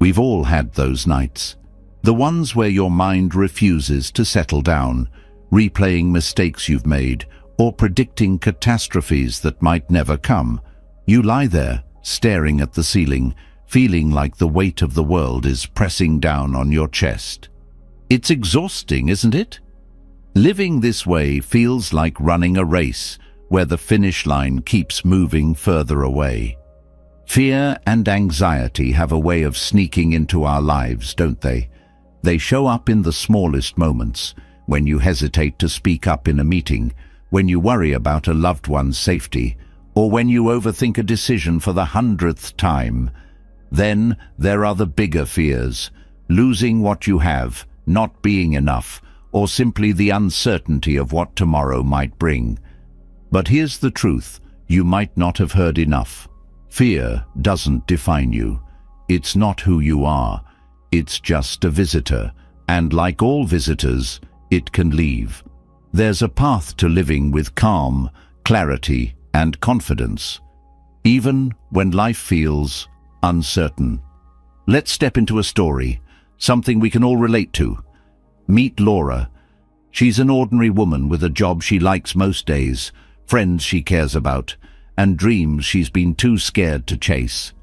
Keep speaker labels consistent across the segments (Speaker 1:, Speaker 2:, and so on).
Speaker 1: We've all had those nights. The ones where your mind refuses to settle down, replaying mistakes you've made, or predicting catastrophes that might never come. You lie there, staring at the ceiling, feeling like the weight of the world is pressing down on your chest. It's exhausting, isn't it? Living this way feels like running a race where the finish line keeps moving further away. Fear and anxiety have a way of sneaking into our lives, don't they? They show up in the smallest moments, when you hesitate to speak up in a meeting, when you worry about a loved one's safety, or when you overthink a decision for the 100th time. Then there are the bigger fears, losing what you have, not being enough, or simply the uncertainty of what tomorrow might bring. But here's the truth, you might not have heard enough. Fear doesn't define you. It's not who you are. It's just a visitor, and like all visitors, it can leave. There's a path to living with calm, clarity, and confidence, even when life feels uncertain. Let's step into a story, something we can all relate to. Meet Laura. She's an ordinary woman with a job she likes most days, friends she cares about, and dreams she's been too scared to chase.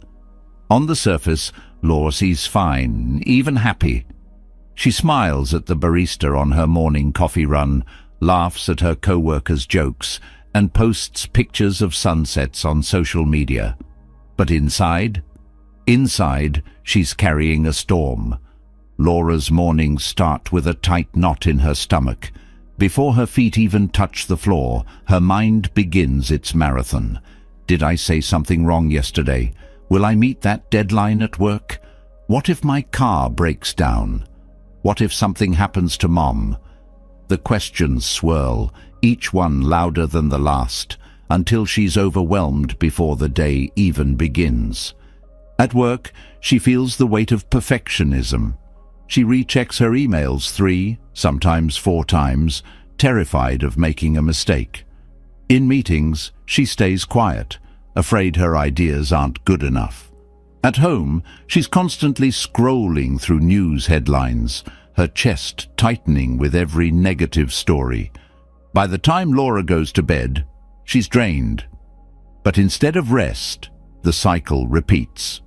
Speaker 1: On the surface, Laura seems fine, even happy. She smiles at the barista on her morning coffee run, laughs at her co-workers' jokes, and posts pictures of sunsets on social media. But inside, she's carrying a storm. Laura's mornings start with a tight knot in her stomach. Before her feet even touch the floor, her mind begins its marathon. Did I say something wrong yesterday? Will I meet that deadline at work? What if my car breaks down? What if something happens to Mom? The questions swirl, each one louder than the last, until she's overwhelmed before the day even begins. At work, she feels the weight of perfectionism. She rechecks her emails 3, sometimes 4 times, terrified of making a mistake. In meetings, she stays quiet, afraid her ideas aren't good enough. At home, she's constantly scrolling through news headlines, her chest tightening with every negative story. By the time Laura goes to bed, she's drained. But instead of rest, the cycle repeats.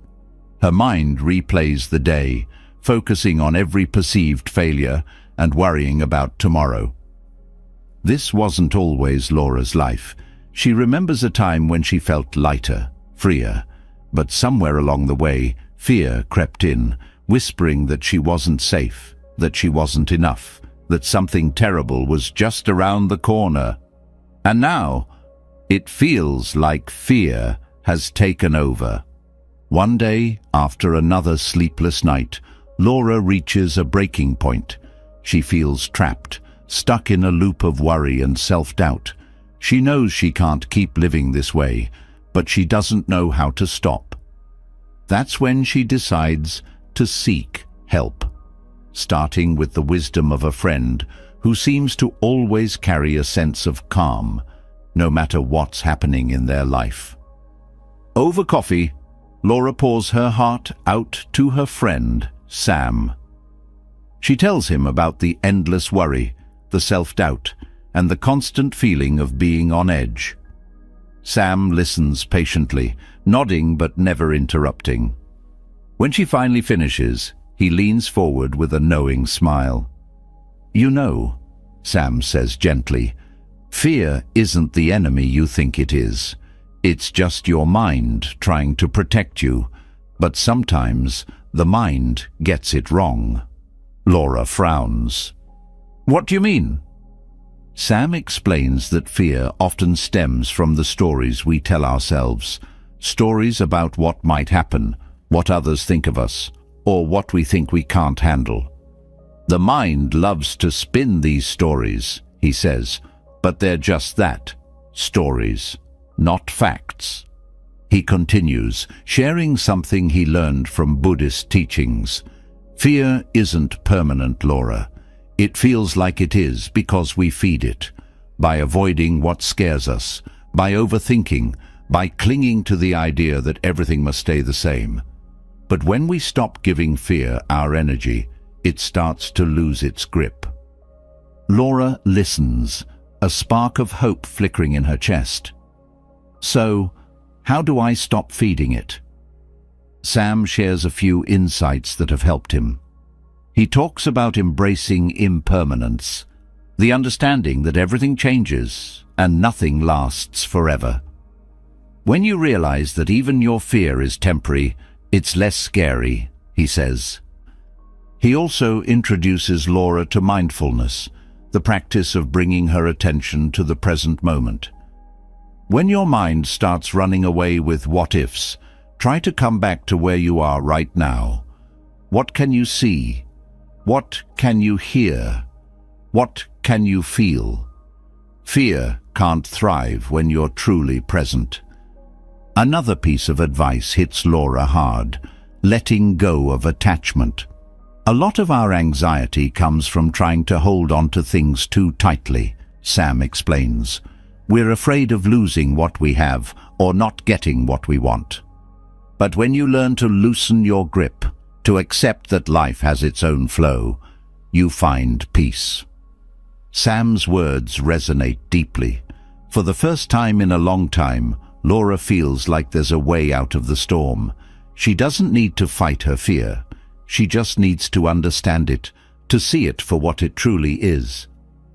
Speaker 1: Her mind replays the day, focusing on every perceived failure and worrying about tomorrow. This wasn't always Laura's life. She remembers a time when she felt lighter, freer, but somewhere along the way, fear crept in, whispering that she wasn't safe, that she wasn't enough, that something terrible was just around the corner. And now, it feels like fear has taken over. One day, after another sleepless night, Laura reaches a breaking point. She feels trapped, stuck in a loop of worry and self-doubt. She knows she can't keep living this way, but she doesn't know how to stop. That's when she decides to seek help, starting with the wisdom of a friend who seems to always carry a sense of calm, no matter what's happening in their life. Over coffee, Laura pours her heart out to her friend, Sam. She tells him about the endless worry, the self-doubt, and the constant feeling of being on edge. Sam listens patiently, nodding but never interrupting. When she finally finishes, he leans forward with a knowing smile. "You know," Sam says gently, "fear isn't the enemy you think it is. It's just your mind trying to protect you, but sometimes the mind gets it wrong." Laura frowns. "What do you mean?" Sam explains that fear often stems from the stories we tell ourselves, stories about what might happen, what others think of us, or what we think we can't handle. The mind loves to spin these stories, he says, but they're just that, stories, not facts. He continues, sharing something he learned from Buddhist teachings. Fear isn't permanent, Laura. It feels like it is because we feed it, by avoiding what scares us, by overthinking, by clinging to the idea that everything must stay the same. But when we stop giving fear our energy, it starts to lose its grip. Laura listens, a spark of hope flickering in her chest. So, how do I stop feeding it? Sam shares a few insights that have helped him. He talks about embracing impermanence, the understanding that everything changes and nothing lasts forever. When you realize that even your fear is temporary, it's less scary, he says. He also introduces Laura to mindfulness, the practice of bringing her attention to the present moment. When your mind starts running away with what-ifs, try to come back to where you are right now. What can you see? What can you hear? What can you feel? Fear can't thrive when you're truly present. Another piece of advice hits Laura hard: letting go of attachment. A lot of our anxiety comes from trying to hold on to things too tightly, Sam explains. We're afraid of losing what we have or not getting what we want. But when you learn to loosen your grip, to accept that life has its own flow, you find peace. Sam's words resonate deeply. For the first time in a long time, Laura feels like there's a way out of the storm. She doesn't need to fight her fear. She just needs to understand it, to see it for what it truly is: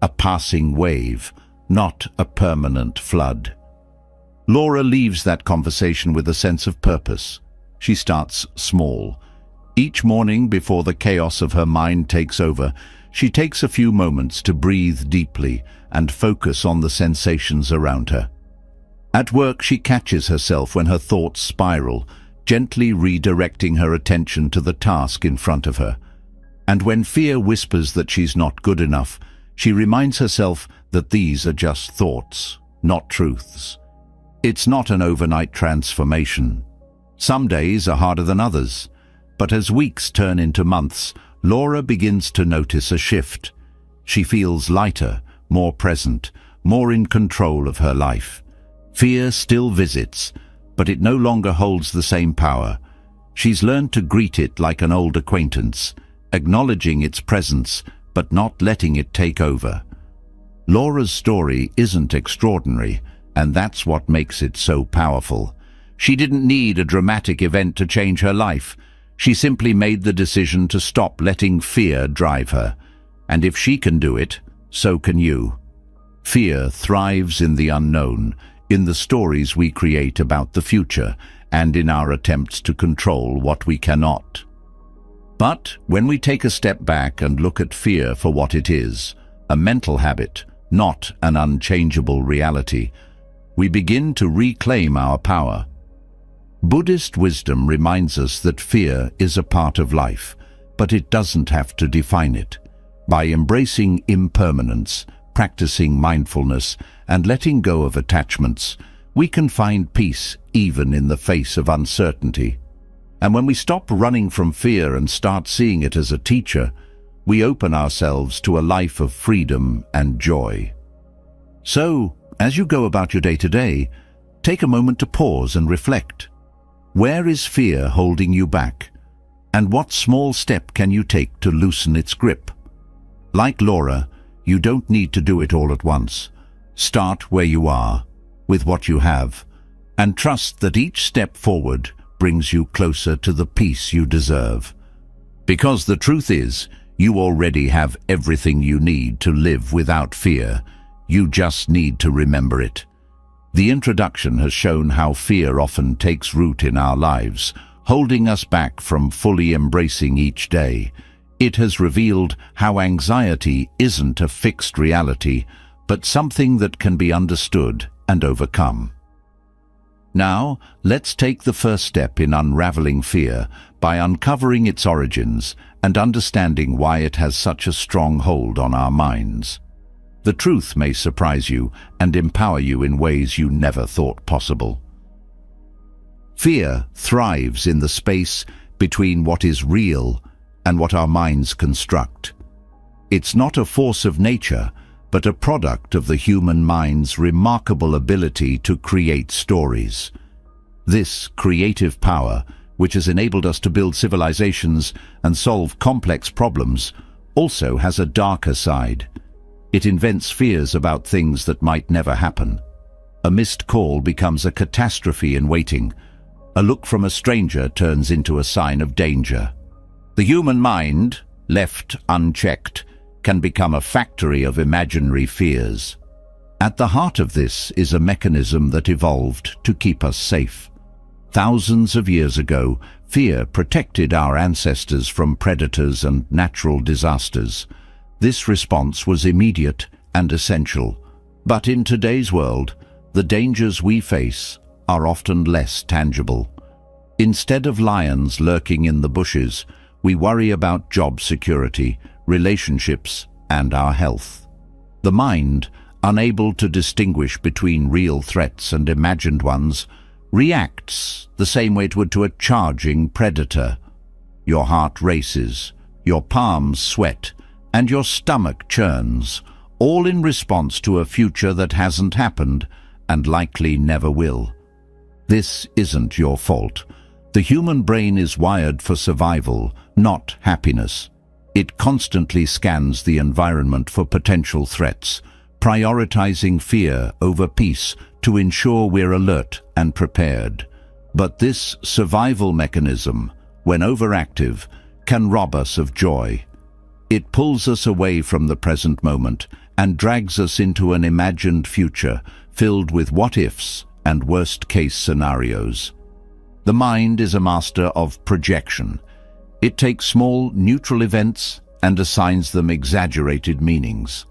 Speaker 1: a passing wave, not a permanent flood. Laura leaves that conversation with a sense of purpose. She starts small. Each morning, before the chaos of her mind takes over, she takes a few moments to breathe deeply and focus on the sensations around her. At work, she catches herself when her thoughts spiral, gently redirecting her attention to the task in front of her. And when fear whispers that she's not good enough, she reminds herself that these are just thoughts, not truths. It's not an overnight transformation. Some days are harder than others, but as weeks turn into months, Laura begins to notice a shift. She feels lighter, more present, more in control of her life. Fear still visits, but it no longer holds the same power. She's learned to greet it like an old acquaintance, acknowledging its presence, but not letting it take over. Laura's story isn't extraordinary, and that's what makes it so powerful. She didn't need a dramatic event to change her life. She simply made the decision to stop letting fear drive her. And if she can do it, so can you. Fear thrives in the unknown, in the stories we create about the future, and in our attempts to control what we cannot. But when we take a step back and look at fear for what it is, a mental habit, not an unchangeable reality, we begin to reclaim our power. Buddhist wisdom reminds us that fear is a part of life, but it doesn't have to define it. By embracing impermanence, practicing mindfulness, and letting go of attachments, we can find peace even in the face of uncertainty. And when we stop running from fear and start seeing it as a teacher, we open ourselves to a life of freedom and joy. So, as you go about your day-to-day, take a moment to pause and reflect. Where is fear holding you back? And what small step can you take to loosen its grip? Like Laura, you don't need to do it all at once. Start where you are, with what you have, and trust that each step forward brings you closer to the peace you deserve. Because the truth is, you already have everything you need to live without fear. You just need to remember it. The introduction has shown how fear often takes root in our lives, holding us back from fully embracing each day. It has revealed how anxiety isn't a fixed reality, but something that can be understood and overcome. Now, let's take the first step in unraveling fear by uncovering its origins and understanding why it has such a strong hold on our minds. The truth may surprise you and empower you in ways you never thought possible. Fear thrives in the space between what is real and what our minds construct. It's not a force of nature, but a product of the human mind's remarkable ability to create stories. This creative power which has enabled us to build civilizations and solve complex problems, also has a darker side. It invents fears about things that might never happen. A missed call becomes a catastrophe in waiting. A look from a stranger turns into a sign of danger. The human mind, left unchecked, can become a factory of imaginary fears. At the heart of this is a mechanism that evolved to keep us safe. Thousands of years ago, fear protected our ancestors from predators and natural disasters. This response was immediate and essential. But in today's world, the dangers we face are often less tangible. Instead of lions lurking in the bushes, we worry about job security, relationships, and our health. The mind, unable to distinguish between real threats and imagined ones, reacts the same way it would to a charging predator. Your heart races, your palms sweat, and your stomach churns, all in response to a future that hasn't happened and likely never will. This isn't your fault. The human brain is wired for survival, not happiness. It constantly scans the environment for potential threats, prioritizing fear over peace to ensure we're alert and prepared. But this survival mechanism, when overactive, can rob us of joy. It pulls us away from the present moment and drags us into an imagined future filled with what-ifs and worst-case scenarios. The mind is a master of projection. It takes small, neutral events and assigns them exaggerated meanings.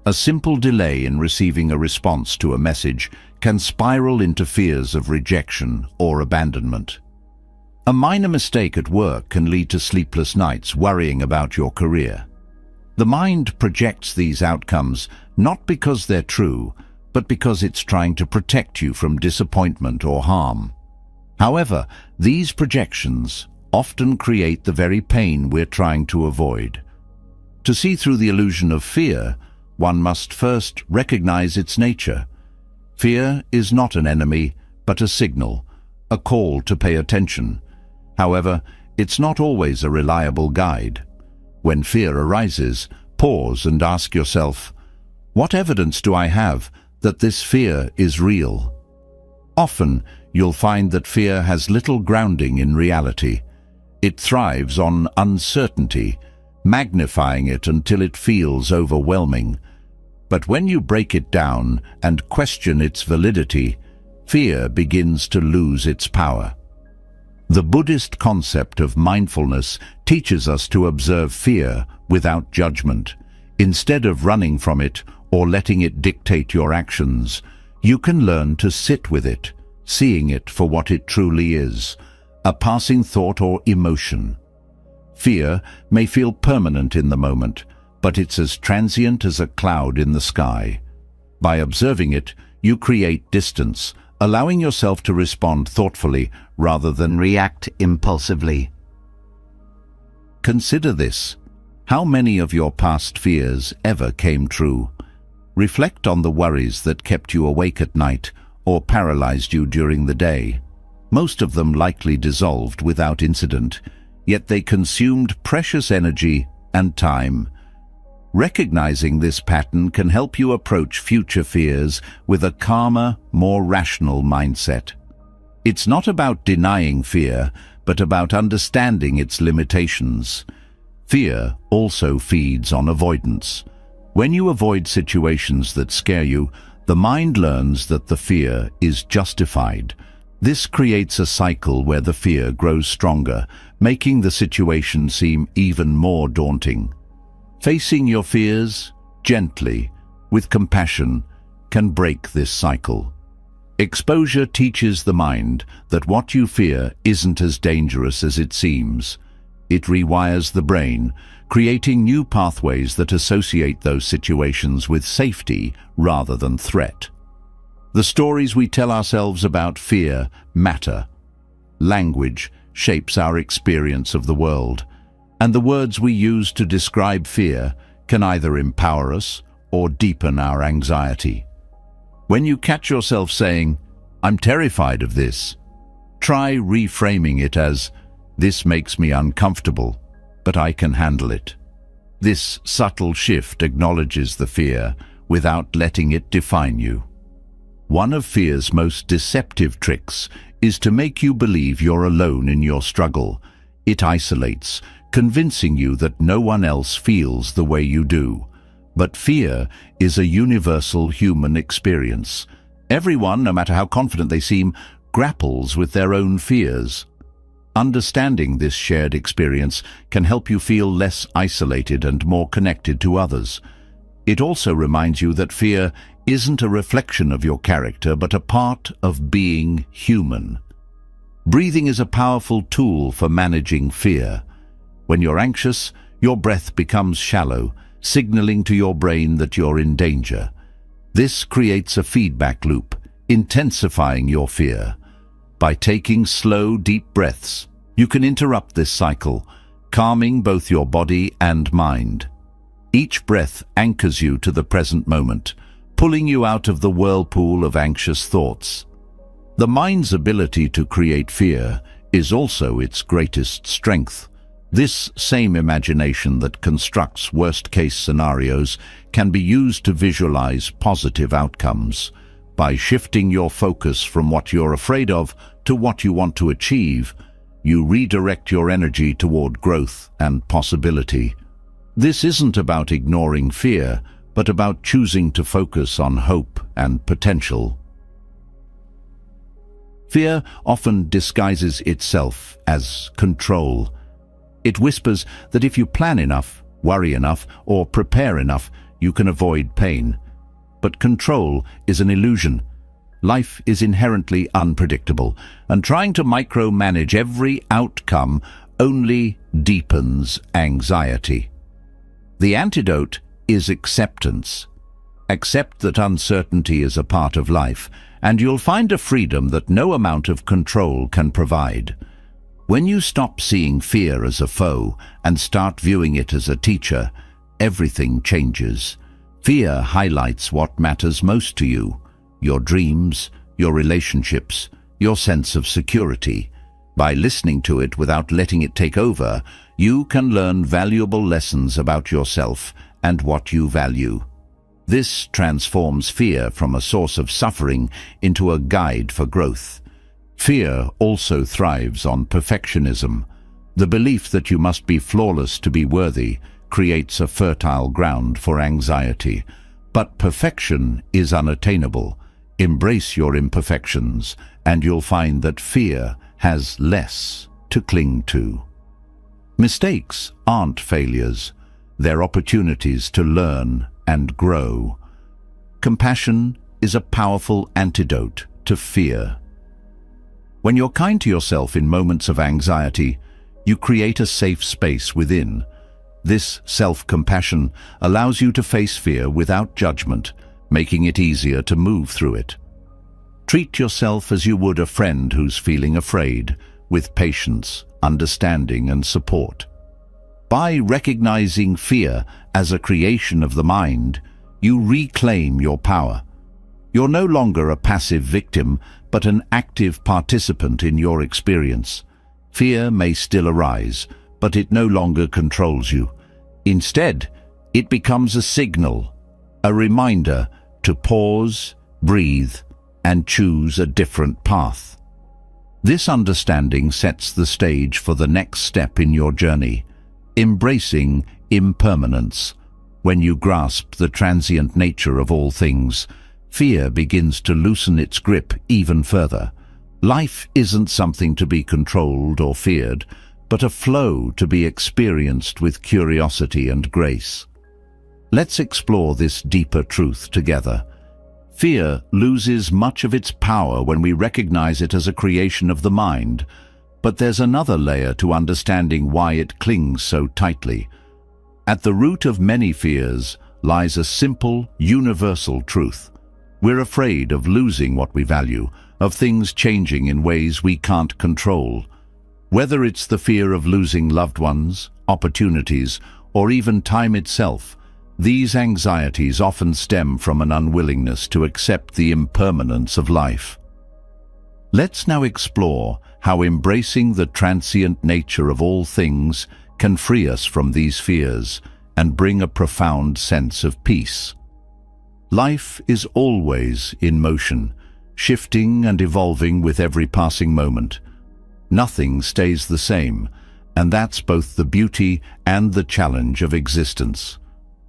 Speaker 1: A simple delay in receiving a response to a message can spiral into fears of rejection or abandonment. A minor mistake at work can lead to sleepless nights worrying about your career. The mind projects these outcomes not because they're true, but because it's trying to protect you from disappointment or harm. However, these projections often create the very pain we're trying to avoid. To see through the illusion of fear, one must first recognize its nature. Fear is not an enemy, but a signal, a call to pay attention. However, it's not always a reliable guide. When fear arises, pause and ask yourself, what evidence do I have that this fear is real? Often, you'll find that fear has little grounding in reality. It thrives on uncertainty, magnifying it until it feels overwhelming. But when you break it down and question its validity, fear begins to lose its power. The Buddhist concept of mindfulness teaches us to observe fear without judgment. Instead of running from it or letting it dictate your actions, you can learn to sit with it, seeing it for what it truly is, a passing thought or emotion. Fear may feel permanent in the moment, but it's as transient as a cloud in the sky. By observing it, you create distance, allowing yourself to respond thoughtfully rather than react impulsively. Consider this. How many of your past fears ever came true? Reflect on the worries that kept you awake at night or paralyzed you during the day. Most of them likely dissolved without incident, yet they consumed precious energy and time. Recognizing this pattern can help you approach future fears with a calmer, more rational mindset. It's not about denying fear, but about understanding its limitations. Fear also feeds on avoidance. When you avoid situations that scare you, the mind learns that the fear is justified. This creates a cycle where the fear grows stronger, making the situation seem even more daunting. Facing your fears gently, with compassion, can break this cycle. Exposure teaches the mind that what you fear isn't as dangerous as it seems. It rewires the brain, creating new pathways that associate those situations with safety rather than threat. The stories we tell ourselves about fear matter. Language shapes our experience of the world, and the words we use to describe fear can either empower us or deepen our anxiety. When you catch yourself saying, "I'm terrified of this," Try reframing it as, "This makes me uncomfortable, but I can handle it." This subtle shift acknowledges the fear without letting it define you. One of fear's most deceptive tricks is to make you believe you're alone in your struggle. It isolates, convincing you that no one else feels the way you do. But fear is a universal human experience. Everyone, no matter how confident they seem, grapples with their own fears. Understanding this shared experience can help you feel less isolated and more connected to others. It also reminds you that fear isn't a reflection of your character, but a part of being human. Breathing is a powerful tool for managing fear. When you're anxious, your breath becomes shallow, signaling to your brain that you're in danger. This creates a feedback loop, intensifying your fear. By taking slow, deep breaths, you can interrupt this cycle, calming both your body and mind. Each breath anchors you to the present moment, pulling you out of the whirlpool of anxious thoughts. The mind's ability to create fear is also its greatest strength. This same imagination that constructs worst-case scenarios can be used to visualize positive outcomes. By shifting your focus from what you're afraid of to what you want to achieve, you redirect your energy toward growth and possibility. This isn't about ignoring fear, but about choosing to focus on hope and potential. Fear often disguises itself as control. It whispers that if you plan enough, worry enough, or prepare enough, you can avoid pain. But control is an illusion. Life is inherently unpredictable, and trying to micromanage every outcome only deepens anxiety. The antidote is acceptance. Accept that uncertainty is a part of life, and you'll find a freedom that no amount of control can provide. When you stop seeing fear as a foe and start viewing it as a teacher, everything changes. Fear highlights what matters most to you: your dreams, your relationships, your sense of security. By listening to it without letting it take over, you can learn valuable lessons about yourself and what you value. This transforms fear from a source of suffering into a guide for growth. Fear also thrives on perfectionism. The belief that you must be flawless to be worthy creates a fertile ground for anxiety. But perfection is unattainable. Embrace your imperfections, and you'll find that fear has less to cling to. Mistakes aren't failures. They're opportunities to learn and grow. Compassion is a powerful antidote to fear. When you're kind to yourself in moments of anxiety, you create a safe space within. This self-compassion allows you to face fear without judgment, making it easier to move through it. Treat yourself as you would a friend who's feeling afraid, with patience, understanding, and support. By recognizing fear as a creation of the mind, you reclaim your power. You're no longer a passive victim, but an active participant in your experience. Fear may still arise, but it no longer controls you. Instead, it becomes a signal, a reminder to pause, breathe, and choose a different path. This understanding sets the stage for the next step in your journey, embracing impermanence. When you grasp the transient nature of all things, fear begins to loosen its grip even further. Life isn't something to be controlled or feared, but a flow to be experienced with curiosity and grace. Let's explore this deeper truth together. Fear loses much of its power when we recognize it as a creation of the mind, but there's another layer to understanding why it clings so tightly. At the root of many fears lies a simple, universal truth. We're afraid of losing what we value, of things changing in ways we can't control. Whether it's the fear of losing loved ones, opportunities, or even time itself, these anxieties often stem from an unwillingness to accept the impermanence of life. Let's now explore how embracing the transient nature of all things can free us from these fears and bring a profound sense of peace. Life is always in motion, shifting and evolving with every passing moment. Nothing stays the same, and that's both the beauty and the challenge of existence.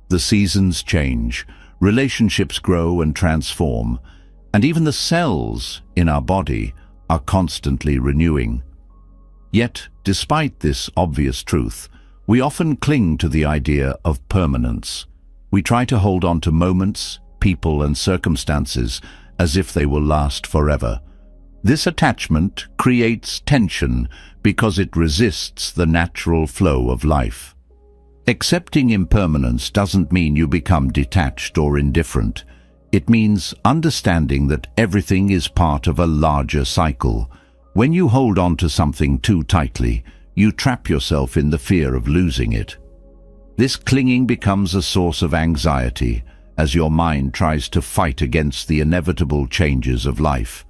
Speaker 1: The seasons change, relationships grow and transform, and even the cells in our body are constantly renewing. Yet, despite this obvious truth, we often cling to the idea of permanence. We try to hold on to moments, people, and circumstances as if they will last forever. This attachment creates tension because it resists the natural flow of life. Accepting impermanence doesn't mean you become detached or indifferent. It means understanding that everything is part of a larger cycle. When you hold on to something too tightly, you trap yourself in the fear of losing it. This clinging becomes a source of anxiety as your mind tries to fight against the inevitable changes of life.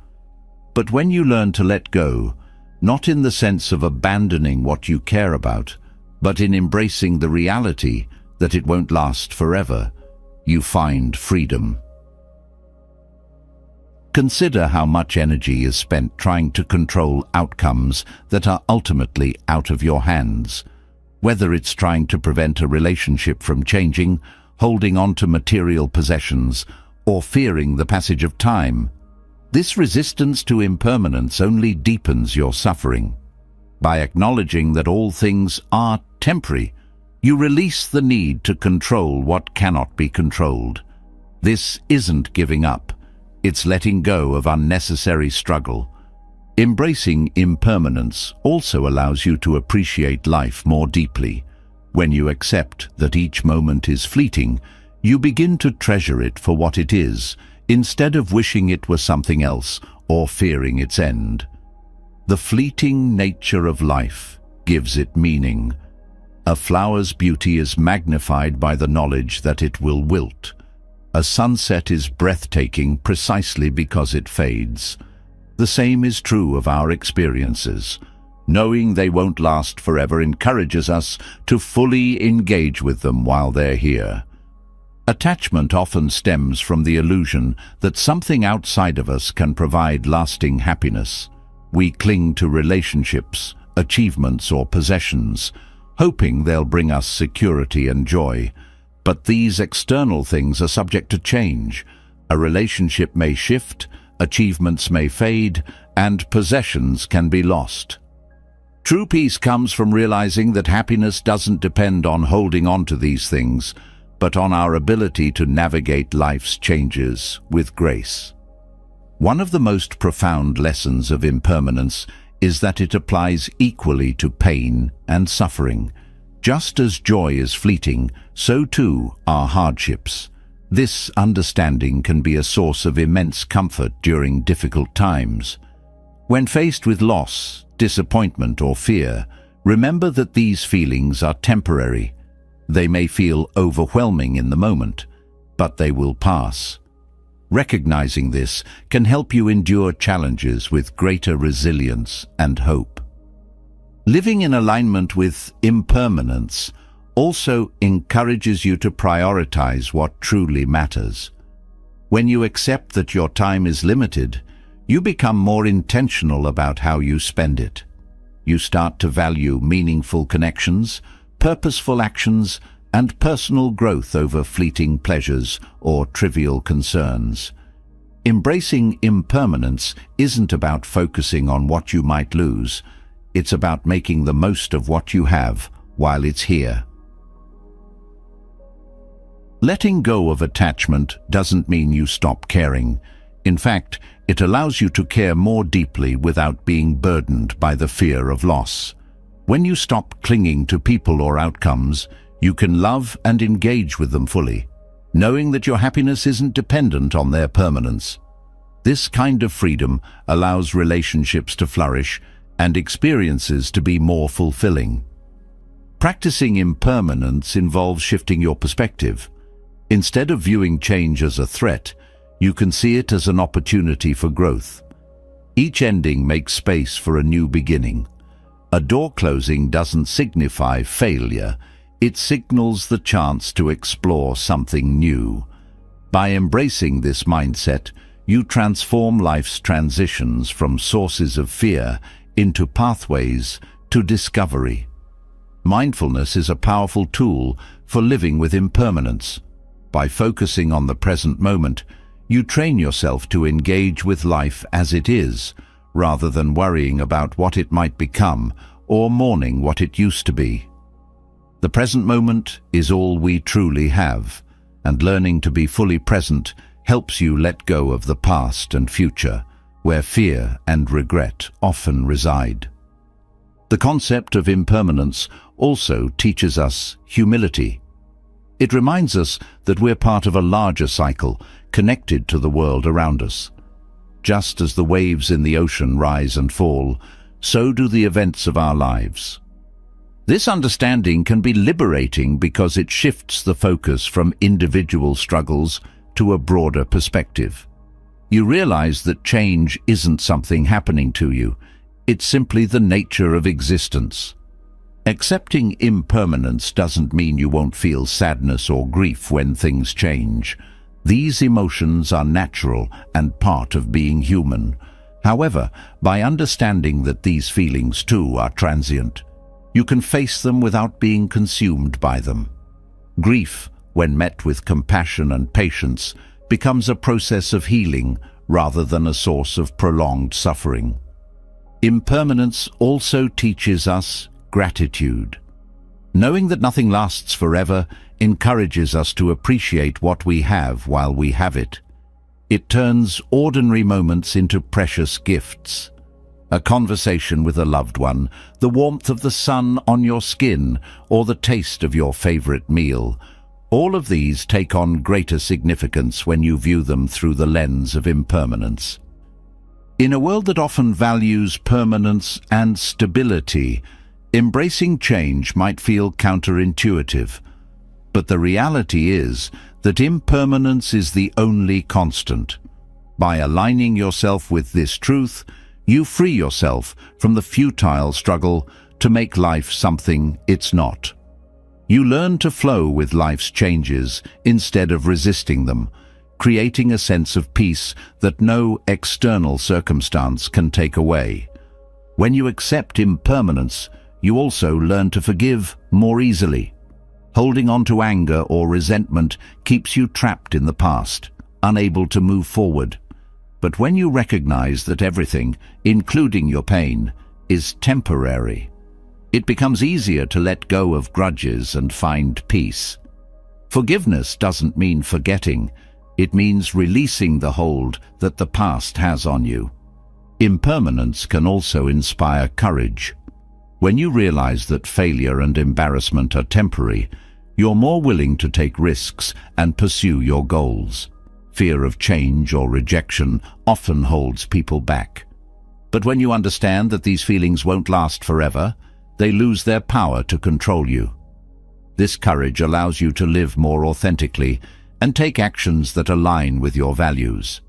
Speaker 1: But when you learn to let go, not in the sense of abandoning what you care about, but in embracing the reality that it won't last forever, you find freedom. Consider how much energy is spent trying to control outcomes that are ultimately out of your hands. Whether it's trying to prevent a relationship from changing, holding on to material possessions, or fearing the passage of time, this resistance to impermanence only deepens your suffering. By acknowledging that all things are temporary, you release the need to control what cannot be controlled. This isn't giving up. It's letting go of unnecessary struggle. Embracing impermanence also allows you to appreciate life more deeply. When you accept that each moment is fleeting, you begin to treasure it for what it is, instead of wishing it were something else or fearing its end. The fleeting nature of life gives it meaning. A flower's beauty is magnified by the knowledge that it will wilt. A sunset is breathtaking precisely because it fades. The same is true of our experiences. Knowing they won't last forever encourages us to fully engage with them while they're here. Attachment often stems from the illusion that something outside of us can provide lasting happiness. We cling to relationships, achievements, or possessions, hoping they'll bring us security and joy. But these external things are subject to change. A relationship may shift, achievements may fade, and possessions can be lost. True peace comes from realizing that happiness doesn't depend on holding on to these things, but on our ability to navigate life's changes with grace. One of the most profound lessons of impermanence is that it applies equally to pain and suffering. Just as joy is fleeting, so too are hardships. This understanding can be a source of immense comfort during difficult times. When faced with loss, disappointment, or fear, remember that these feelings are temporary. They may feel overwhelming in the moment, but they will pass. Recognizing this can help you endure challenges with greater resilience and hope. Living in alignment with impermanence also encourages you to prioritize what truly matters. When you accept that your time is limited, you become more intentional about how you spend it. You start to value meaningful connections, purposeful actions, and personal growth over fleeting pleasures or trivial concerns. Embracing impermanence isn't about focusing on what you might lose. It's about making the most of what you have while it's here. Letting go of attachment doesn't mean you stop caring. In fact, it allows you to care more deeply without being burdened by the fear of loss. When you stop clinging to people or outcomes, you can love and engage with them fully, knowing that your happiness isn't dependent on their permanence. This kind of freedom allows relationships to flourish and experiences to be more fulfilling. Practicing impermanence involves shifting your perspective. Instead of viewing change as a threat, you can see it as an opportunity for growth. Each ending makes space for a new beginning. A door closing doesn't signify failure, it signals the chance to explore something new. By embracing this mindset, you transform life's transitions from sources of fear into pathways to discovery. Mindfulness is a powerful tool for living with impermanence. By focusing on the present moment, you train yourself to engage with life as it is, rather than worrying about what it might become or mourning what it used to be. The present moment is all we truly have, and learning to be fully present helps you let go of the past and future, where fear and regret often reside. The concept of impermanence also teaches us humility. It reminds us that we're part of a larger cycle, connected to the world around us. Just as the waves in the ocean rise and fall, so do the events of our lives. This understanding can be liberating because it shifts the focus from individual struggles to a broader perspective. You realize that change isn't something happening to you, it's simply the nature of existence. Accepting impermanence doesn't mean you won't feel sadness or grief when things change. These emotions are natural and part of being human. However, by understanding that these feelings too are transient, you can face them without being consumed by them. Grief, when met with compassion and patience, becomes a process of healing rather than a source of prolonged suffering. Impermanence also teaches us gratitude. Knowing that nothing lasts forever encourages us to appreciate what we have while we have it. It turns ordinary moments into precious gifts. A conversation with a loved one, the warmth of the sun on your skin, or the taste of your favorite meal. All of these take on greater significance when you view them through the lens of impermanence. In a world that often values permanence and stability, embracing change might feel counterintuitive. But the reality is that impermanence is the only constant. By aligning yourself with this truth, you free yourself from the futile struggle to make life something it's not. You learn to flow with life's changes instead of resisting them, creating a sense of peace that no external circumstance can take away. When you accept impermanence, you also learn to forgive more easily. Holding on to anger or resentment keeps you trapped in the past, unable to move forward. But when you recognize that everything, including your pain, is temporary, it becomes easier to let go of grudges and find peace. Forgiveness doesn't mean forgetting, it means releasing the hold that the past has on you. Impermanence can also inspire courage. When you realize that failure and embarrassment are temporary, you're more willing to take risks and pursue your goals. Fear of change or rejection often holds people back. But when you understand that these feelings won't last forever, they lose their power to control you. This courage allows you to live more authentically and take actions that align with your values.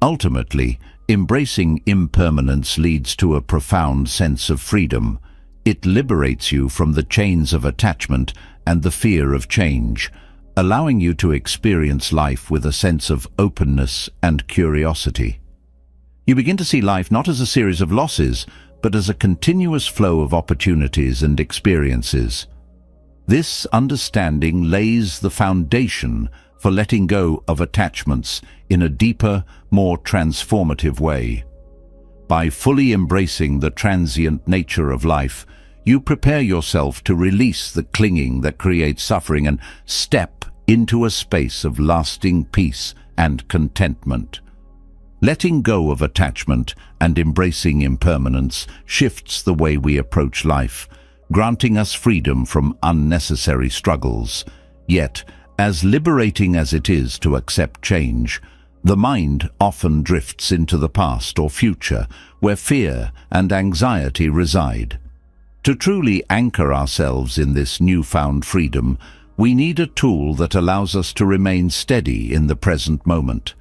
Speaker 1: Ultimately, embracing impermanence leads to a profound sense of freedom. It liberates you from the chains of attachment and the fear of change, allowing you to experience life with a sense of openness and curiosity. You begin to see life not as a series of losses, but as a continuous flow of opportunities and experiences. This understanding lays the foundation for letting go of attachments in a deeper, more transformative way. By fully embracing the transient nature of life, you prepare yourself to release the clinging that creates suffering and step into a space of lasting peace and contentment. Letting go of attachment and embracing impermanence shifts the way we approach life, granting us freedom from unnecessary struggles. Yet, as liberating as it is to accept change, the mind often drifts into the past or future, where fear and anxiety reside. To truly anchor ourselves in this newfound freedom, we need a tool that allows us to remain steady in the present moment.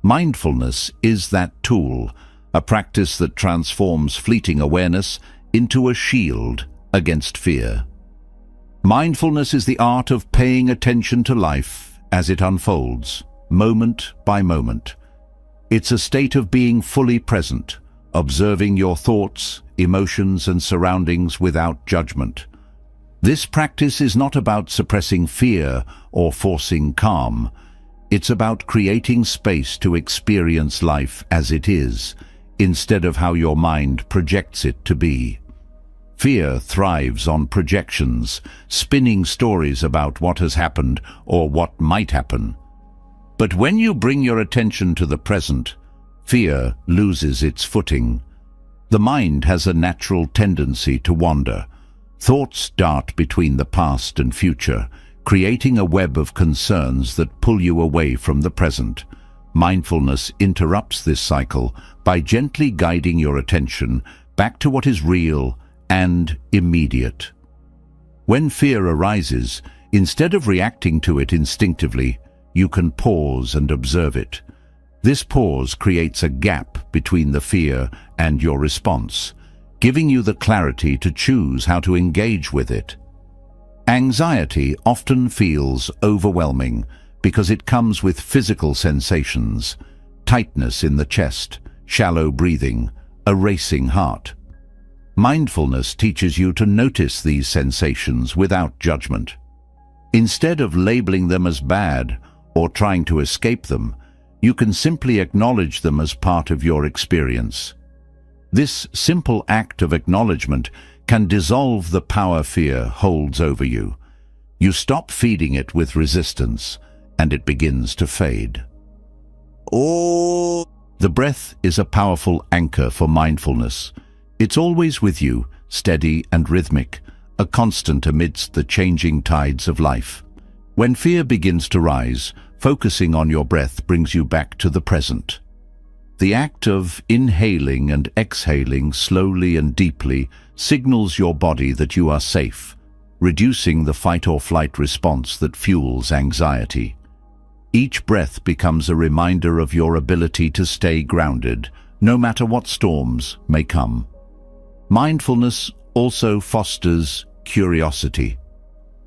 Speaker 1: Mindfulness is that tool, a practice that transforms fleeting awareness into a shield against fear. Mindfulness is the art of paying attention to life as it unfolds, moment by moment. It's a state of being fully present, observing your thoughts, emotions, and surroundings without judgment. This practice is not about suppressing fear or forcing calm. It's about creating space to experience life as it is, instead of how your mind projects it to be. Fear thrives on projections, spinning stories about what has happened or what might happen. But when you bring your attention to the present, fear loses its footing. The mind has a natural tendency to wander. Thoughts dart between the past and future, creating a web of concerns that pull you away from the present. Mindfulness interrupts this cycle by gently guiding your attention back to what is real and immediate. When fear arises, instead of reacting to it instinctively, you can pause and observe it. This pause creates a gap between the fear and your response, giving you the clarity to choose how to engage with it. Anxiety often feels overwhelming because it comes with physical sensations: tightness in the chest, shallow breathing, a racing heart. Mindfulness teaches you to notice these sensations without judgment. Instead of labeling them as bad or trying to escape them, you can simply acknowledge them as part of your experience. This simple act of acknowledgement can dissolve the power fear holds over you. You stop feeding it with resistance, and it begins to fade. The breath is a powerful anchor for mindfulness. It's always with you, steady and rhythmic, a constant amidst the changing tides of life. When fear begins to rise, focusing on your breath brings you back to the present. The act of inhaling and exhaling slowly and deeply signals your body that you are safe, reducing the fight-or-flight response that fuels anxiety. Each breath becomes a reminder of your ability to stay grounded, no matter what storms may come. Mindfulness also fosters curiosity.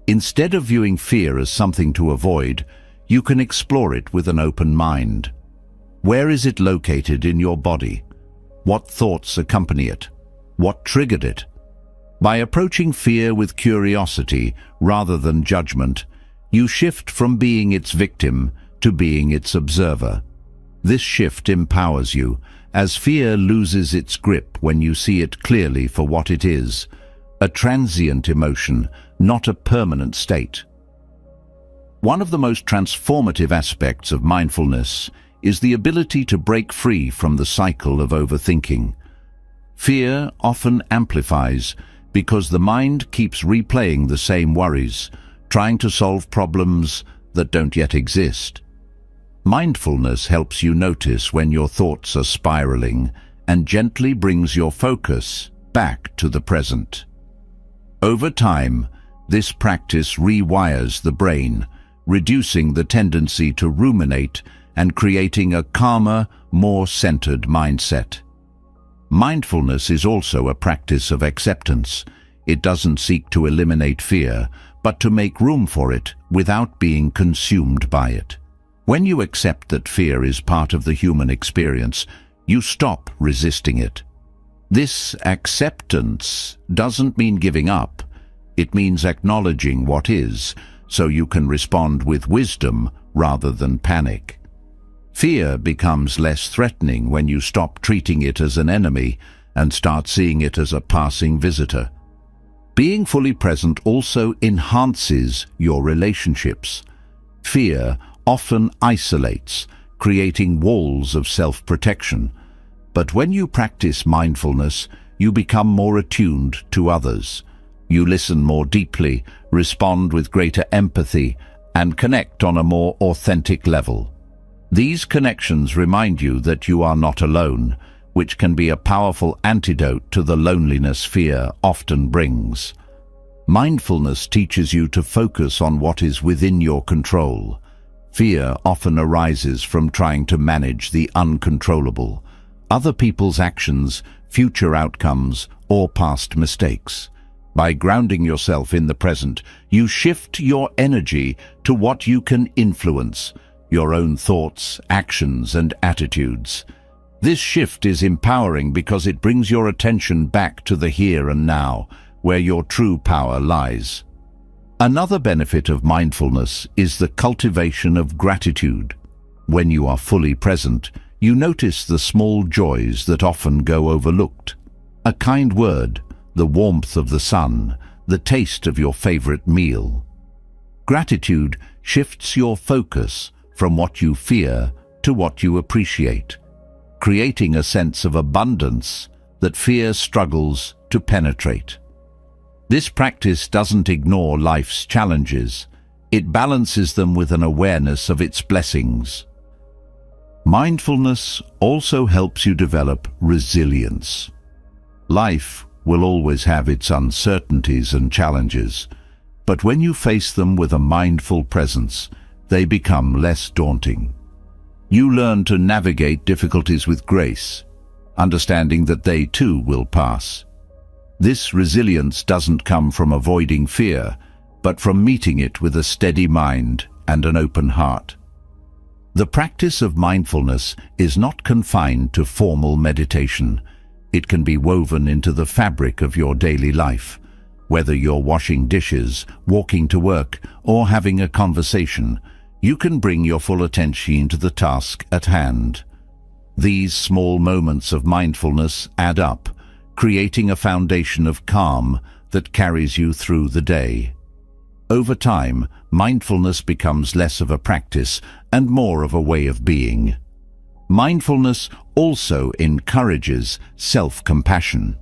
Speaker 1: Instead of viewing fear as something to avoid, you can explore it with an open mind. Where is it located in your body? What thoughts accompany it? What triggered it? By approaching fear with curiosity rather than judgment, you shift from being its victim to being its observer. This shift empowers you, as fear loses its grip when you see it clearly for what it is, a transient emotion, not a permanent state. One of the most transformative aspects of mindfulness is the ability to break free from the cycle of overthinking. Fear often amplifies because the mind keeps replaying the same worries, trying to solve problems that don't yet exist. Mindfulness helps you notice when your thoughts are spiraling and gently brings your focus back to the present. Over time, this practice rewires the brain, reducing the tendency to ruminate and creating a calmer, more centered mindset. Mindfulness is also a practice of acceptance. It doesn't seek to eliminate fear, but to make room for it without being consumed by it. When you accept that fear is part of the human experience, you stop resisting it. This acceptance doesn't mean giving up. It means acknowledging what is, so you can respond with wisdom rather than panic. Fear becomes less threatening when you stop treating it as an enemy and start seeing it as a passing visitor. Being fully present also enhances your relationships. Fear often isolates, creating walls of self-protection. But when you practice mindfulness, you become more attuned to others. You listen more deeply, respond with greater empathy, and connect on a more authentic level. These connections remind you that you are not alone, which can be a powerful antidote to the loneliness fear often brings. Mindfulness teaches you to focus on what is within your control. Fear often arises from trying to manage the uncontrollable. other people's actions, future outcomes, or past mistakes. By grounding yourself in the present, you shift your energy to what you can influence, your own thoughts, actions, and attitudes. This shift is empowering because it brings your attention back to the here and now, where your true power lies. Another benefit of mindfulness is the cultivation of gratitude. When you are fully present, you notice the small joys that often go overlooked. A kind word, the warmth of the sun, the taste of your favorite meal. Gratitude shifts your focus from what you fear to what you appreciate, creating a sense of abundance that fear struggles to penetrate. This practice doesn't ignore life's challenges. It balances them with an awareness of its blessings. Mindfulness also helps you develop resilience. Life will always have its uncertainties and challenges, but when you face them with a mindful presence, they become less daunting. You learn to navigate difficulties with grace, understanding that they too will pass. This resilience doesn't come from avoiding fear, but from meeting it with a steady mind and an open heart. The practice of mindfulness is not confined to formal meditation. It can be woven into the fabric of your daily life. Whether you're washing dishes, walking to work, or having a conversation, you can bring your full attention to the task at hand. These small moments of mindfulness add up, creating a foundation of calm that carries you through the day. Over time, mindfulness becomes less of a practice and more of a way of being. Mindfulness also encourages self-compassion.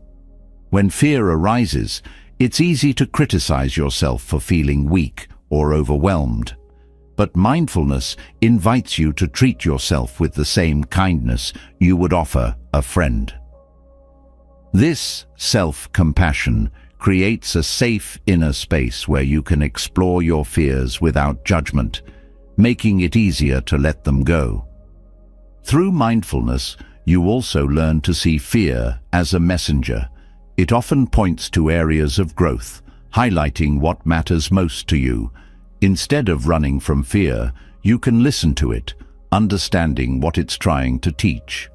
Speaker 1: When fear arises, it's easy to criticize yourself for feeling weak or overwhelmed. But mindfulness invites you to treat yourself with the same kindness you would offer a friend. This self-compassion creates a safe inner space where you can explore your fears without judgment, making it easier to let them go. Through mindfulness, you also learn to see fear as a messenger. It often points to areas of growth, highlighting what matters most to you. Instead of running from fear, you can listen to it, understanding what it's trying to teach.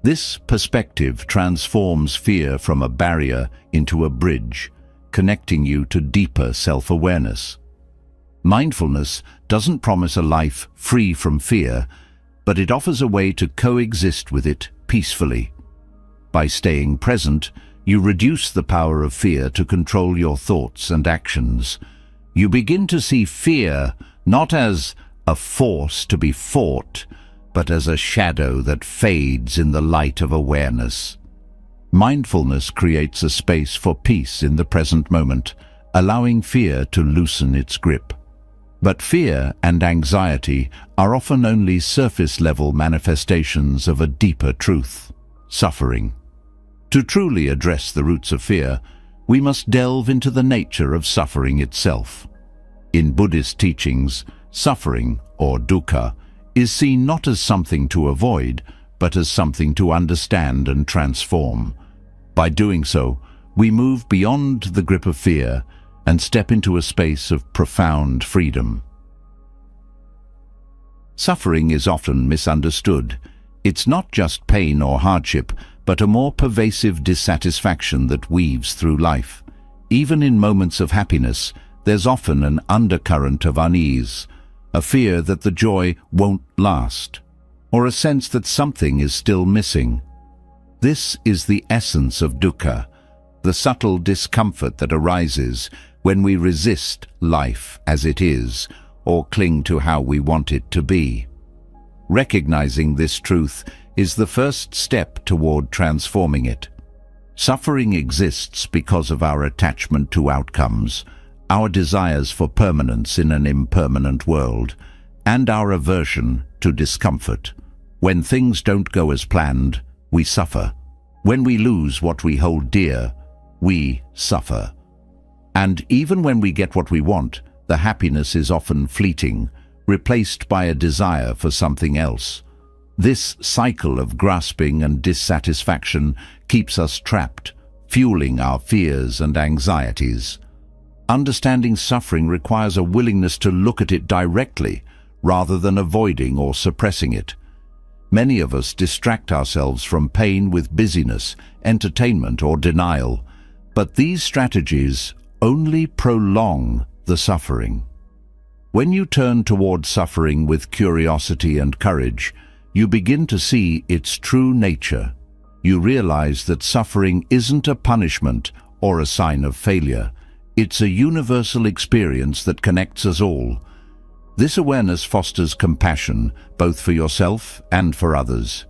Speaker 1: This perspective transforms fear from a barrier into a bridge, connecting you to deeper self-awareness. Mindfulness doesn't promise a life free from fear, but it offers a way to coexist with it peacefully. By staying present, you reduce the power of fear to control your thoughts and actions. You begin to see fear not as a force to be fought, but as a shadow that fades in the light of awareness. Mindfulness creates a space for peace in the present moment, allowing fear to loosen its grip. But fear and anxiety are often only surface-level manifestations of a deeper truth: suffering. To truly address the roots of fear, we must delve into the nature of suffering itself. In Buddhist teachings, suffering, or dukkha, is seen not as something to avoid, but as something to understand and transform. By doing so, we move beyond the grip of fear and step into a space of profound freedom. Suffering is often misunderstood. It's not just pain or hardship, but a more pervasive dissatisfaction that weaves through life. Even in moments of happiness, there's often an undercurrent of unease, a fear that the joy won't last, or a sense that something is still missing. This is the essence of dukkha, the subtle discomfort that arises when we resist life as it is, or cling to how we want it to be. Recognizing this truth is the first step toward transforming it. Suffering exists because of our attachment to outcomes, our desires for permanence in an impermanent world, and our aversion to discomfort. When things don't go as planned, we suffer. When we lose what we hold dear, we suffer. And even when we get what we want, the happiness is often fleeting, replaced by a desire for something else. This cycle of grasping and dissatisfaction keeps us trapped, fueling our fears and anxieties. Understanding suffering requires a willingness to look at it directly, rather than avoiding or suppressing it. Many of us distract ourselves from pain with busyness, entertainment, or denial, but these strategies only prolong the suffering. When you turn toward suffering with curiosity and courage, you begin to see its true nature. You realize that suffering isn't a punishment or a sign of failure. It's a universal experience that connects us all. This awareness fosters compassion, both for yourself and for others.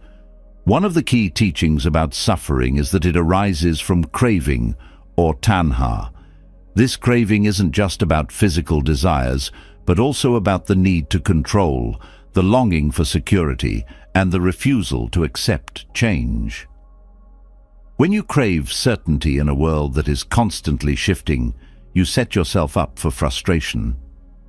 Speaker 1: One of the key teachings about suffering is that it arises from craving, or tanha. This craving isn't just about physical desires, but also about the need to control, the longing for security, and the refusal to accept change. When you crave certainty in a world that is constantly shifting, you set yourself up for frustration.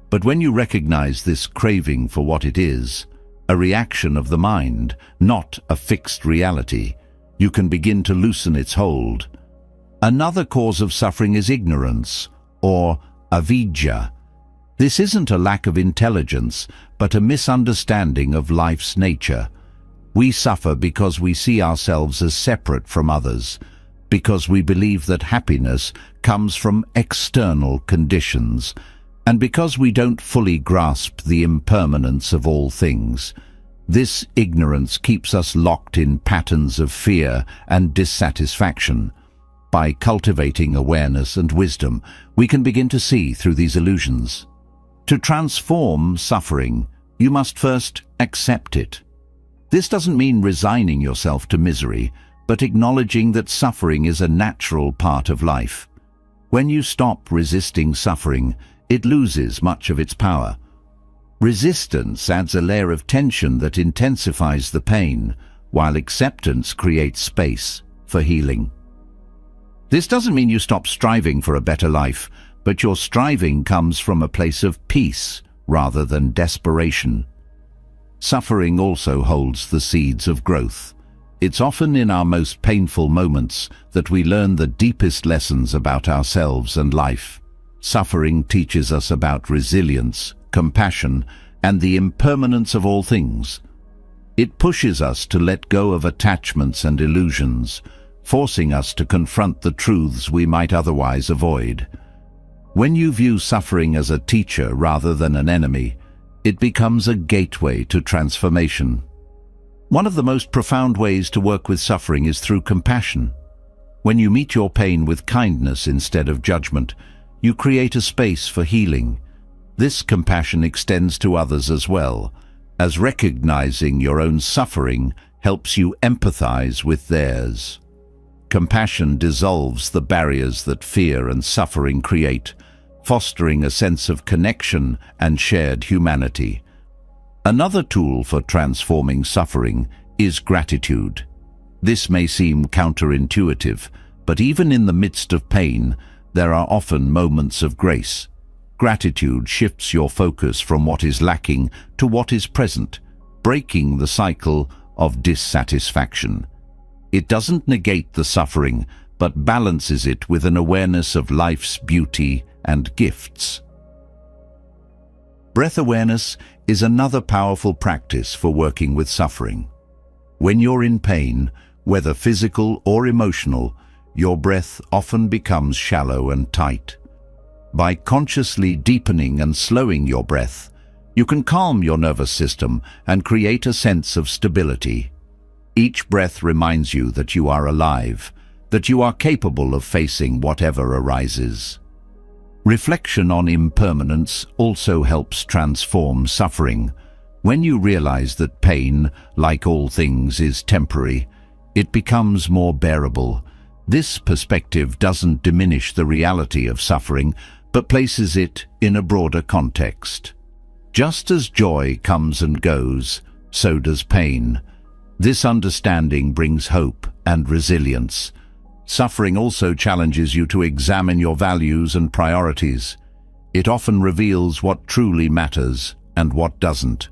Speaker 1: But when you recognize this craving for what it is, a reaction of the mind, not a fixed reality, you can begin to loosen its hold. Another cause of suffering is ignorance, or avidya. This isn't a lack of intelligence, but a misunderstanding of life's nature. We suffer because we see ourselves as separate from others, because we believe that happiness comes from external conditions, and because we don't fully grasp the impermanence of all things. This ignorance keeps us locked in patterns of fear and dissatisfaction. By cultivating awareness and wisdom, we can begin to see through these illusions. To transform suffering, you must first accept it. This doesn't mean resigning yourself to misery, but acknowledging that suffering is a natural part of life. When you stop resisting suffering, it loses much of its power. Resistance adds a layer of tension that intensifies the pain, while acceptance creates space for healing. This doesn't mean you stop striving for a better life, but your striving comes from a place of peace rather than desperation. Suffering also holds the seeds of growth. It's often in our most painful moments that we learn the deepest lessons about ourselves and life. Suffering teaches us about resilience, compassion, and the impermanence of all things. It pushes us to let go of attachments and illusions, forcing us to confront the truths we might otherwise avoid. When you view suffering as a teacher rather than an enemy, it becomes a gateway to transformation. One of the most profound ways to work with suffering is through compassion. When you meet your pain with kindness instead of judgment, you create a space for healing. This compassion extends to others as well, as recognizing your own suffering helps you empathize with theirs. Compassion dissolves the barriers that fear and suffering create, fostering a sense of connection and shared humanity. Another tool for transforming suffering is gratitude. This may seem counterintuitive, but even in the midst of pain, there are often moments of grace. Gratitude shifts your focus from what is lacking to what is present, breaking the cycle of dissatisfaction. It doesn't negate the suffering, but balances it with an awareness of life's beauty and gifts. Breath awareness is another powerful practice for working with suffering. When you're in pain, whether physical or emotional, your breath often becomes shallow and tight. By consciously deepening and slowing your breath, you can calm your nervous system and create a sense of stability. Each breath reminds you that you are alive, that you are capable of facing whatever arises. Reflection on impermanence also helps transform suffering. When you realize that pain, like all things, is temporary, it becomes more bearable. This perspective doesn't diminish the reality of suffering, but places it in a broader context. Just as joy comes and goes, so does pain. This understanding brings hope and resilience. Suffering also challenges you to examine your values and priorities. It often reveals what truly matters and what doesn't.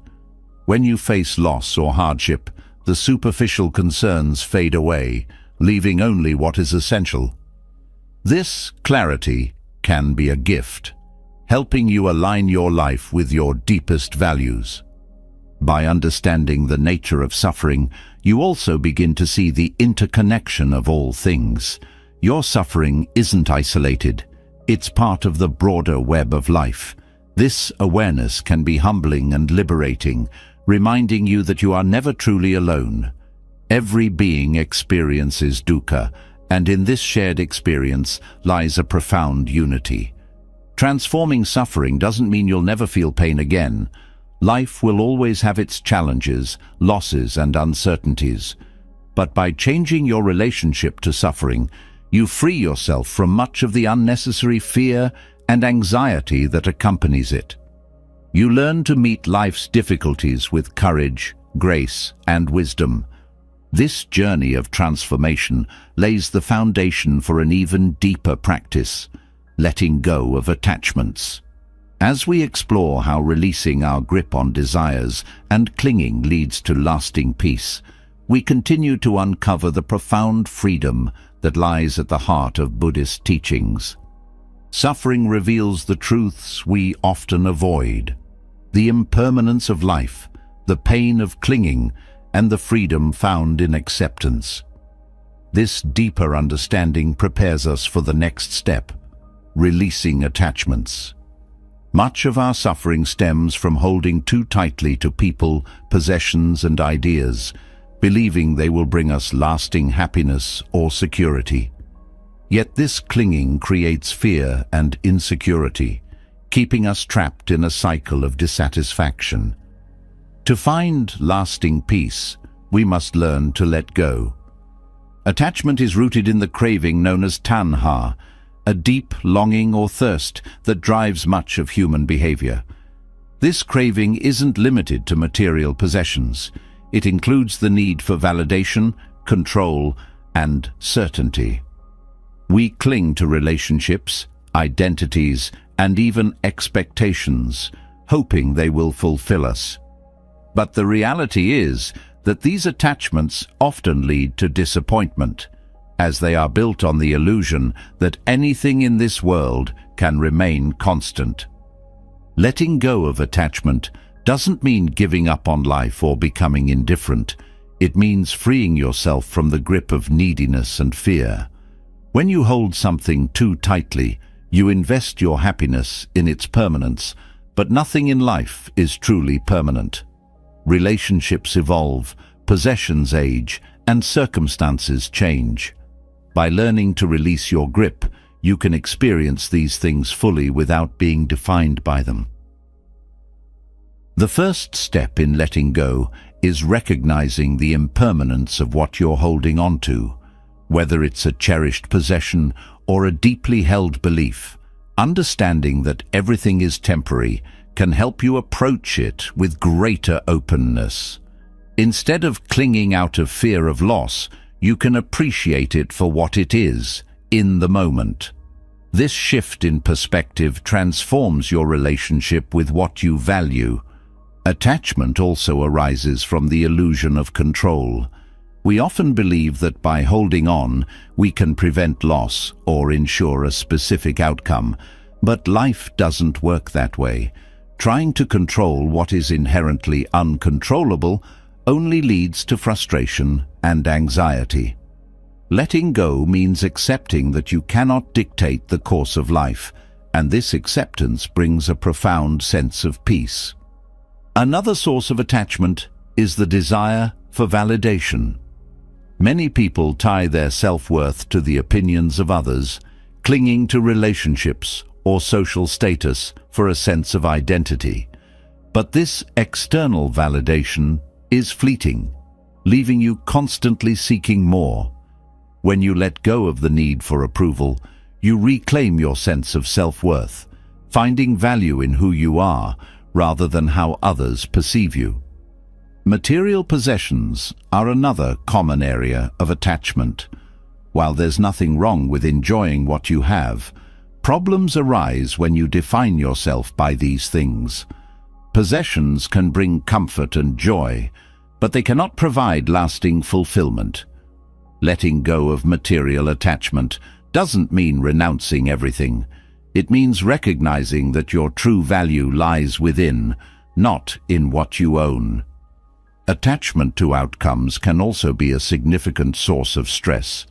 Speaker 1: When you face loss or hardship, the superficial concerns fade away, leaving only what is essential. This clarity can be a gift, helping you align your life with your deepest values. By understanding the nature of suffering, you also begin to see the interconnection of all things. Your suffering isn't isolated. It's part of the broader web of life. This awareness can be humbling and liberating, reminding you that you are never truly alone. Every being experiences dukkha, and in this shared experience lies a profound unity. Transforming suffering doesn't mean you'll never feel pain again. Life will always have its challenges, losses, and uncertainties. But by changing your relationship to suffering, you free yourself from much of the unnecessary fear and anxiety that accompanies it. You learn to meet life's difficulties with courage, grace, and wisdom. This journey of transformation lays the foundation for an even deeper practice, letting go of attachments. As we explore how releasing our grip on desires and clinging leads to lasting peace, we continue to uncover the profound freedom that lies at the heart of Buddhist teachings. Suffering reveals the truths we often avoid: the impermanence of life, the pain of clinging, and the freedom found in acceptance. This deeper understanding prepares us for the next step: releasing attachments. Much of our suffering stems from holding too tightly to people, possessions, and ideas, believing they will bring us lasting happiness or security. Yet this clinging creates fear and insecurity, keeping us trapped in a cycle of dissatisfaction. To find lasting peace, we must learn to let go. Attachment is rooted in the craving known as tanha, a deep longing or thirst that drives much of human behavior. This craving isn't limited to material possessions. It includes the need for validation, control, and certainty. We cling to relationships, identities, and even expectations, hoping they will fulfill us. But the reality is that these attachments often lead to disappointment, as they are built on the illusion that anything in this world can remain constant. Letting go of attachment doesn't mean giving up on life or becoming indifferent. It means freeing yourself from the grip of neediness and fear. When you hold something too tightly, you invest your happiness in its permanence, but nothing in life is truly permanent. Relationships evolve, possessions age, and circumstances change. By learning to release your grip, you can experience these things fully without being defined by them. The first step in letting go is recognizing the impermanence of what you're holding on to, whether it's a cherished possession or a deeply held belief. Understanding that everything is temporary can help you approach it with greater openness. Instead of clinging out of fear of loss, you can appreciate it for what it is, in the moment. This shift in perspective transforms your relationship with what you value. Attachment also arises from the illusion of control. We often believe that by holding on, we can prevent loss or ensure a specific outcome, but life doesn't work that way. Trying to control what is inherently uncontrollable only leads to frustration and anxiety. Letting go means accepting that you cannot dictate the course of life, and this acceptance brings a profound sense of peace. Another source of attachment is the desire for validation. Many people tie their self-worth to the opinions of others, clinging to relationships or social status for a sense of identity. But this external validation is fleeting, leaving you constantly seeking more. When you let go of the need for approval, you reclaim your sense of self-worth, finding value in who you are rather than how others perceive you. Material possessions are another common area of attachment. While there's nothing wrong with enjoying what you have, problems arise when you define yourself by these things. Possessions can bring comfort and joy, but they cannot provide lasting fulfillment. Letting go of material attachment doesn't mean renouncing everything. It means recognizing that your true value lies within, not in what you own. Attachment to outcomes can also be a significant source of stress.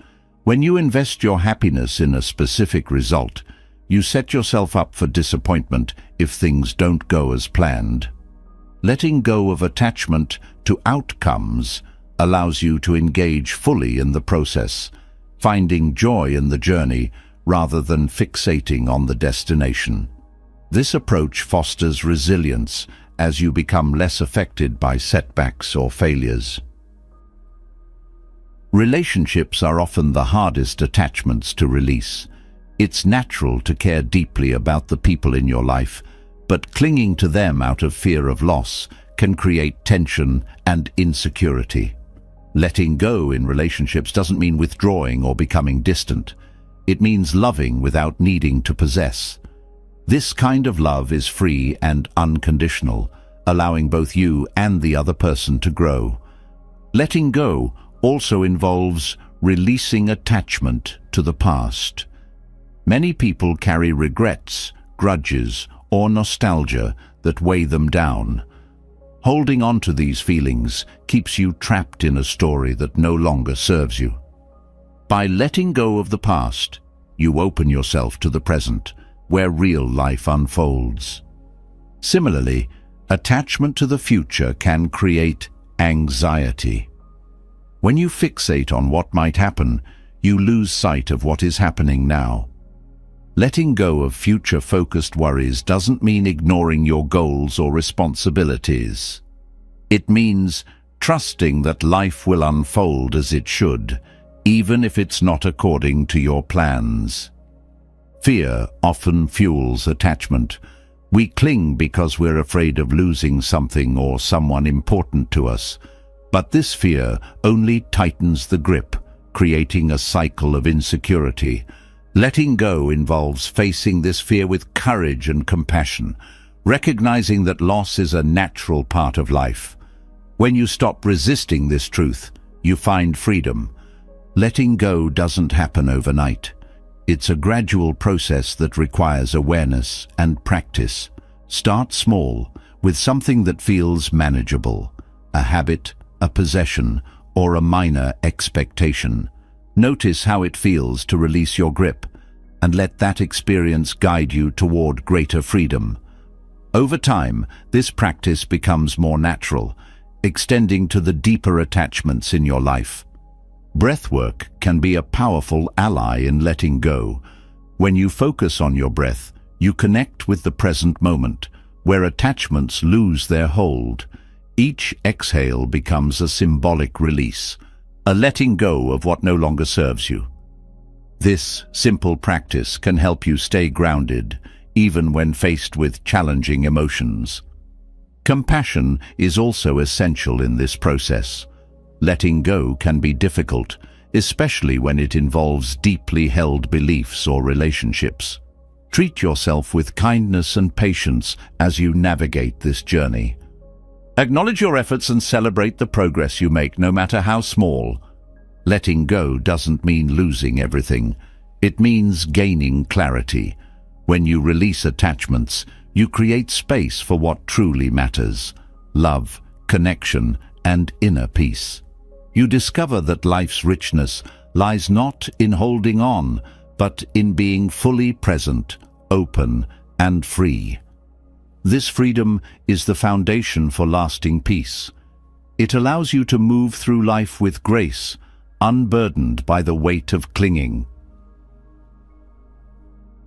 Speaker 1: When you invest your happiness in a specific result, you set yourself up for disappointment if things don't go as planned. Letting go of attachment to outcomes allows you to engage fully in the process, finding joy in the journey rather than fixating on the destination. This approach fosters resilience as you become less affected by setbacks or failures. Relationships are often the hardest attachments to release. It's natural to care deeply about the people in your life, but clinging to them out of fear of loss can create tension and insecurity. Letting go in relationships doesn't mean withdrawing or becoming distant. It means loving without needing to possess. This kind of love is free and unconditional, allowing both you and the other person to grow. Letting go also involves releasing attachment to the past. Many people carry regrets, grudges, or nostalgia that weigh them down. Holding on to these feelings keeps you trapped in a story that no longer serves you. By letting go of the past, you open yourself to the present, where real life unfolds. Similarly, attachment to the future can create anxiety. When you fixate on what might happen, you lose sight of what is happening now. Letting go of future-focused worries doesn't mean ignoring your goals or responsibilities. It means trusting that life will unfold as it should, even if it's not according to your plans. Fear often fuels attachment. We cling because we're afraid of losing something or someone important to us. But this fear only tightens the grip, creating a cycle of insecurity. Letting go involves facing this fear with courage and compassion, recognizing that loss is a natural part of life. When you stop resisting this truth, you find freedom. Letting go doesn't happen overnight. It's a gradual process that requires awareness and practice. Start small, with something that feels manageable, a habit, a possession, or a minor expectation. Notice how it feels to release your grip, and let that experience guide you toward greater freedom. Over time, this practice becomes more natural, extending to the deeper attachments in your life. Breathwork can be a powerful ally in letting go. When you focus on your breath, you connect with the present moment, where attachments lose their hold. Each exhale becomes a symbolic release, a letting go of what no longer serves you. This simple practice can help you stay grounded, even when faced with challenging emotions. Compassion is also essential in this process. Letting go can be difficult, especially when it involves deeply held beliefs or relationships. Treat yourself with kindness and patience as you navigate this journey. Acknowledge your efforts and celebrate the progress you make, no matter how small. Letting go doesn't mean losing everything. It means gaining clarity. When you release attachments, you create space for what truly matters: love, connection, and inner peace. You discover that life's richness lies not in holding on, but in being fully present, open, and free. This freedom is the foundation for lasting peace. It allows you to move through life with grace, unburdened by the weight of clinging.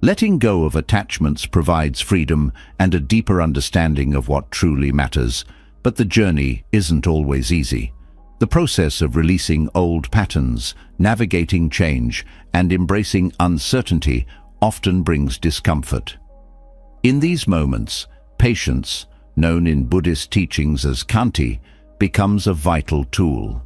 Speaker 1: Letting go of attachments provides freedom and a deeper understanding of what truly matters, but the journey isn't always easy. The process of releasing old patterns, navigating change, and embracing uncertainty often brings discomfort. In these moments, patience, known in Buddhist teachings as khanti, becomes a vital tool.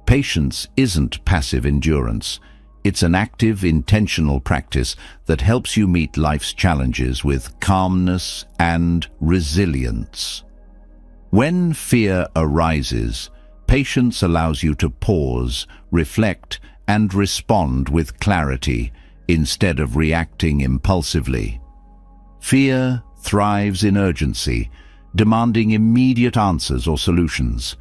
Speaker 1: Patience isn't passive endurance. It's an active, intentional practice that helps you meet life's challenges with calmness and resilience. When fear arises, Patience allows you to pause, reflect, and respond with clarity instead of reacting impulsively. Fear thrives in urgency, demanding immediate answers or solutions.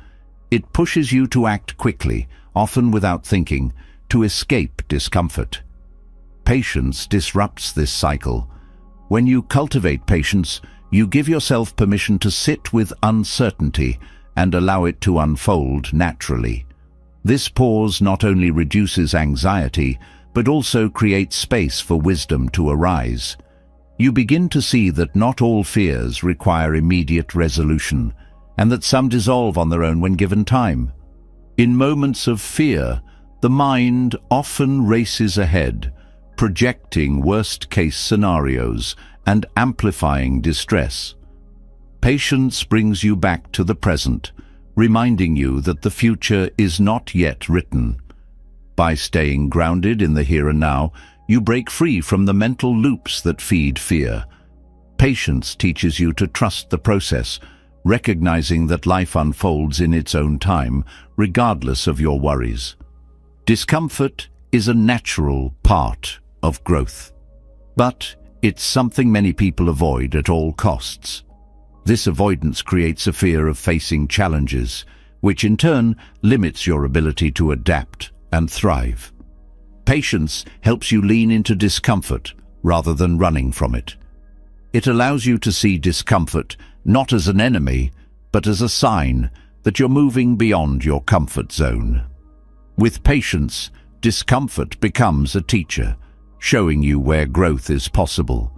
Speaker 1: It pushes you to act quickly, often without thinking, to escape discomfort. Patience disrupts this cycle. When you cultivate patience, you give yourself permission to sit with uncertainty and allow it to unfold naturally. This pause not only reduces anxiety, but also creates space for wisdom to arise. You begin to see that not all fears require immediate resolution, and that some dissolve on their own when given time. In moments of fear, the mind often races ahead, projecting worst-case scenarios and amplifying distress. Patience brings you back to the present, reminding you that the future is not yet written. By staying grounded in the here and now, you break free from the mental loops that feed fear. Patience teaches you to trust the process, recognizing that life unfolds in its own time, regardless of your worries. Discomfort is a natural part of growth, but it's something many people avoid at all costs. This avoidance creates a fear of facing challenges, which in turn limits your ability to adapt and thrive. Patience helps you lean into discomfort rather than running from it. It allows you to see discomfort not as an enemy, but as a sign that you're moving beyond your comfort zone. With patience, discomfort becomes a teacher, showing you where growth is possible.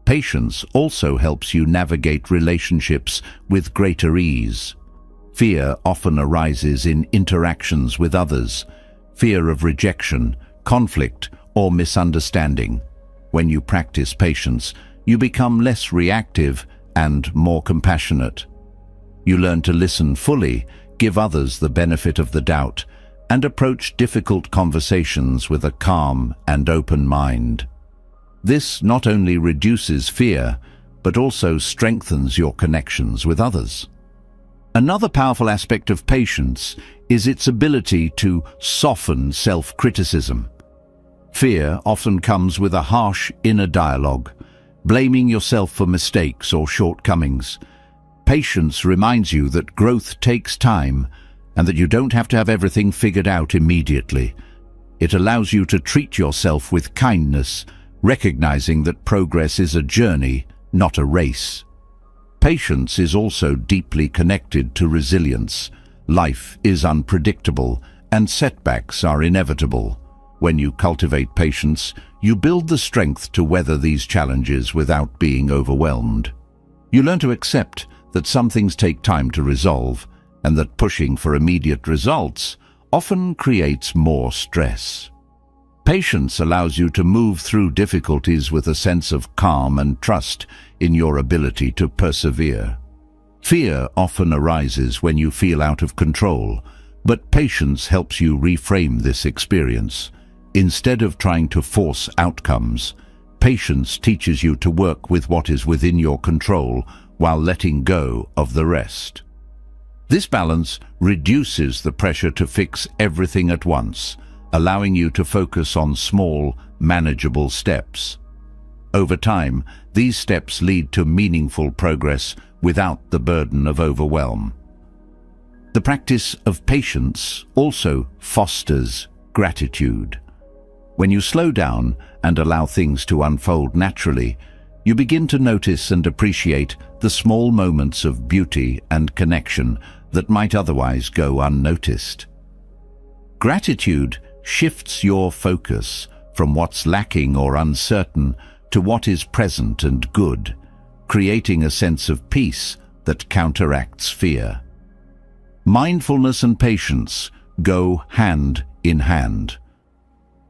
Speaker 1: Patience also helps you navigate relationships with greater ease. Fear often arises in interactions with others, fear of rejection, conflict, or misunderstanding. When you practice patience, you become less reactive and more compassionate. You learn to listen fully, give others the benefit of the doubt, and approach difficult conversations with a calm and open mind. This not only reduces fear, but also strengthens your connections with others. Another powerful aspect of patience is its ability to soften self-criticism. Fear often comes with a harsh inner dialogue, blaming yourself for mistakes or shortcomings. Patience reminds you that growth takes time and that you don't have to have everything figured out immediately. It allows you to treat yourself with kindness, recognizing that progress is a journey, not a race. Patience is also deeply connected to resilience. Life is unpredictable, and setbacks are inevitable. When you cultivate patience, you build the strength to weather these challenges without being overwhelmed. You learn to accept that some things take time to resolve, and that pushing for immediate results often creates more stress. Patience allows you to move through difficulties with a sense of calm and trust in your ability to persevere. Fear often arises when you feel out of control, but patience helps you reframe this experience. Instead of trying to force outcomes, patience teaches you to work with what is within your control while letting go of the rest. This balance reduces the pressure to fix everything at once, allowing you to focus on small, manageable steps. Over time, these steps lead to meaningful progress without the burden of overwhelm. The practice of patience also fosters gratitude. When you slow down and allow things to unfold naturally, you begin to notice and appreciate the small moments of beauty and connection that might otherwise go unnoticed. Gratitude shifts your focus from what's lacking or uncertain to what is present and good, creating a sense of peace that counteracts fear. Mindfulness and patience go hand in hand.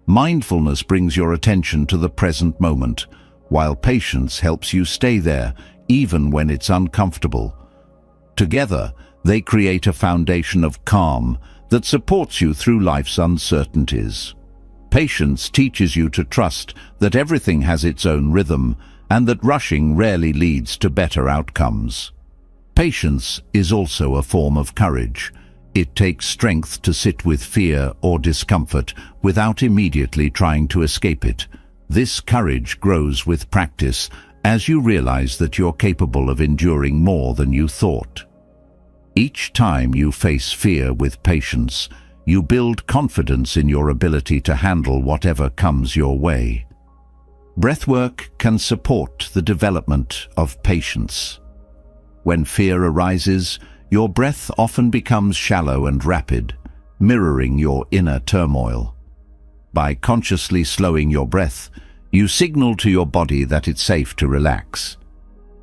Speaker 1: Mindfulness brings your attention to the present moment, while patience helps you stay there even when it's uncomfortable. Together, they create a foundation of calm that supports you through life's uncertainties. Patience teaches you to trust that everything has its own rhythm and that rushing rarely leads to better outcomes. Patience is also a form of courage. It takes strength to sit with fear or discomfort without immediately trying to escape it. This courage grows with practice as you realize that you're capable of enduring more than you thought. Each time you face fear with patience, you build confidence in your ability to handle whatever comes your way. Breathwork can support the development of patience. When fear arises, your breath often becomes shallow and rapid, mirroring your inner turmoil. By consciously slowing your breath, you signal to your body that it's safe to relax.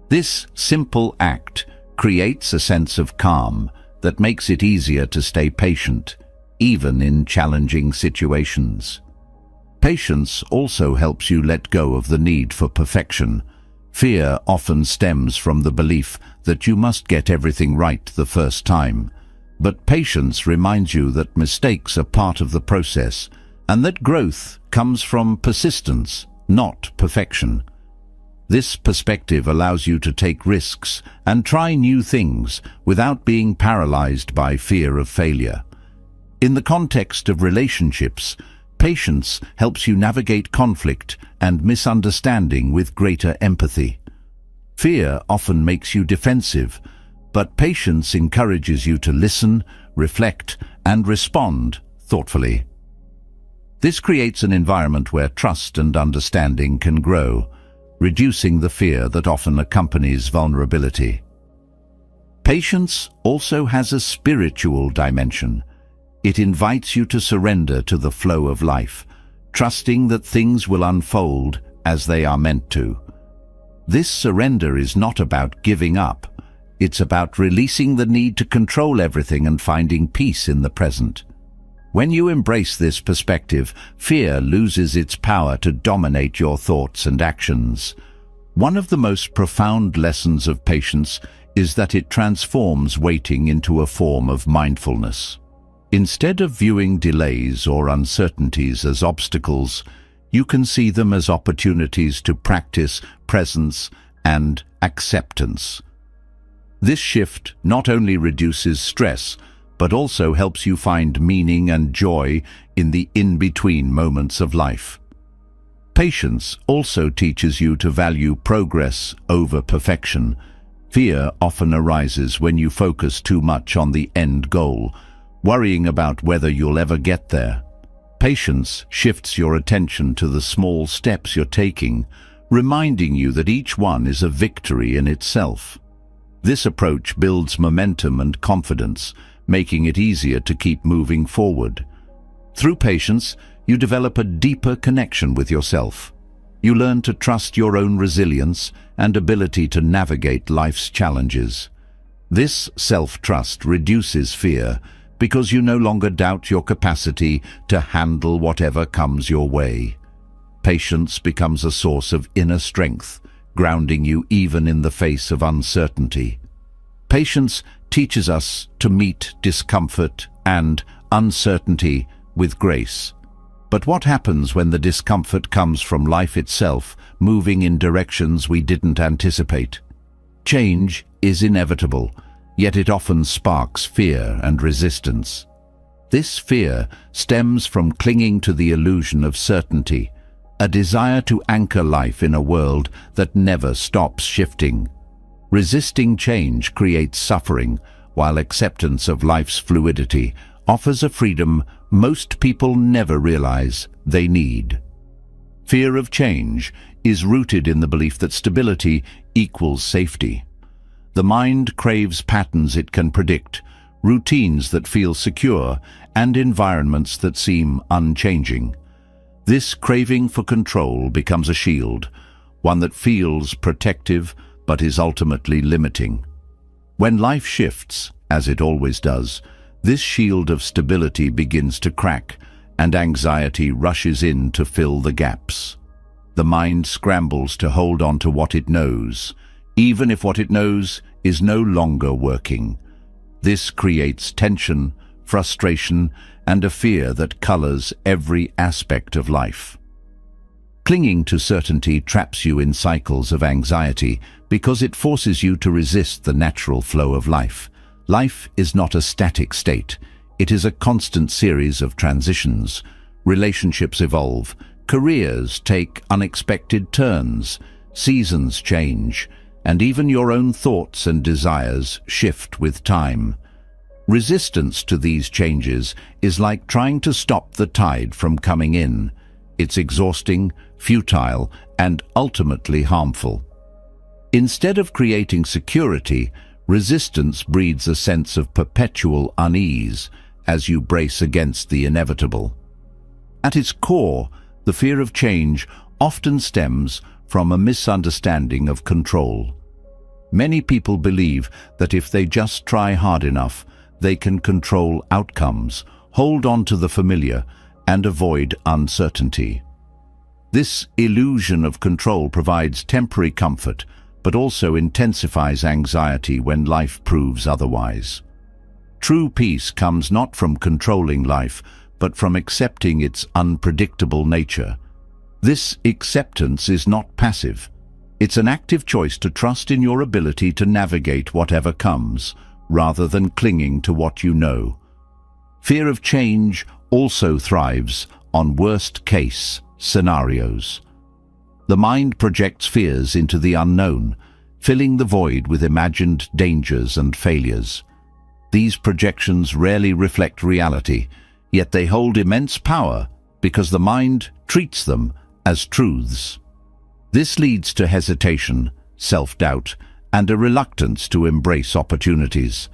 Speaker 1: This simple act creates a sense of calm that makes it easier to stay patient, even in challenging situations. Patience also helps you let go of the need for perfection. Fear often stems from the belief that you must get everything right the first time, but patience reminds you that mistakes are part of the process and that growth comes from persistence, not perfection. This perspective allows you to take risks and try new things without being paralyzed by fear of failure. In the context of relationships, patience helps you navigate conflict and misunderstanding with greater empathy. Fear often makes you defensive, but patience encourages you to listen, reflect, and respond thoughtfully. This creates an environment where trust and understanding can grow, reducing the fear that often accompanies vulnerability. Patience also has a spiritual dimension. It invites you to surrender to the flow of life, trusting that things will unfold as they are meant to. This surrender is not about giving up. It's about releasing the need to control everything and finding peace in the present. When you embrace this perspective, fear loses its power to dominate your thoughts and actions. One of the most profound lessons of patience is that it transforms waiting into a form of mindfulness. Instead of viewing delays or uncertainties as obstacles, you can see them as opportunities to practice presence and acceptance. This shift not only reduces stress, but also helps you find meaning and joy in the in-between moments of life. Patience also teaches you to value progress over perfection. Fear often arises when you focus too much on the end goal, worrying about whether you'll ever get there. Patience shifts your attention to the small steps you're taking, reminding you that each one is a victory in itself. This approach builds momentum and confidence, making it easier to keep moving forward. Through patience, you develop a deeper connection with yourself. You learn to trust your own resilience and ability to navigate life's challenges. This self-trust reduces fear because you no longer doubt your capacity to handle whatever comes your way. Patience becomes a source of inner strength, grounding you even in the face of uncertainty. Patience teaches us to meet discomfort and uncertainty with grace. But what happens when the discomfort comes from life itself, moving in directions we didn't anticipate? Change is inevitable, yet it often sparks fear and resistance. This fear stems from clinging to the illusion of certainty, a desire to anchor life in a world that never stops shifting. Resisting change creates suffering, while acceptance of life's fluidity offers a freedom most people never realize they need. Fear of change is rooted in the belief that stability equals safety. The mind craves patterns it can predict, routines that feel secure, and environments that seem unchanging. This craving for control becomes a shield, one that feels protective but is ultimately limiting. When life shifts, as it always does, this shield of stability begins to crack, and anxiety rushes in to fill the gaps. The mind scrambles to hold on to what it knows, even if what it knows is no longer working. This creates tension, frustration, and a fear that colors every aspect of life. Clinging to certainty traps you in cycles of anxiety because it forces you to resist the natural flow of life, Life is not a static state. It is a constant series of transitions. Relationships evolve, careers take unexpected turns, seasons change, and even your own thoughts and desires shift with time. Resistance to these changes is like trying to stop the tide from coming in. It's exhausting, futile, and ultimately harmful. Instead of creating security, resistance breeds a sense of perpetual unease as you brace against the inevitable. At its core, the fear of change often stems from a misunderstanding of control. Many people believe that if they just try hard enough, they can control outcomes, hold on to the familiar, and avoid uncertainty. This illusion of control provides temporary comfort, but also intensifies anxiety when life proves otherwise. True peace comes not from controlling life, but from accepting its unpredictable nature. This acceptance is not passive. It's an active choice to trust in your ability to navigate whatever comes, rather than clinging to what you know. Fear of change also thrives on worst-case scenarios. The mind projects fears into the unknown, filling the void with imagined dangers and failures. These projections rarely reflect reality, yet they hold immense power because the mind treats them as truths. This leads to hesitation, self-doubt, and a reluctance to embrace opportunities.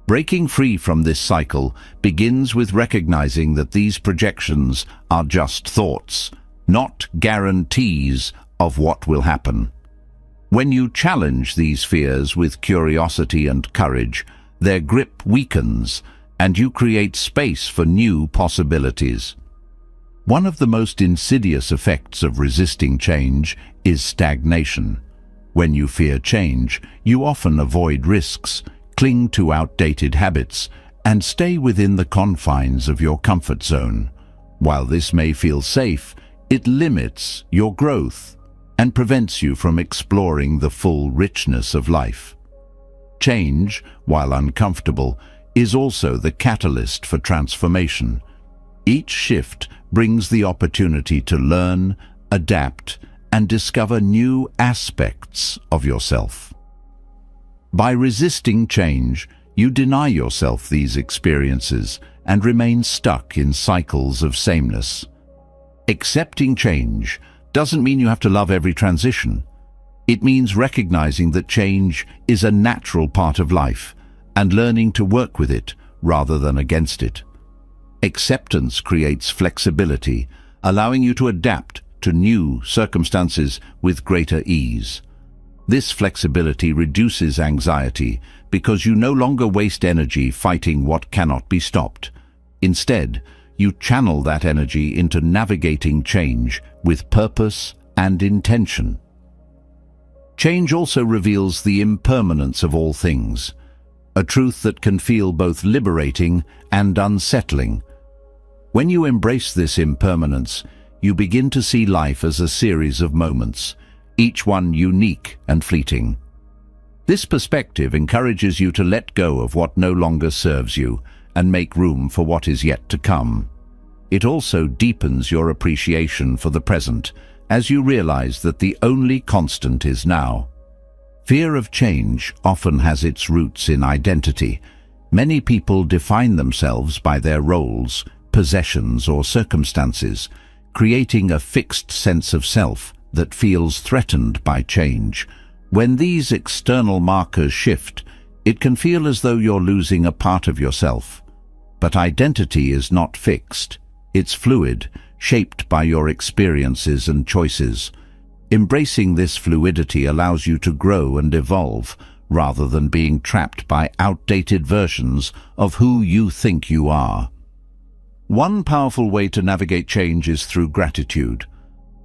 Speaker 1: Breaking free from this cycle begins with recognizing that these projections are just thoughts, not guarantees of what will happen. When you challenge these fears with curiosity and courage, their grip weakens, and you create space for new possibilities. One of the most insidious effects of resisting change is stagnation. When you fear change, you often avoid risks, cling to outdated habits, and stay within the confines of your comfort zone. While this may feel safe, it limits your growth and prevents you from exploring the full richness of life. Change, while uncomfortable, is also the catalyst for transformation. Each shift brings the opportunity to learn, adapt, and discover new aspects of yourself. By resisting change, you deny yourself these experiences and remain stuck in cycles of sameness. Accepting change doesn't mean you have to love every transition. It means recognizing that change is a natural part of life and learning to work with it rather than against it. Acceptance creates flexibility, allowing you to adapt to new circumstances with greater ease. This flexibility reduces anxiety because you no longer waste energy fighting what cannot be stopped. Instead, you channel that energy into navigating change with purpose and intention. Change also reveals the impermanence of all things, a truth that can feel both liberating and unsettling. When you embrace this impermanence, you begin to see life as a series of moments, each one unique and fleeting. This perspective encourages you to let go of what no longer serves you and make room for what is yet to come. It also deepens your appreciation for the present as you realize that the only constant is now. Fear of change often has its roots in identity. Many people define themselves by their roles, possessions, or circumstances, creating a fixed sense of self that feels threatened by change. When these external markers shift, it can feel as though you're losing a part of yourself. But identity is not fixed. It's fluid, shaped by your experiences and choices. Embracing this fluidity allows you to grow and evolve, rather than being trapped by outdated versions of who you think you are. One powerful way to navigate change is through gratitude.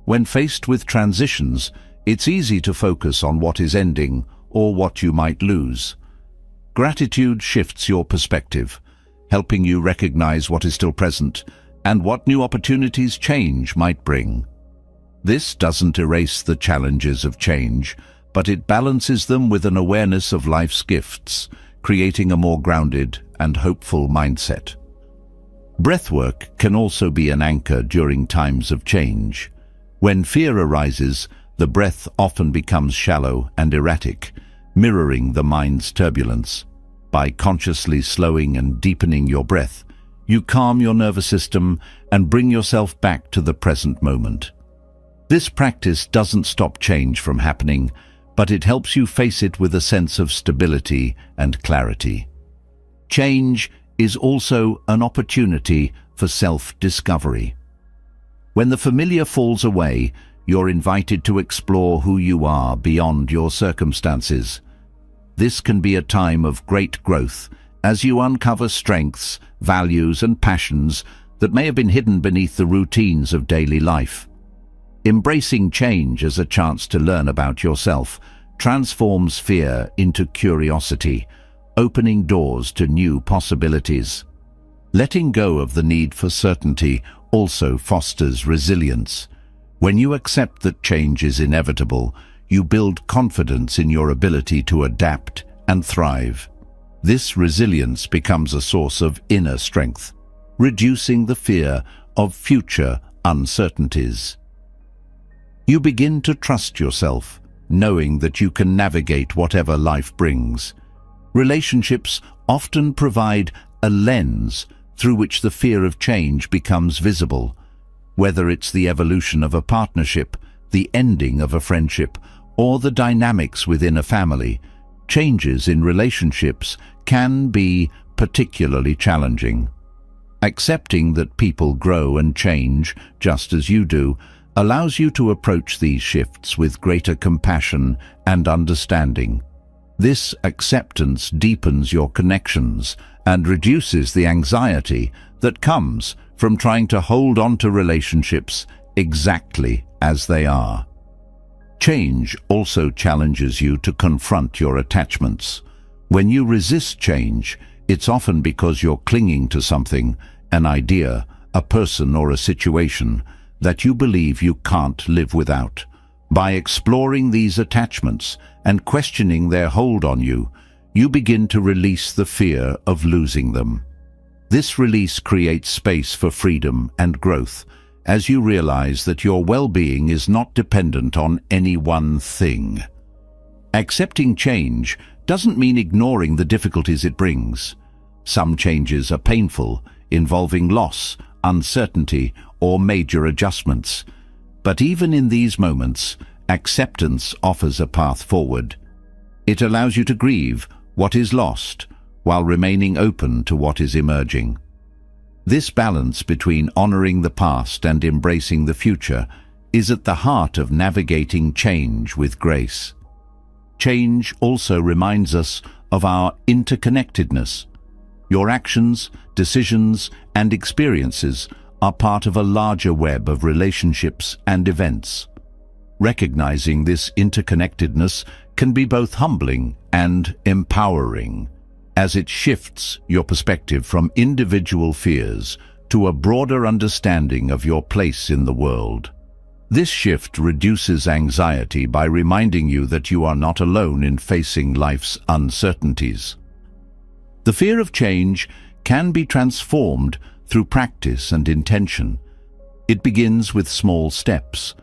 Speaker 1: When faced with transitions, it's easy to focus on what is ending or what you might lose. Gratitude shifts your perspective, helping you recognize what is still present and what new opportunities change might bring. This doesn't erase the challenges of change, but it balances them with an awareness of life's gifts, creating a more grounded and hopeful mindset. Breathwork can also be an anchor during times of change. When fear arises, the breath often becomes shallow and erratic, mirroring the mind's turbulence. By consciously slowing and deepening your breath, you calm your nervous system and bring yourself back to the present moment. This practice doesn't stop change from happening, but it helps you face it with a sense of stability and clarity. Change is also an opportunity for self-discovery. When the familiar falls away, you're invited to explore who you are beyond your circumstances. This can be a time of great growth as you uncover strengths, values, and passions that may have been hidden beneath the routines of daily life. Embracing change as a chance to learn about yourself transforms fear into curiosity, opening doors to new possibilities. Letting go of the need for certainty also fosters resilience. When you accept that change is inevitable, you build confidence in your ability to adapt and thrive. This resilience becomes a source of inner strength, reducing the fear of future uncertainties. You begin to trust yourself, knowing that you can navigate whatever life brings. Relationships often provide a lens through which the fear of change becomes visible. Whether it's the evolution of a partnership, the ending of a friendship, or the dynamics within a family, changes in relationships can be particularly challenging. Accepting that people grow and change just as you do allows you to approach these shifts with greater compassion and understanding. This acceptance deepens your connections and reduces the anxiety that comes from trying to hold on to relationships exactly as they are. Change also challenges you to confront your attachments. When you resist change, it's often because you're clinging to something, an idea, a person, or a situation that you believe you can't live without. By exploring these attachments and questioning their hold on you, you begin to release the fear of losing them. This release creates space for freedom and growth, as you realize that your well-being is not dependent on any one thing. Accepting change doesn't mean ignoring the difficulties it brings. Some changes are painful, involving loss, uncertainty, or major adjustments. But even in these moments, acceptance offers a path forward. It allows you to grieve what is lost while remaining open to what is emerging. This balance between honoring the past and embracing the future is at the heart of navigating change with grace. Change also reminds us of our interconnectedness. Your actions, decisions, and experiences are part of a larger web of relationships and events. Recognizing this interconnectedness can be both humbling and empowering, as it shifts your perspective from individual fears to a broader understanding of your place in the world. This shift reduces anxiety by reminding you that you are not alone in facing life's uncertainties. The fear of change can be transformed through practice and intention. It begins with small steps,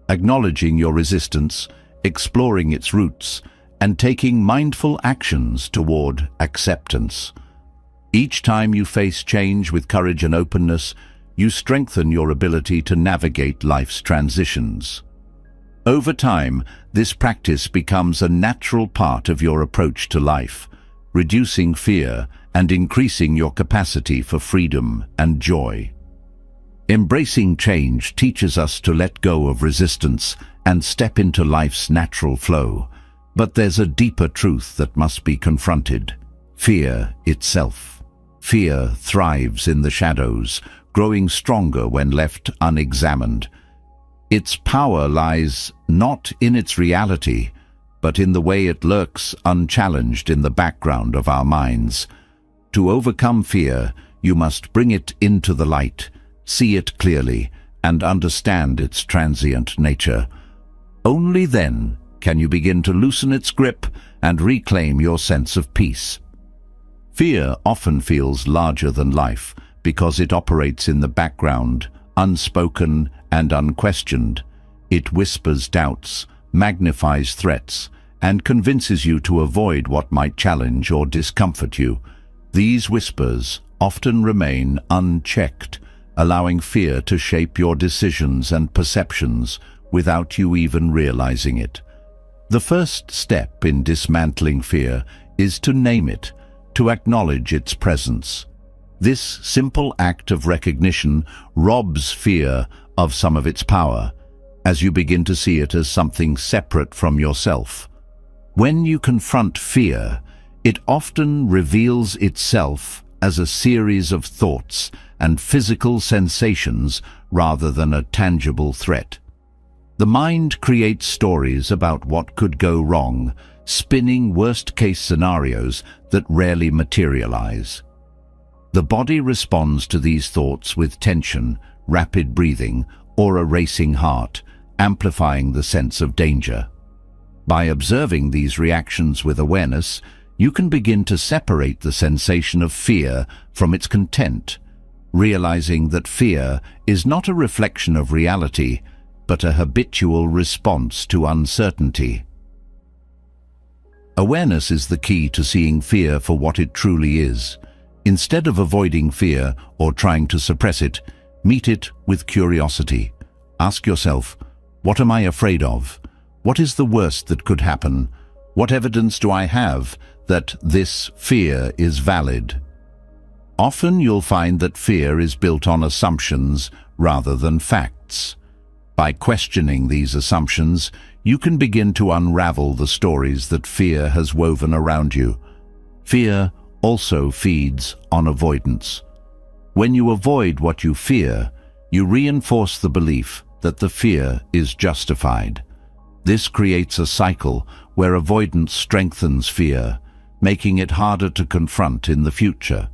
Speaker 1: acknowledging your resistance, exploring its roots, and taking mindful actions toward acceptance. Each time you face change with courage and openness, you strengthen your ability to navigate life's transitions. Over time, this practice becomes a natural part of your approach to life, reducing fear and increasing your capacity for freedom and joy. Embracing change teaches us to let go of resistance and step into life's natural flow. But there's a deeper truth that must be confronted: fear itself. Fear thrives in the shadows, growing stronger when left unexamined. Its power lies not in its reality, but in the way it lurks unchallenged in the background of our minds. To overcome fear, you must bring it into the light, see it clearly, and understand its transient nature. Only then can you begin to loosen its grip and reclaim your sense of peace. Fear often feels larger than life because it operates in the background, unspoken and unquestioned. It whispers doubts, magnifies threats, and convinces you to avoid what might challenge or discomfort you. These whispers often remain unchecked, allowing fear to shape your decisions and perceptions without you even realizing it. The first step in dismantling fear is to name it, to acknowledge its presence. This simple act of recognition robs fear of some of its power, as you begin to see it as something separate from yourself. When you confront fear, it often reveals itself as a series of thoughts and physical sensations rather than a tangible threat. The mind creates stories about what could go wrong, spinning worst-case scenarios that rarely materialize. The body responds to these thoughts with tension, rapid breathing, or a racing heart, amplifying the sense of danger. By observing these reactions with awareness, you can begin to separate the sensation of fear from its content, realizing that fear is not a reflection of reality, but a habitual response to uncertainty. Awareness is the key to seeing fear for what it truly is. Instead of avoiding fear or trying to suppress it, meet it with curiosity. Ask yourself, what am I afraid of? What is the worst that could happen? What evidence do I have that this fear is valid? Often you'll find that fear is built on assumptions rather than facts. By questioning these assumptions, you can begin to unravel the stories that fear has woven around you. Fear also feeds on avoidance. When you avoid what you fear, you reinforce the belief that the fear is justified. This creates a cycle where avoidance strengthens fear, making it harder to confront in the future.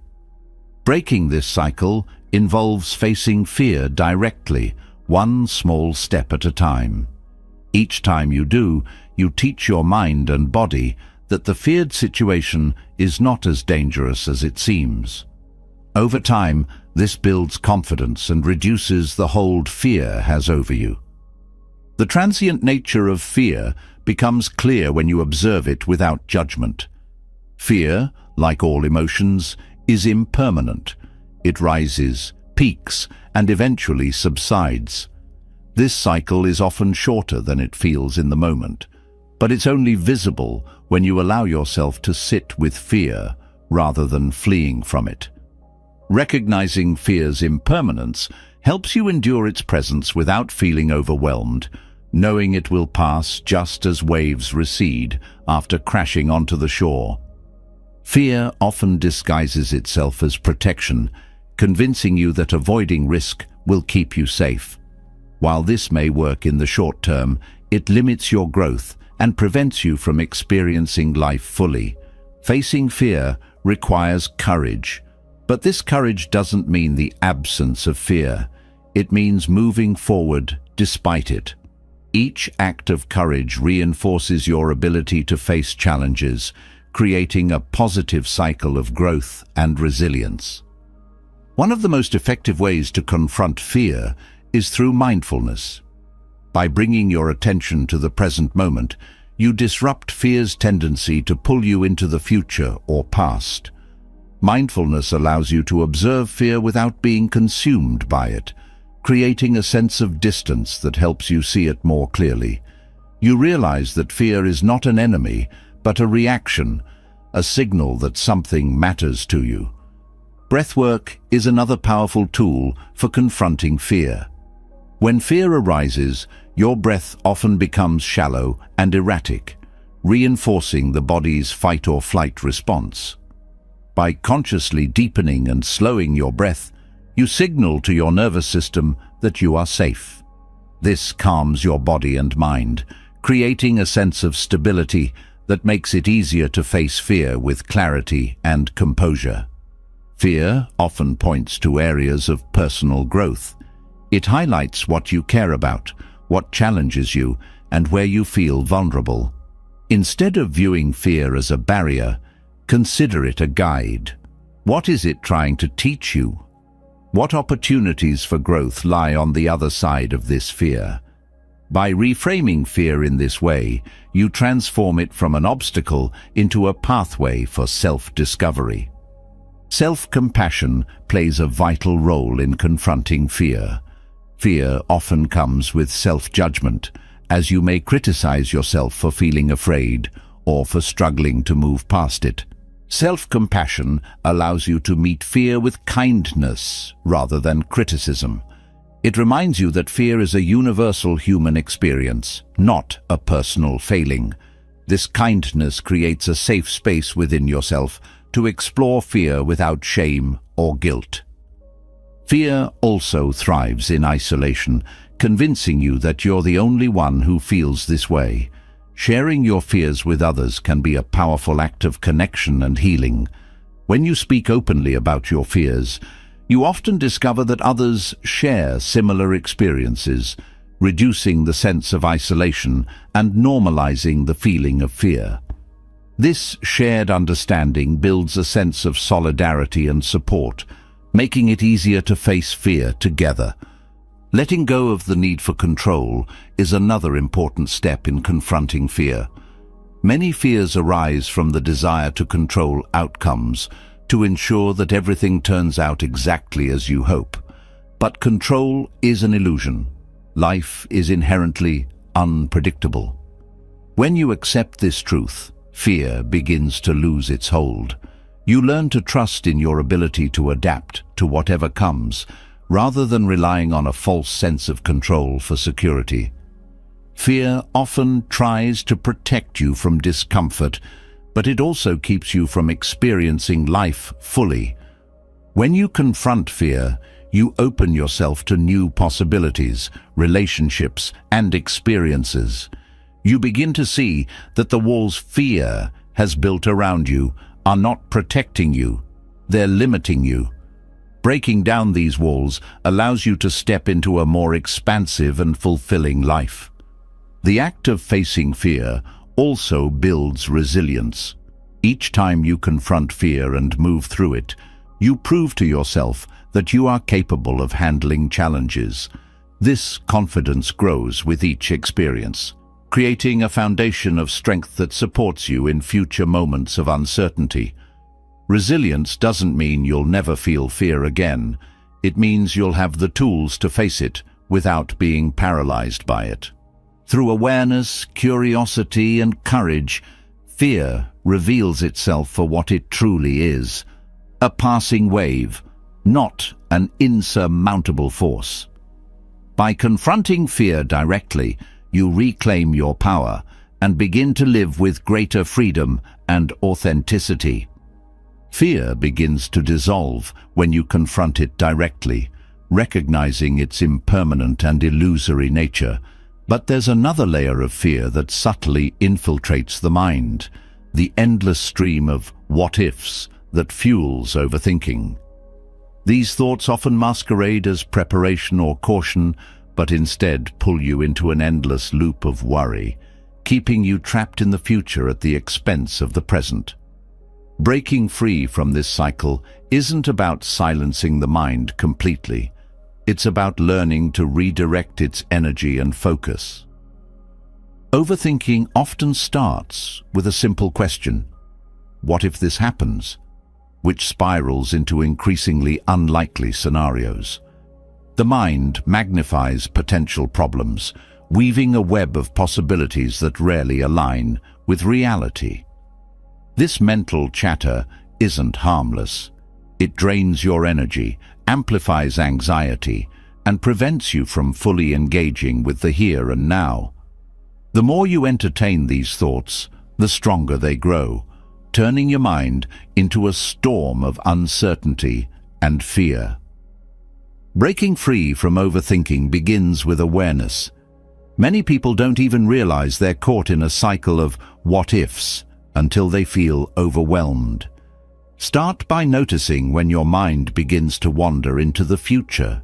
Speaker 1: Breaking this cycle involves facing fear directly, one small step at a time. Each time you do, you teach your mind and body that the feared situation is not as dangerous as it seems. Over time, this builds confidence and reduces the hold fear has over you. The transient nature of fear becomes clear when you observe it without judgment. Fear, like all emotions, is impermanent. It rises, peaks, and eventually subsides. This cycle is often shorter than it feels in the moment, but it's only visible when you allow yourself to sit with fear rather than fleeing from it. Recognizing fear's impermanence helps you endure its presence without feeling overwhelmed, knowing it will pass just as waves recede after crashing onto the shore. Fear often disguises itself as protection, convincing you that avoiding risk will keep you safe. While this may work in the short term, it limits your growth and prevents you from experiencing life fully. Facing fear requires courage, but this courage doesn't mean the absence of fear. It means moving forward despite it. Each act of courage reinforces your ability to face challenges, creating a positive cycle of growth and resilience. One of the most effective ways to confront fear is through mindfulness. By bringing your attention to the present moment, you disrupt fear's tendency to pull you into the future or past. Mindfulness allows you to observe fear without being consumed by it, creating a sense of distance that helps you see it more clearly. You realize that fear is not an enemy, but a reaction, a signal that something matters to you. Breathwork is another powerful tool for confronting fear. When fear arises, your breath often becomes shallow and erratic, reinforcing the body's fight-or-flight response. By consciously deepening and slowing your breath, you signal to your nervous system that you are safe. This calms your body and mind, creating a sense of stability that makes it easier to face fear with clarity and composure. Fear often points to areas of personal growth. It highlights what you care about, what challenges you, and where you feel vulnerable. Instead of viewing fear as a barrier, Consider it a guide. What is it trying to teach you? What opportunities for growth lie on the other side of this fear? By reframing fear in this way, you transform it from an obstacle into a pathway for self-discovery. Self-compassion plays a vital role in confronting fear. Fear often comes with self-judgment, as you may criticize yourself for feeling afraid or for struggling to move past it. Self-compassion allows you to meet fear with kindness rather than criticism. It reminds you that fear is a universal human experience, not a personal failing. This kindness creates a safe space within yourself to explore fear without shame or guilt. Fear also thrives in isolation, convincing you that you're the only one who feels this way. Sharing your fears with others can be a powerful act of connection and healing. When you speak openly about your fears, you often discover that others share similar experiences, reducing the sense of isolation and normalizing the feeling of fear. This shared understanding builds a sense of solidarity and support, making it easier to face fear together. Letting go of the need for control is another important step in confronting fear. Many fears arise from the desire to control outcomes, to ensure that everything turns out exactly as you hope. But control is an illusion. Life is inherently unpredictable. When you accept this truth, fear begins to lose its hold. You learn to trust in your ability to adapt to whatever comes, rather than relying on a false sense of control for security. Fear often tries to protect you from discomfort, but it also keeps you from experiencing life fully. When you confront fear, you open yourself to new possibilities, relationships, and experiences. You begin to see that the walls fear has built around you are not protecting you, they're limiting you. Breaking down these walls allows you to step into a more expansive and fulfilling life. The act of facing fear also builds resilience. Each time you confront fear and move through it, you prove to yourself that you are capable of handling challenges. This confidence grows with each experience, creating a foundation of strength that supports you in future moments of uncertainty. Resilience doesn't mean you'll never feel fear again. It means you'll have the tools to face it without being paralyzed by it. Through awareness, curiosity, and courage, fear reveals itself for what it truly is: a passing wave, not an insurmountable force. By confronting fear directly, you reclaim your power and begin to live with greater freedom and authenticity. Fear begins to dissolve when you confront it directly, recognizing its impermanent and illusory nature. But there's another layer of fear that subtly infiltrates the mind, the endless stream of what-ifs that fuels overthinking. These thoughts often masquerade as preparation or caution, but instead pull you into an endless loop of worry, keeping you trapped in the future at the expense of the present. Breaking free from this cycle isn't about silencing the mind completely. It's about learning to redirect its energy and focus. Overthinking often starts with a simple question: what if this happens? Which spirals into increasingly unlikely scenarios. The mind magnifies potential problems, weaving a web of possibilities that rarely align with reality. This mental chatter isn't harmless. It drains your energy, amplifies anxiety, and prevents you from fully engaging with the here and now. The more you entertain these thoughts, the stronger they grow, turning your mind into a storm of uncertainty and fear. Breaking free from overthinking begins with awareness. Many people don't even realize they're caught in a cycle of what-ifs until they feel overwhelmed. Start by noticing when your mind begins to wander into the future.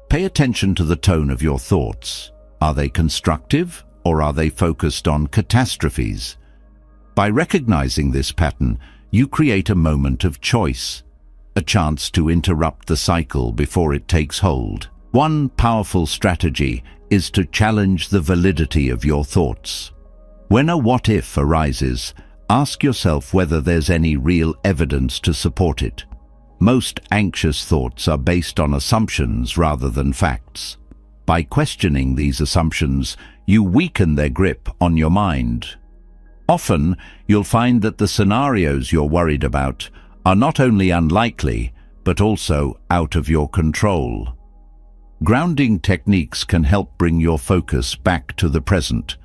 Speaker 1: Pay attention to the tone of your thoughts. Are they constructive, or are they focused on catastrophes? By recognizing this pattern, you create a moment of choice, a chance to interrupt the cycle before it takes hold. One powerful strategy is to challenge the validity of your thoughts. When a what-if arises, ask yourself whether there's any real evidence to support it. Most anxious thoughts are based on assumptions rather than facts. By questioning these assumptions, you weaken their grip on your mind. Often, you'll find that the scenarios you're worried about are not only unlikely, but also out of your control. Grounding techniques can help bring your focus back to the present.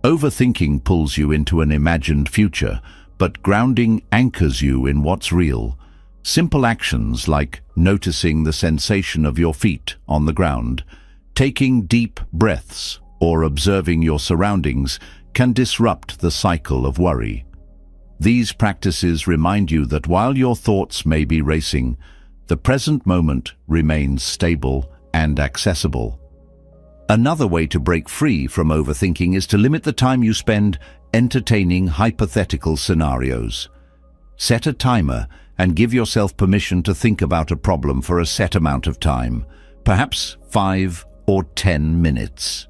Speaker 1: Overthinking pulls you into an imagined future, but grounding anchors you in what's real. Simple actions like noticing the sensation of your feet on the ground, taking deep breaths, or observing your surroundings can disrupt the cycle of worry. These practices remind you that while your thoughts may be racing, the present moment remains stable and accessible. Another way to break free from overthinking is to limit the time you spend entertaining hypothetical scenarios. Set a timer and give yourself permission to think about a problem for a set amount of time, perhaps 5 or 10 minutes.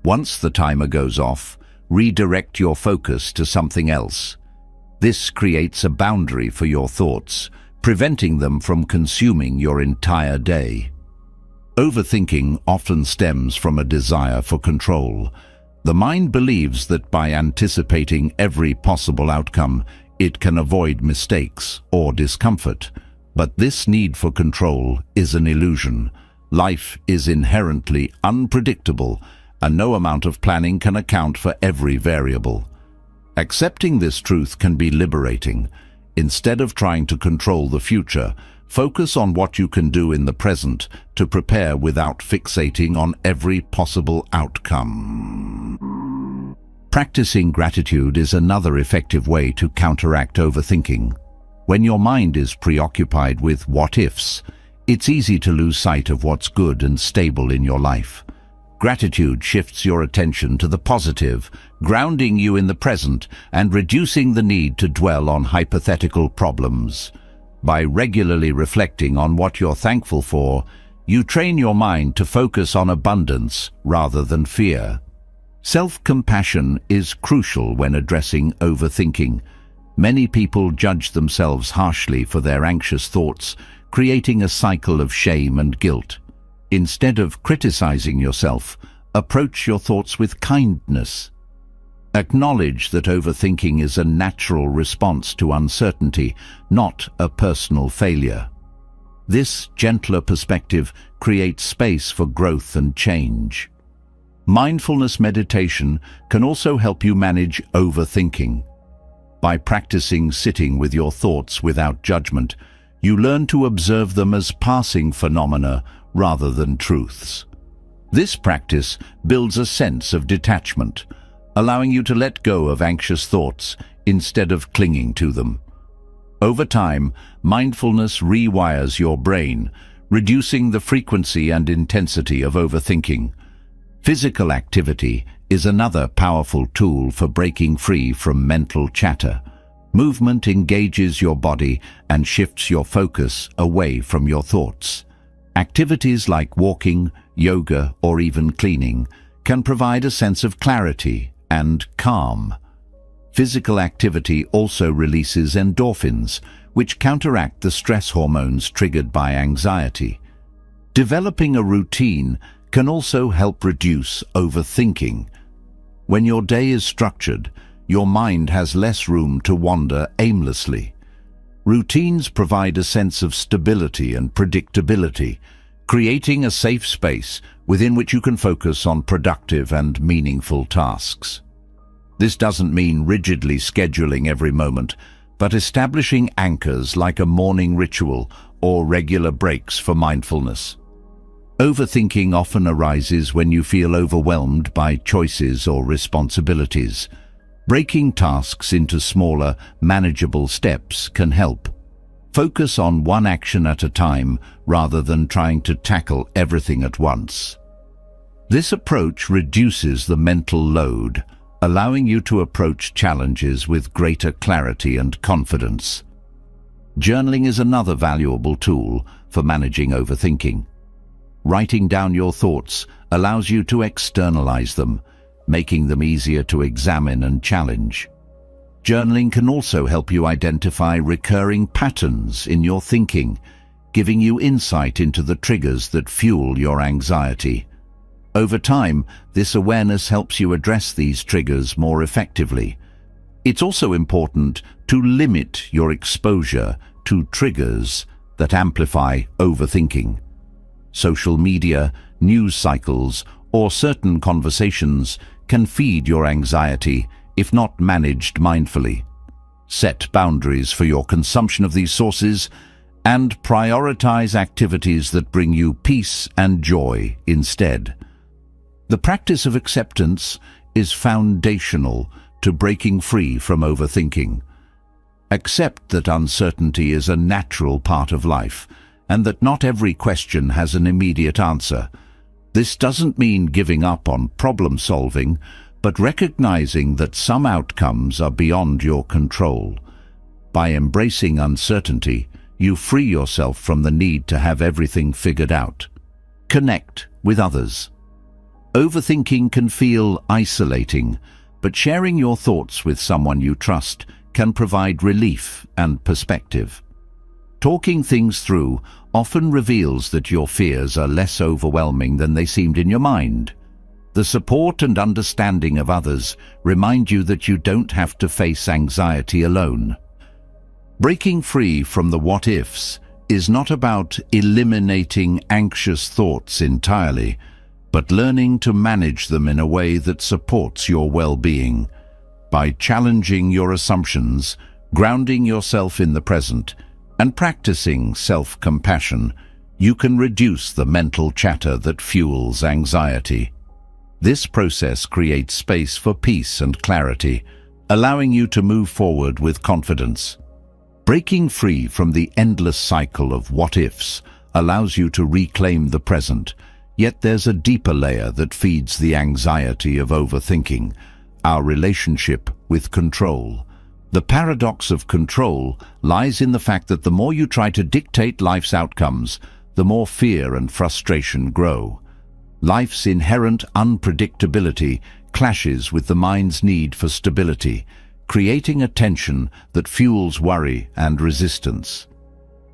Speaker 1: Once the timer goes off, redirect your focus to something else. This creates a boundary for your thoughts, preventing them from consuming your entire day. Overthinking often stems from a desire for control. The mind believes that by anticipating every possible outcome, it can avoid mistakes or discomfort. But this need for control is an illusion. Life is inherently unpredictable, and no amount of planning can account for every variable. Accepting this truth can be liberating. Instead of trying to control the future, focus on what you can do in the present to prepare without fixating on every possible outcome. Practicing gratitude is another effective way to counteract overthinking. When your mind is preoccupied with what-ifs, it's easy to lose sight of what's good and stable in your life. Gratitude shifts your attention to the positive, grounding you in the present and reducing the need to dwell on hypothetical problems. By regularly reflecting on what you're thankful for, you train your mind to focus on abundance rather than fear. Self-compassion is crucial when addressing overthinking. Many people judge themselves harshly for their anxious thoughts, creating a cycle of shame and guilt. Instead of criticizing yourself, approach your thoughts with kindness. Acknowledge that overthinking is a natural response to uncertainty, not a personal failure. This gentler perspective creates space for growth and change. Mindfulness meditation can also help you manage overthinking. By practicing sitting with your thoughts without judgment, you learn to observe them as passing phenomena rather than truths. This practice builds a sense of detachment, allowing you to let go of anxious thoughts instead of clinging to them. Over time, mindfulness rewires your brain, reducing the frequency and intensity of overthinking. Physical activity is another powerful tool for breaking free from mental chatter. Movement engages your body and shifts your focus away from your thoughts. Activities like walking, yoga, or even cleaning can provide a sense of clarity and calm. Physical activity also releases endorphins, which counteract the stress hormones triggered by anxiety. Developing a routine can also help reduce overthinking. When your day is structured, your mind has less room to wander aimlessly. Routines provide a sense of stability and predictability, creating a safe space within which you can focus on productive and meaningful tasks. This doesn't mean rigidly scheduling every moment, but establishing anchors like a morning ritual or regular breaks for mindfulness. Overthinking often arises when you feel overwhelmed by choices or responsibilities. Breaking tasks into smaller, manageable steps can help. Focus on one action at a time rather than trying to tackle everything at once. This approach reduces the mental load, allowing you to approach challenges with greater clarity and confidence. Journaling is another valuable tool for managing overthinking. Writing down your thoughts allows you to externalize them, making them easier to examine and challenge. Journaling can also help you identify recurring patterns in your thinking, giving you insight into the triggers that fuel your anxiety. Over time, this awareness helps you address these triggers more effectively. It's also important to limit your exposure to triggers that amplify overthinking. Social media, news cycles, or certain conversations can feed your anxiety if not managed mindfully. Set boundaries for your consumption of these sources and prioritize activities that bring you peace and joy instead. The practice of acceptance is foundational to breaking free from overthinking. Accept that uncertainty is a natural part of life and that not every question has an immediate answer. This doesn't mean giving up on problem solving, but recognizing that some outcomes are beyond your control. By embracing uncertainty, you free yourself from the need to have everything figured out. Connect with others. Overthinking can feel isolating, but sharing your thoughts with someone you trust can provide relief and perspective. Talking things through often reveals that your fears are less overwhelming than they seemed in your mind. The support and understanding of others remind you that you don't have to face anxiety alone. Breaking free from the what-ifs is not about eliminating anxious thoughts entirely, but learning to manage them in a way that supports your well-being. By challenging your assumptions, grounding yourself in the present, and practicing self-compassion, you can reduce the mental chatter that fuels anxiety. This process creates space for peace and clarity, allowing you to move forward with confidence. Breaking free from the endless cycle of what-ifs allows you to reclaim the present, yet there's a deeper layer that feeds the anxiety of overthinking: our relationship with control. The paradox of control lies in the fact that the more you try to dictate life's outcomes, the more fear and frustration grow. Life's inherent unpredictability clashes with the mind's need for stability, creating a tension that fuels worry and resistance.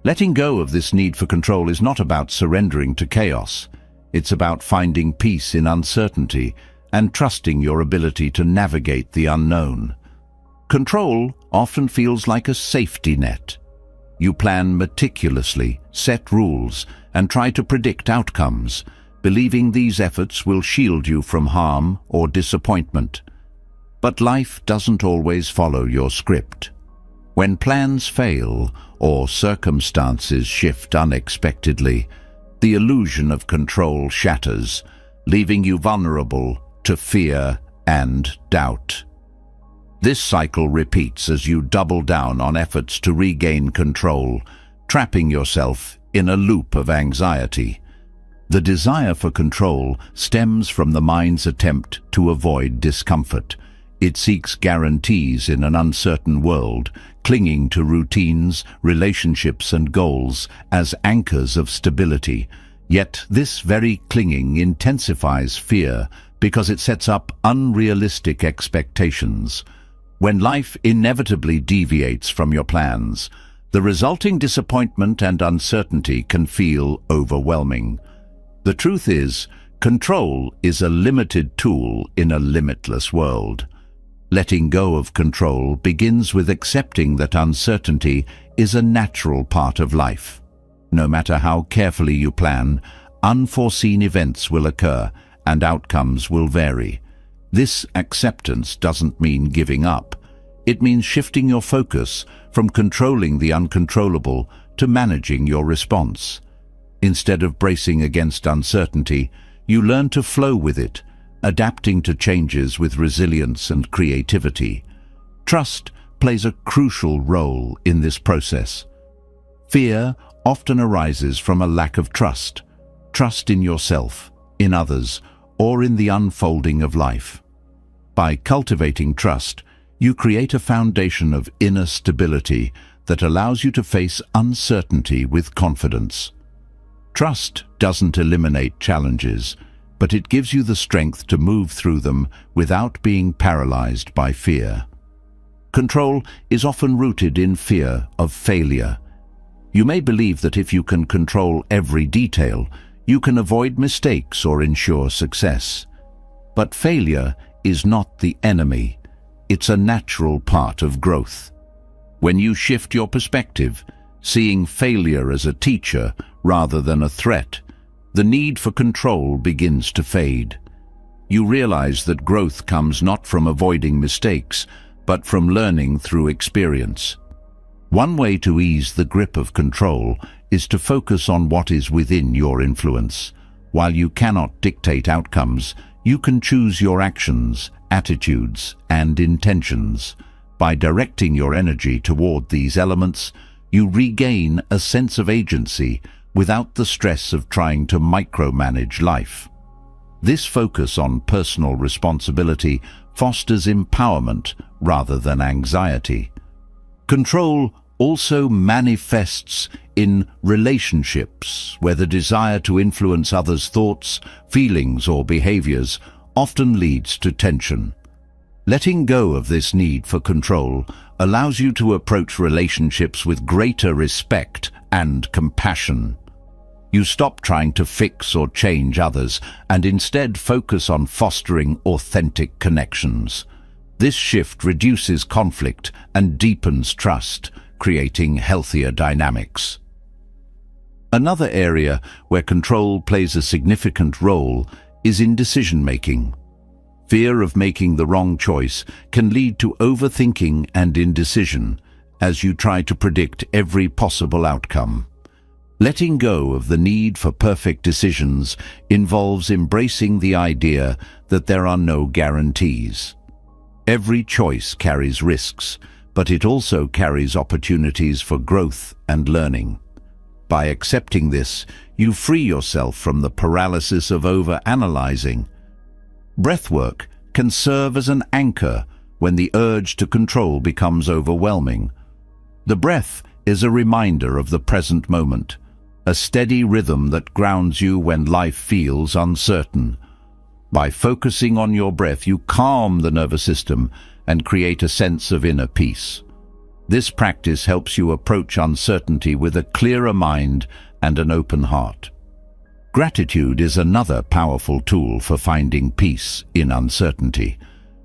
Speaker 1: Letting go of this need for control is not about surrendering to chaos. It's about finding peace in uncertainty and trusting your ability to navigate the unknown. Control often feels like a safety net. You plan meticulously, set rules, and try to predict outcomes, believing these efforts will shield you from harm or disappointment. But life doesn't always follow your script. When plans fail or circumstances shift unexpectedly, the illusion of control shatters, leaving you vulnerable to fear and doubt. This cycle repeats as you double down on efforts to regain control, trapping yourself in a loop of anxiety. The desire for control stems from the mind's attempt to avoid discomfort. It seeks guarantees in an uncertain world, clinging to routines, relationships, and goals as anchors of stability. Yet this very clinging intensifies fear because it sets up unrealistic expectations. When life inevitably deviates from your plans, the resulting disappointment and uncertainty can feel overwhelming. The truth is, control is a limited tool in a limitless world. Letting go of control begins with accepting that uncertainty is a natural part of life. No matter how carefully you plan, unforeseen events will occur and outcomes will vary. This acceptance doesn't mean giving up. It means shifting your focus from controlling the uncontrollable to managing your response. Instead of bracing against uncertainty, you learn to flow with it, adapting to changes with resilience and creativity. Trust plays a crucial role in this process. Fear often arises from a lack of trust in yourself, in others, or in the unfolding of life. By cultivating trust, you create a foundation of inner stability that allows you to face uncertainty with confidence. Trust doesn't eliminate challenges, but it gives you the strength to move through them without being paralyzed by fear. Control is often rooted in fear of failure. You may believe that if you can control every detail, you can avoid mistakes or ensure success. But failure is not the enemy. It's a natural part of growth. When you shift your perspective, seeing failure as a teacher rather than a threat, the need for control begins to fade. You realize that growth comes not from avoiding mistakes, but from learning through experience. One way to ease the grip of control is to focus on what is within your influence. While you cannot dictate outcomes, you can choose your actions, attitudes, and intentions. By directing your energy toward these elements, you regain a sense of agency without the stress of trying to micromanage life. This focus on personal responsibility fosters empowerment rather than anxiety. Control also manifests in relationships, where the desire to influence others' thoughts, feelings, or behaviors often leads to tension. Letting go of this need for control allows you to approach relationships with greater respect and compassion. You stop trying to fix or change others and instead focus on fostering authentic connections. This shift reduces conflict and deepens trust, creating healthier dynamics. Another area where control plays a significant role is in decision-making. Fear of making the wrong choice can lead to overthinking and indecision as you try to predict every possible outcome. Letting go of the need for perfect decisions involves embracing the idea that there are no guarantees. Every choice carries risks, but it also carries opportunities for growth and learning. By accepting this, you free yourself from the paralysis of over-analyzing. Breathwork can serve as an anchor when the urge to control becomes overwhelming. The breath is a reminder of the present moment, a steady rhythm that grounds you when life feels uncertain. By focusing on your breath, you calm the nervous system and create a sense of inner peace. This practice helps you approach uncertainty with a clearer mind and an open heart. Gratitude is another powerful tool for finding peace in uncertainty.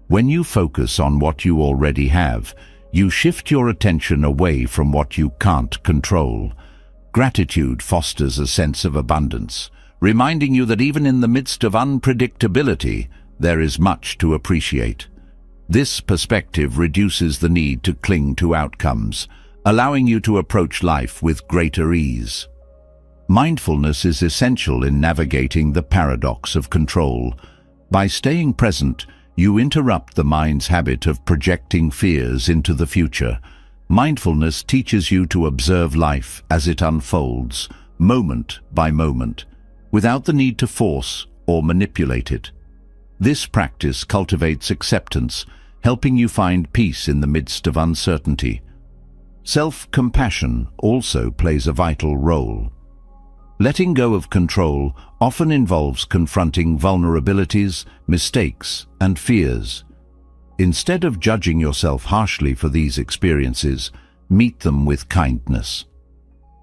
Speaker 1: When you focus on what you already have, you shift your attention away from what you can't control. Gratitude fosters a sense of abundance, reminding you that even in the midst of unpredictability, there is much to appreciate. This perspective reduces the need to cling to outcomes, allowing you to approach life with greater ease. Mindfulness is essential in navigating the paradox of control. By staying present, you interrupt the mind's habit of projecting fears into the future. Mindfulness teaches you to observe life as it unfolds, moment by moment, without the need to force or manipulate it. This practice cultivates acceptance, helping you find peace in the midst of uncertainty. Self-compassion also plays a vital role. Letting go of control often involves confronting vulnerabilities, mistakes, and fears. Instead of judging yourself harshly for these experiences, meet them with kindness.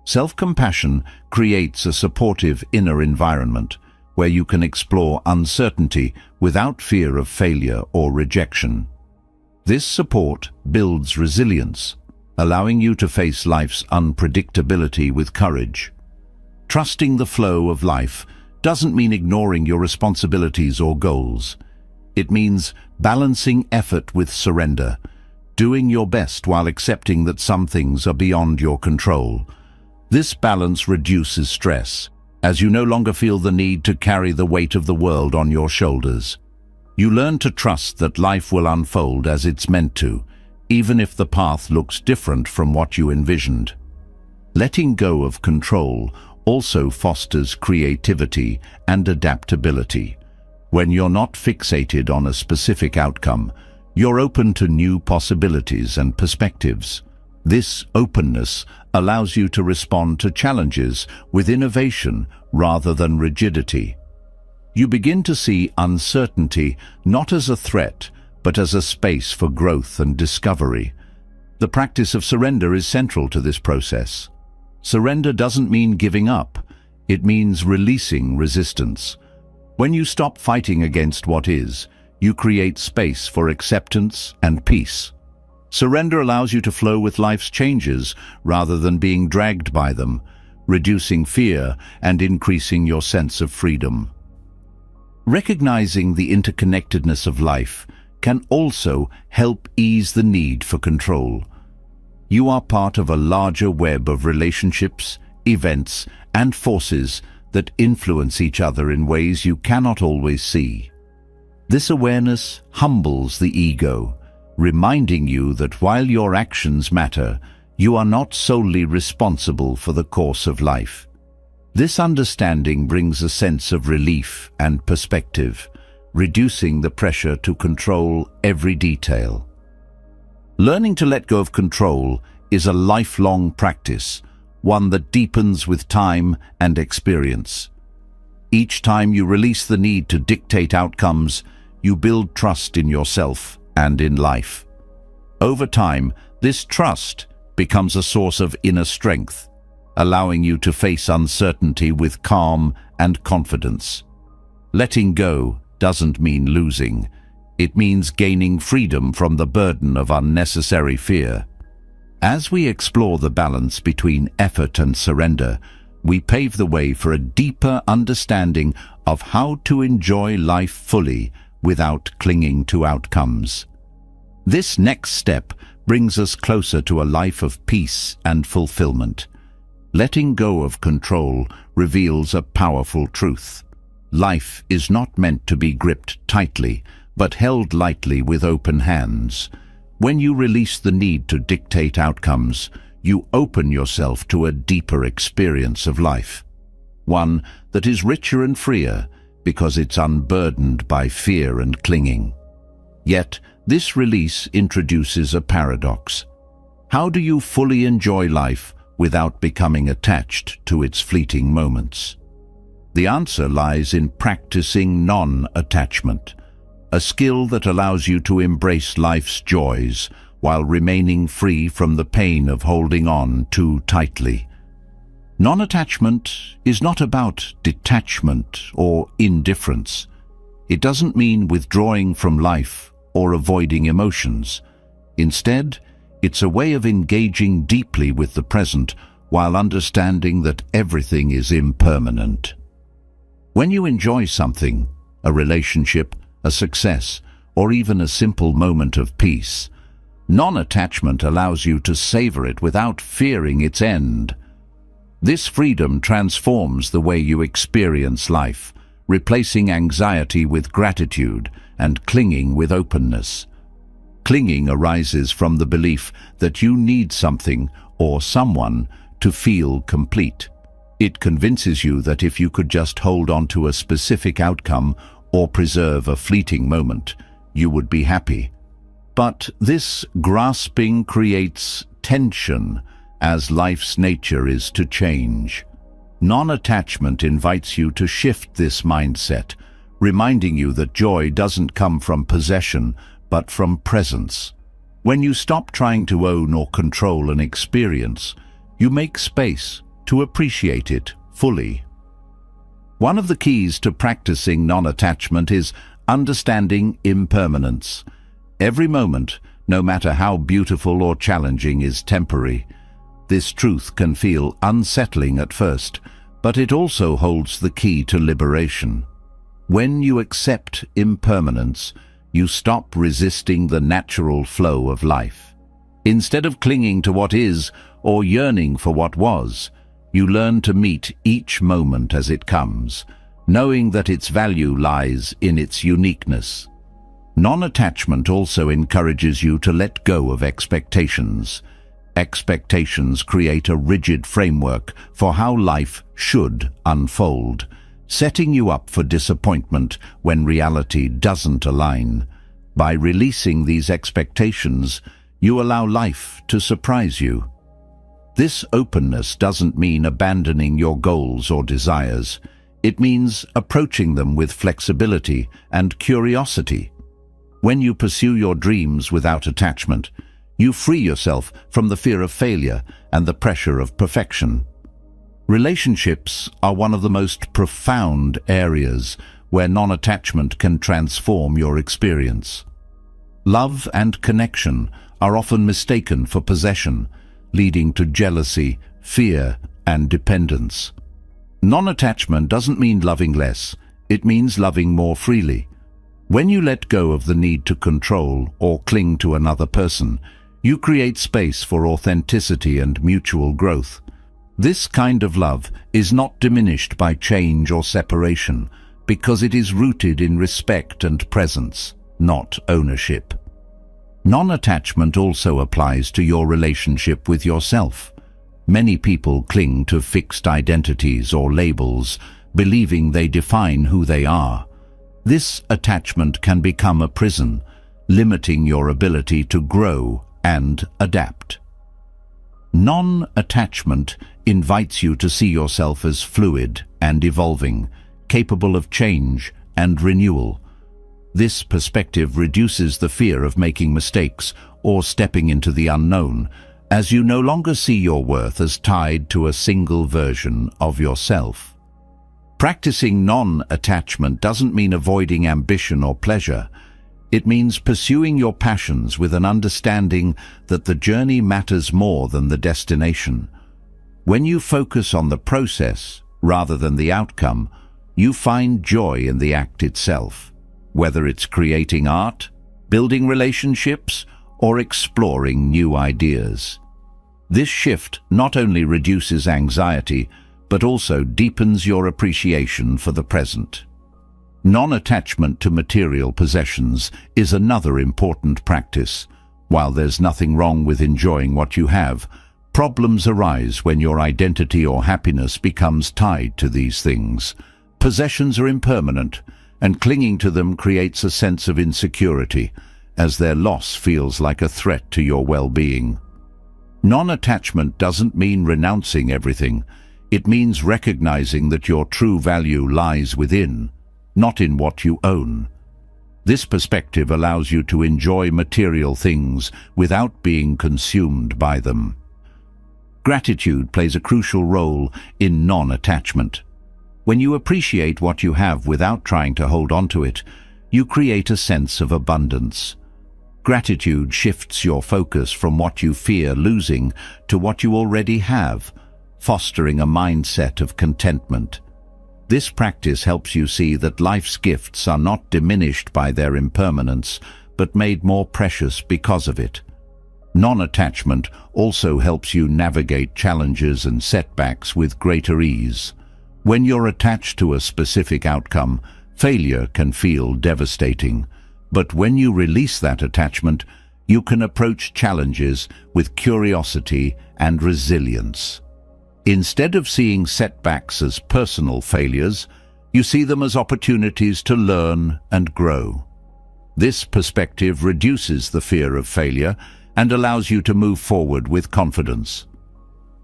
Speaker 1: Self-compassion creates a supportive inner environment where you can explore uncertainty without fear of failure or rejection. This support builds resilience, allowing you to face life's unpredictability with courage. Trusting the flow of life doesn't mean ignoring your responsibilities or goals. It means balancing effort with surrender, doing your best while accepting that some things are beyond your control. This balance reduces stress, as you no longer feel the need to carry the weight of the world on your shoulders. You learn to trust that life will unfold as it's meant to, even if the path looks different from what you envisioned. Letting go of control also fosters creativity and adaptability. When you're not fixated on a specific outcome, you're open to new possibilities and perspectives. This openness allows you to respond to challenges with innovation rather than rigidity. You begin to see uncertainty not as a threat, but as a space for growth and discovery. The practice of surrender is central to this process. Surrender doesn't mean giving up. It means releasing resistance. When you stop fighting against what is, you create space for acceptance and peace. Surrender allows you to flow with life's changes rather than being dragged by them, reducing fear and increasing your sense of freedom. Recognizing the interconnectedness of life can also help ease the need for control. You are part of a larger web of relationships, events, and forces that influence each other in ways you cannot always see. This awareness humbles the ego, reminding you that while your actions matter, you are not solely responsible for the course of life. This understanding brings a sense of relief and perspective, reducing the pressure to control every detail. Learning to let go of control is a lifelong practice, one that deepens with time and experience. Each time you release the need to dictate outcomes, you build trust in yourself and in life. Over time, this trust becomes a source of inner strength, allowing you to face uncertainty with calm and confidence. Letting go doesn't mean losing. It means gaining freedom from the burden of unnecessary fear. As we explore the balance between effort and surrender, we pave the way for a deeper understanding of how to enjoy life fully without clinging to outcomes. This next step brings us closer to a life of peace and fulfillment. Letting go of control reveals a powerful truth. Life is not meant to be gripped tightly, but held lightly with open hands. When you release the need to dictate outcomes, you open yourself to a deeper experience of life. One that is richer and freer because it's unburdened by fear and clinging. Yet, this release introduces a paradox. How do you fully enjoy life without becoming attached to its fleeting moments? The answer lies in practicing non-attachment, a skill that allows you to embrace life's joys while remaining free from the pain of holding on too tightly. Non-attachment is not about detachment or indifference. It doesn't mean withdrawing from life or avoiding emotions. Instead, it's a way of engaging deeply with the present while understanding that everything is impermanent. When you enjoy something, a relationship, a success, or even a simple moment of peace, non-attachment allows you to savor it without fearing its end. This freedom transforms the way you experience life, replacing anxiety with gratitude and clinging with openness. Clinging arises from the belief that you need something or someone to feel complete. It convinces you that if you could just hold on to a specific outcome or preserve a fleeting moment, you would be happy. But this grasping creates tension, as life's nature is to change. Non-attachment invites you to shift this mindset, reminding you that joy doesn't come from possession, but from presence. When you stop trying to own or control an experience, you make space to appreciate it fully. One of the keys to practicing non-attachment is understanding impermanence. Every moment, no matter how beautiful or challenging, is temporary. This truth can feel unsettling at first, but it also holds the key to liberation. When you accept impermanence, you stop resisting the natural flow of life. Instead of clinging to what is or yearning for what was, you learn to meet each moment as it comes, knowing that its value lies in its uniqueness. Non-attachment also encourages you to let go of expectations. Expectations create a rigid framework for how life should unfold. setting you up for disappointment when reality doesn't align. By releasing these expectations, you allow life to surprise you. This openness doesn't mean abandoning your goals or desires. It means approaching them with flexibility and curiosity. When you pursue your dreams without attachment, you free yourself from the fear of failure and the pressure of perfection. Relationships are one of the most profound areas where non-attachment can transform your experience. Love and connection are often mistaken for possession, leading to jealousy, fear, and dependence. Non-attachment doesn't mean loving less, it means loving more freely. When you let go of the need to control or cling to another person, you create space for authenticity and mutual growth. This kind of love is not diminished by change or separation, because it is rooted in respect and presence, not ownership. Non-attachment also applies to your relationship with yourself. Many people cling to fixed identities or labels, believing they define who they are. This attachment can become a prison, limiting your ability to grow and adapt. Non-attachment invites you to see yourself as fluid and evolving, capable of change and renewal. This perspective reduces the fear of making mistakes or stepping into the unknown, as you no longer see your worth as tied to a single version of yourself. Practicing non-attachment doesn't mean avoiding ambition or pleasure. It means pursuing your passions with an understanding that the journey matters more than the destination. When you focus on the process rather than the outcome, you find joy in the act itself. Whether it's creating art, building relationships, or exploring new ideas. This shift not only reduces anxiety, but also deepens your appreciation for the present. Non-attachment to material possessions is another important practice. While there's nothing wrong with enjoying what you have, problems arise when your identity or happiness becomes tied to these things. Possessions are impermanent, and clinging to them creates a sense of insecurity, as their loss feels like a threat to your well-being. Non-attachment doesn't mean renouncing everything. It means recognizing that your true value lies within, not in what you own. This perspective allows you to enjoy material things without being consumed by them. Gratitude plays a crucial role in non-attachment. When you appreciate what you have without trying to hold on to it, you create a sense of abundance. Gratitude shifts your focus from what you fear losing to what you already have, fostering a mindset of contentment. This practice helps you see that life's gifts are not diminished by their impermanence, but made more precious because of it. Non-attachment also helps you navigate challenges and setbacks with greater ease. When you're attached to a specific outcome, failure can feel devastating. But when you release that attachment, you can approach challenges with curiosity and resilience. Instead of seeing setbacks as personal failures, you see them as opportunities to learn and grow. This perspective reduces the fear of failure and allows you to move forward with confidence.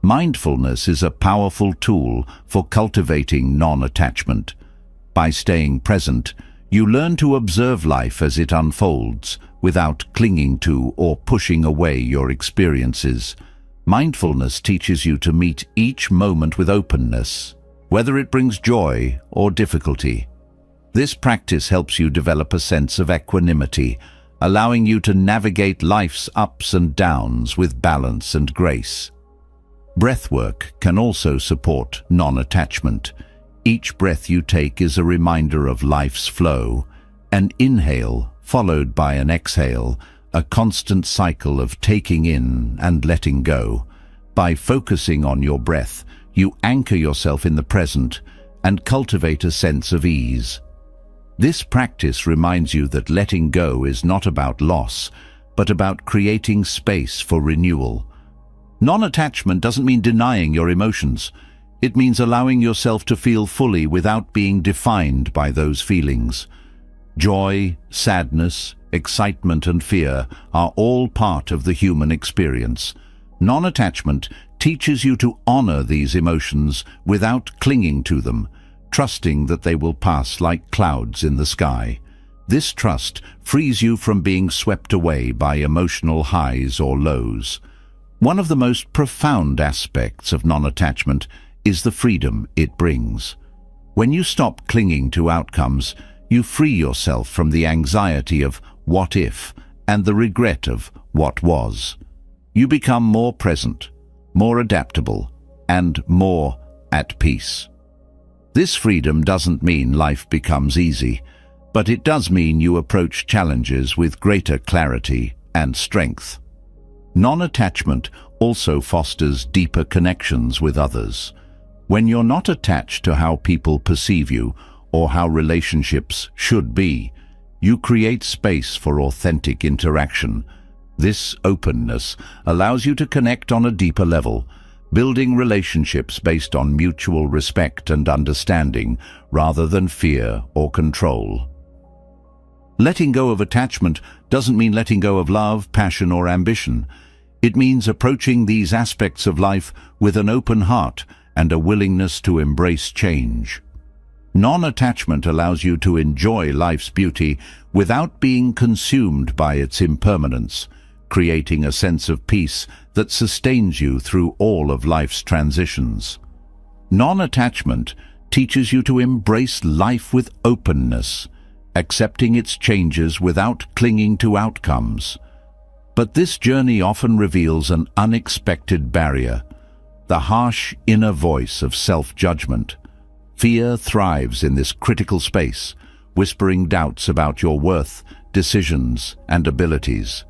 Speaker 1: Mindfulness is a powerful tool for cultivating non-attachment. By staying present, you learn to observe life as it unfolds, without clinging to or pushing away your experiences. Mindfulness teaches you to meet each moment with openness, whether it brings joy or difficulty. This practice helps you develop a sense of equanimity, allowing you to navigate life's ups and downs with balance and grace. Breathwork can also support non-attachment. Each breath you take is a reminder of life's flow. An inhale followed by an exhale, a constant cycle of taking in and letting go. By focusing on your breath, you anchor yourself in the present and cultivate a sense of ease. This practice reminds you that letting go is not about loss, but about creating space for renewal. Non-attachment doesn't mean denying your emotions. It means allowing yourself to feel fully without being defined by those feelings. Joy, sadness, excitement and fear are all part of the human experience. Non-attachment teaches you to honor these emotions without clinging to them, trusting that they will pass like clouds in the sky. This trust frees you from being swept away by emotional highs or lows. One of the most profound aspects of non-attachment is the freedom it brings. When you stop clinging to outcomes, you free yourself from the anxiety of what if and the regret of what was. You become more present, more adaptable, and more at peace. This freedom doesn't mean life becomes easy, but it does mean you approach challenges with greater clarity and strength. Non-attachment also fosters deeper connections with others. When you're not attached to how people perceive you or how relationships should be, you create space for authentic interaction. This openness allows you to connect on a deeper level, building relationships based on mutual respect and understanding rather than fear or control. Letting go of attachment doesn't mean letting go of love, passion, or ambition. It means approaching these aspects of life with an open heart and a willingness to embrace change. Non-attachment allows you to enjoy life's beauty without being consumed by its impermanence, creating a sense of peace that sustains you through all of life's transitions. Non-attachment teaches you to embrace life with openness, accepting its changes without clinging to outcomes. But this journey often reveals an unexpected barrier, the harsh inner voice of self-judgment. Fear thrives in this critical space, whispering doubts about your worth, decisions, and abilities.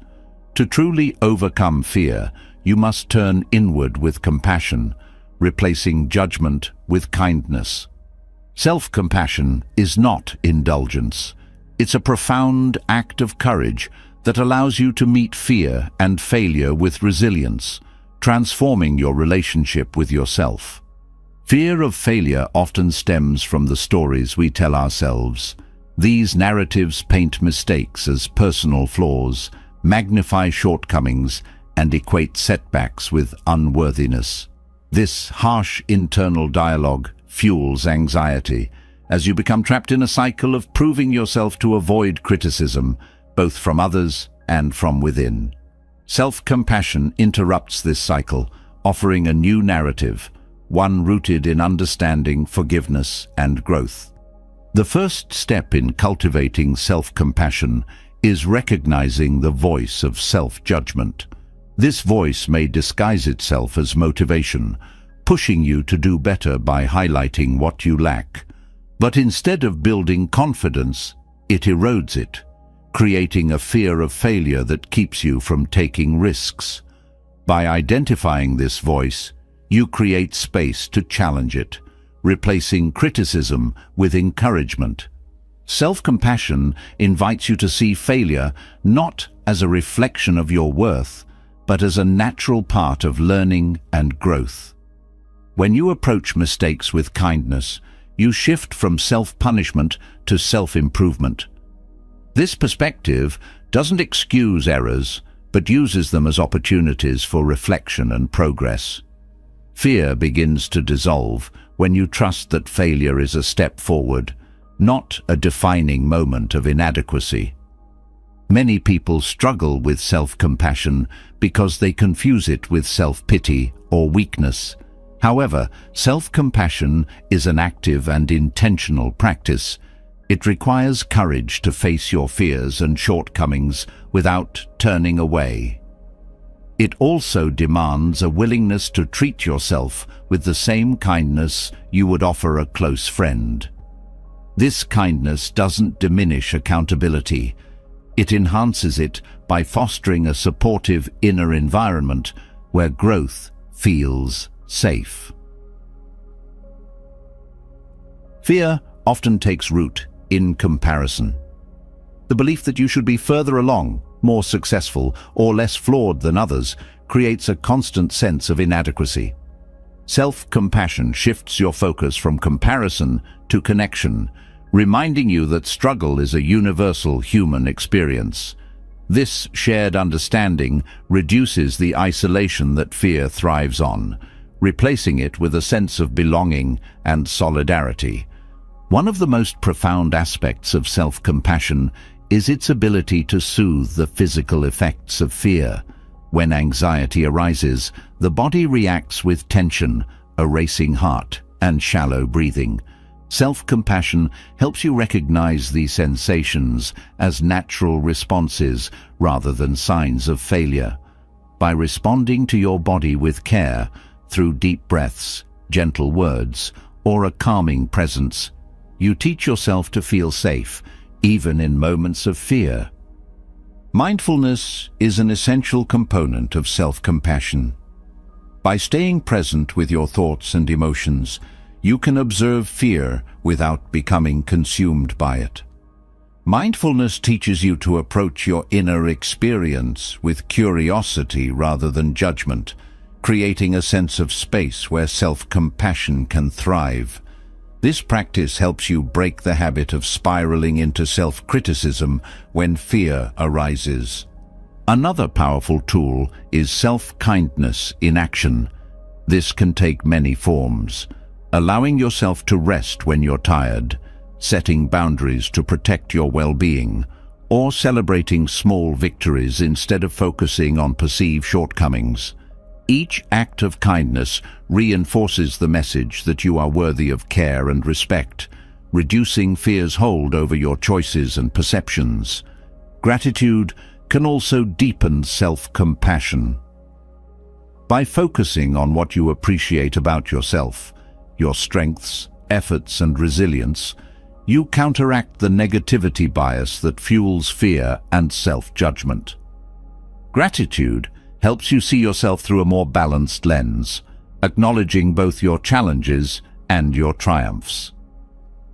Speaker 1: To truly overcome fear, you must turn inward with compassion, replacing judgment with kindness. Self-compassion is not indulgence. It's a profound act of courage that allows you to meet fear and failure with resilience, transforming your relationship with yourself. Fear of failure often stems from the stories we tell ourselves. These narratives paint mistakes as personal flaws, magnify shortcomings, and equate setbacks with unworthiness. This harsh internal dialogue fuels anxiety, as you become trapped in a cycle of proving yourself to avoid criticism, both from others and from within. Self-compassion interrupts this cycle, offering a new narrative, one rooted in understanding, forgiveness, and growth. The first step in cultivating self-compassion is recognizing the voice of self-judgment. This voice may disguise itself as motivation, pushing you to do better by highlighting what you lack. But instead of building confidence, it erodes it, creating a fear of failure that keeps you from taking risks. By identifying this voice, you create space to challenge it, replacing criticism with encouragement. Self-compassion invites you to see failure not as a reflection of your worth, but as a natural part of learning and growth. When you approach mistakes with kindness, you shift from self-punishment to self-improvement. This perspective doesn't excuse errors, but uses them as opportunities for reflection and progress. Fear begins to dissolve when you trust that failure is a step forward, not a defining moment of inadequacy. Many people struggle with self-compassion because they confuse it with self-pity or weakness. However, self-compassion is an active and intentional practice. It requires courage to face your fears and shortcomings without turning away. It also demands a willingness to treat yourself with the same kindness you would offer a close friend. This kindness doesn't diminish accountability. It enhances it by fostering a supportive inner environment where growth feels safe. Fear often takes root in comparison. The belief that you should be further along, more successful, or less flawed than others creates a constant sense of inadequacy. Self-compassion shifts your focus from comparison to connection, reminding you that struggle is a universal human experience. This shared understanding reduces the isolation that fear thrives on, replacing it with a sense of belonging and solidarity. One of the most profound aspects of self-compassion is its ability to soothe the physical effects of fear. When anxiety arises, the body reacts with tension, a racing heart, and shallow breathing. Self-compassion helps you recognize these sensations as natural responses rather than signs of failure. By responding to your body with care, through deep breaths, gentle words, or a calming presence, you teach yourself to feel safe, even in moments of fear. Mindfulness is an essential component of self-compassion. By staying present with your thoughts and emotions, you can observe fear without becoming consumed by it. Mindfulness teaches you to approach your inner experience with curiosity rather than judgment, creating a sense of space where self-compassion can thrive. This practice helps you break the habit of spiraling into self-criticism when fear arises. Another powerful tool is self-kindness in action. This can take many forms: allowing yourself to rest when you're tired, setting boundaries to protect your well-being, or celebrating small victories instead of focusing on perceived shortcomings. Each act of kindness reinforces the message that you are worthy of care and respect, reducing fear's hold over your choices and perceptions. Gratitude can also deepen self-compassion. By focusing on what you appreciate about yourself, your strengths, efforts, and resilience, you counteract the negativity bias that fuels fear and self-judgment. Gratitude helps you see yourself through a more balanced lens, acknowledging both your challenges and your triumphs.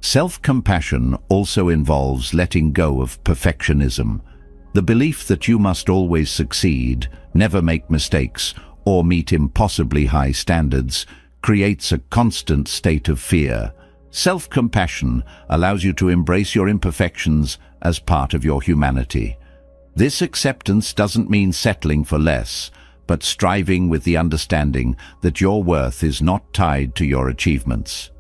Speaker 1: Self-compassion also involves letting go of perfectionism, the belief that you must always succeed, never make mistakes, or meet impossibly high standards creates a constant state of fear. Self-compassion allows you to embrace your imperfections as part of your humanity. This acceptance doesn't mean settling for less, but striving with the understanding that your worth is not tied to your achievements.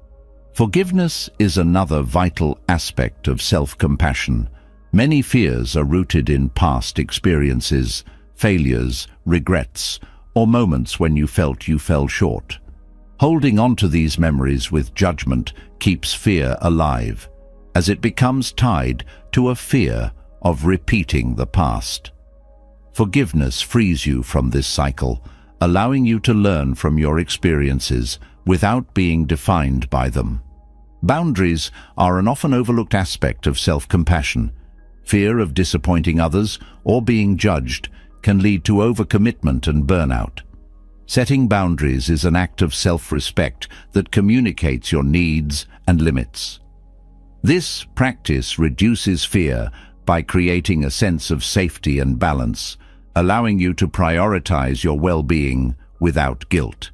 Speaker 1: Forgiveness is another vital aspect of self-compassion. Many fears are rooted in past experiences, failures, regrets, or moments when you felt you fell short. Holding on to these memories with judgment keeps fear alive, as it becomes tied to a fear of repeating the past. Forgiveness frees you from this cycle, allowing you to learn from your experiences without being defined by them. Boundaries are an often overlooked aspect of self-compassion. Fear of disappointing others or being judged can lead to overcommitment and burnout. Setting boundaries is an act of self-respect that communicates your needs and limits. This practice reduces fear by creating a sense of safety and balance, allowing you to prioritize your well-being without guilt.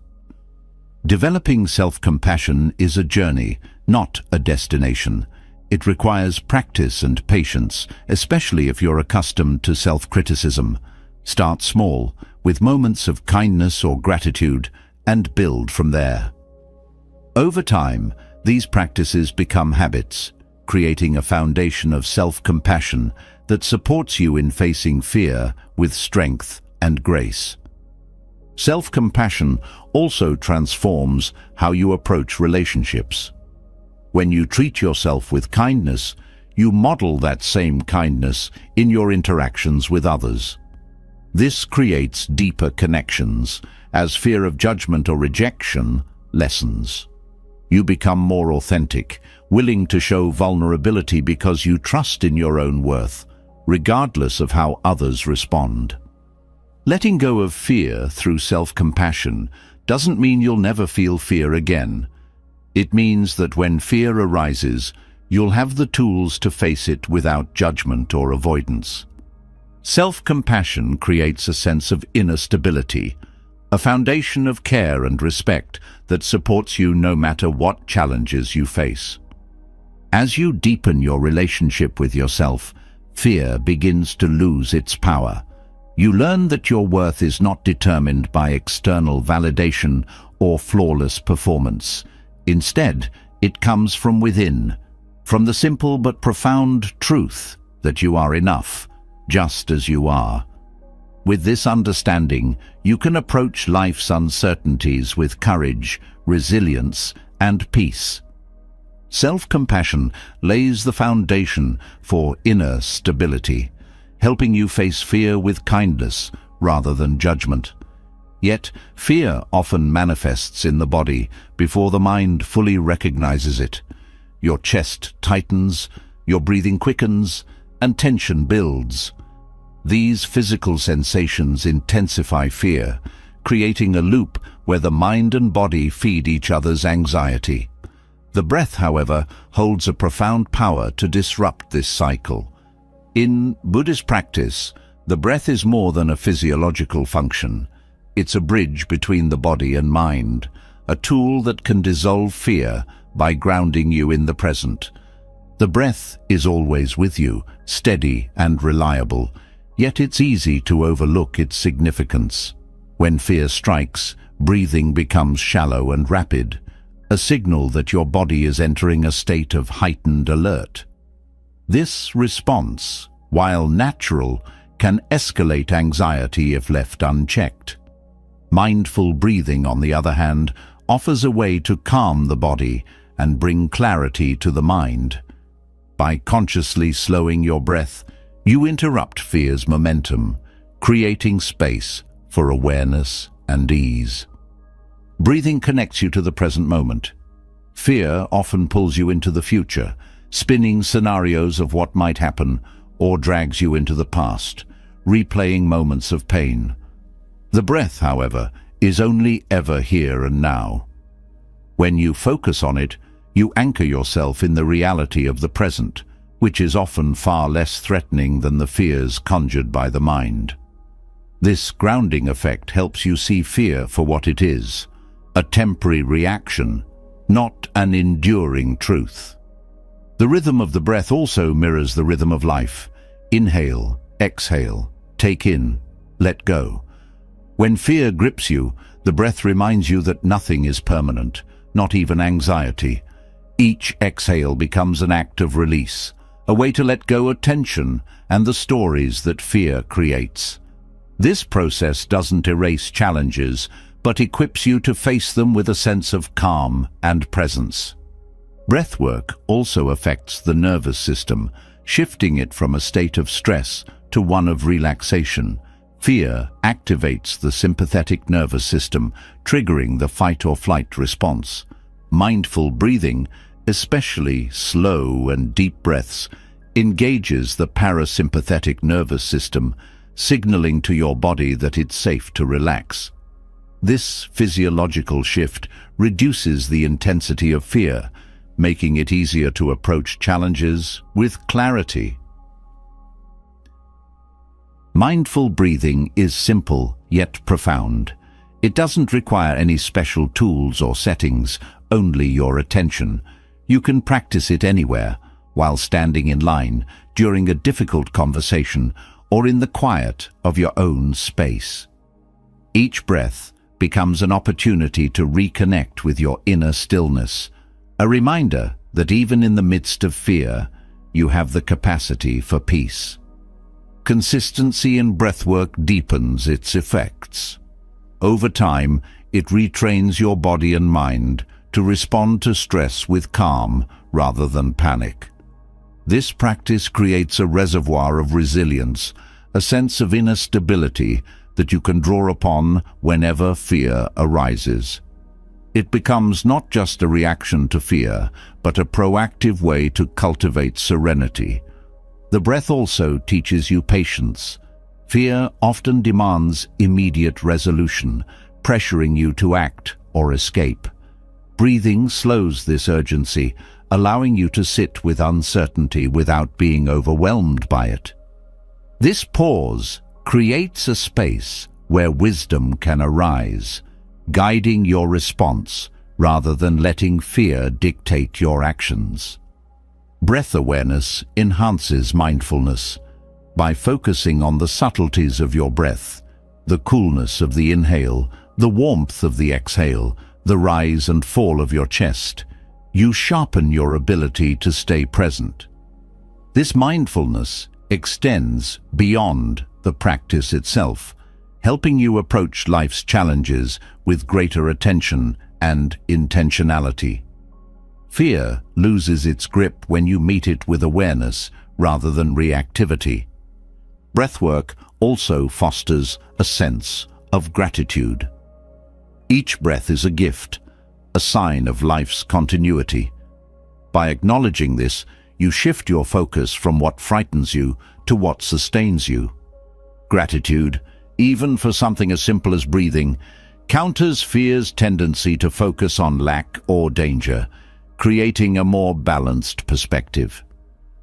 Speaker 1: Developing self-compassion is a journey, not a destination. It requires practice and patience, especially if you're accustomed to self-criticism. Start small, with moments of kindness or gratitude, and build from there. Over time, these practices become habits, creating a foundation of self-compassion that supports you in facing fear with strength and grace. Self-compassion also transforms how you approach relationships. When you treat yourself with kindness, you model that same kindness in your interactions with others. This creates deeper connections, as fear of judgment or rejection lessens. You become more authentic, willing to show vulnerability because you trust in your own worth, regardless of how others respond. Letting go of fear through self-compassion doesn't mean you'll never feel fear again. It means that when fear arises, you'll have the tools to face it without judgment or avoidance. Self-compassion creates a sense of inner stability, a foundation of care and respect that supports you no matter what challenges you face. As you deepen your relationship with yourself, fear begins to lose its power. You learn that your worth is not determined by external validation or flawless performance. Instead, it comes from within, from the simple but profound truth that you are enough, just as you are. With this understanding, you can approach life's uncertainties with courage, resilience, and peace. Self-compassion lays the foundation for inner stability, helping you face fear with kindness rather than judgment. Yet, fear often manifests in the body before the mind fully recognizes it. Your chest tightens, your breathing quickens, and tension builds. These physical sensations intensify fear, creating a loop where the mind and body feed each other's anxiety. The breath, however, holds a profound power to disrupt this cycle. In Buddhist practice, the breath is more than a physiological function. It's a bridge between the body and mind, a tool that can dissolve fear by grounding you in the present. The breath is always with you, steady and reliable, yet it's easy to overlook its significance. When fear strikes, breathing becomes shallow and rapid, a signal that your body is entering a state of heightened alert. This response, while natural, can escalate anxiety if left unchecked. Mindful breathing, on the other hand, offers a way to calm the body and bring clarity to the mind. By consciously slowing your breath, you interrupt fear's momentum, creating space for awareness and ease. Breathing connects you to the present moment. Fear often pulls you into the future, spinning scenarios of what might happen, or drags you into the past, replaying moments of pain. The breath, however, is only ever here and now. When you focus on it, you anchor yourself in the reality of the present, which is often far less threatening than the fears conjured by the mind. This grounding effect helps you see fear for what it is, a temporary reaction, not an enduring truth. The rhythm of the breath also mirrors the rhythm of life. Inhale, exhale, take in, let go. When fear grips you, the breath reminds you that nothing is permanent, not even anxiety. Each exhale becomes an act of release, a way to let go of tension and the stories that fear creates. This process doesn't erase challenges, but equips you to face them with a sense of calm and presence. Breathwork also affects the nervous system, shifting it from a state of stress to one of relaxation. Fear activates the sympathetic nervous system, triggering the fight-or-flight response. Mindful breathing, especially slow and deep breaths, engages the parasympathetic nervous system, signaling to your body that it's safe to relax. This physiological shift reduces the intensity of fear, making it easier to approach challenges with clarity. Mindful breathing is simple yet profound. It doesn't require any special tools or settings, only your attention. You can practice it anywhere, while standing in line, during a difficult conversation, or in the quiet of your own space. Each breath becomes an opportunity to reconnect with your inner stillness, a reminder that even in the midst of fear, you have the capacity for peace. Consistency in breathwork deepens its effects. Over time, it retrains your body and mind to respond to stress with calm rather than panic. This practice creates a reservoir of resilience, a sense of inner stability that you can draw upon whenever fear arises. It becomes not just a reaction to fear, but a proactive way to cultivate serenity. The breath also teaches you patience. Fear often demands immediate resolution, pressuring you to act or escape. Breathing slows this urgency, allowing you to sit with uncertainty without being overwhelmed by it. This pause creates a space where wisdom can arise, guiding your response rather than letting fear dictate your actions. Breath awareness enhances mindfulness. By focusing on the subtleties of your breath, the coolness of the inhale, the warmth of the exhale, the rise and fall of your chest, you sharpen your ability to stay present. This mindfulness extends beyond the practice itself, helping you approach life's challenges with greater attention and intentionality. Fear loses its grip when you meet it with awareness rather than reactivity. Breathwork also fosters a sense of gratitude. Each breath is a gift, a sign of life's continuity. By acknowledging this, you shift your focus from what frightens you to what sustains you. Gratitude, even for something as simple as breathing, counters fear's tendency to focus on lack or danger, creating a more balanced perspective.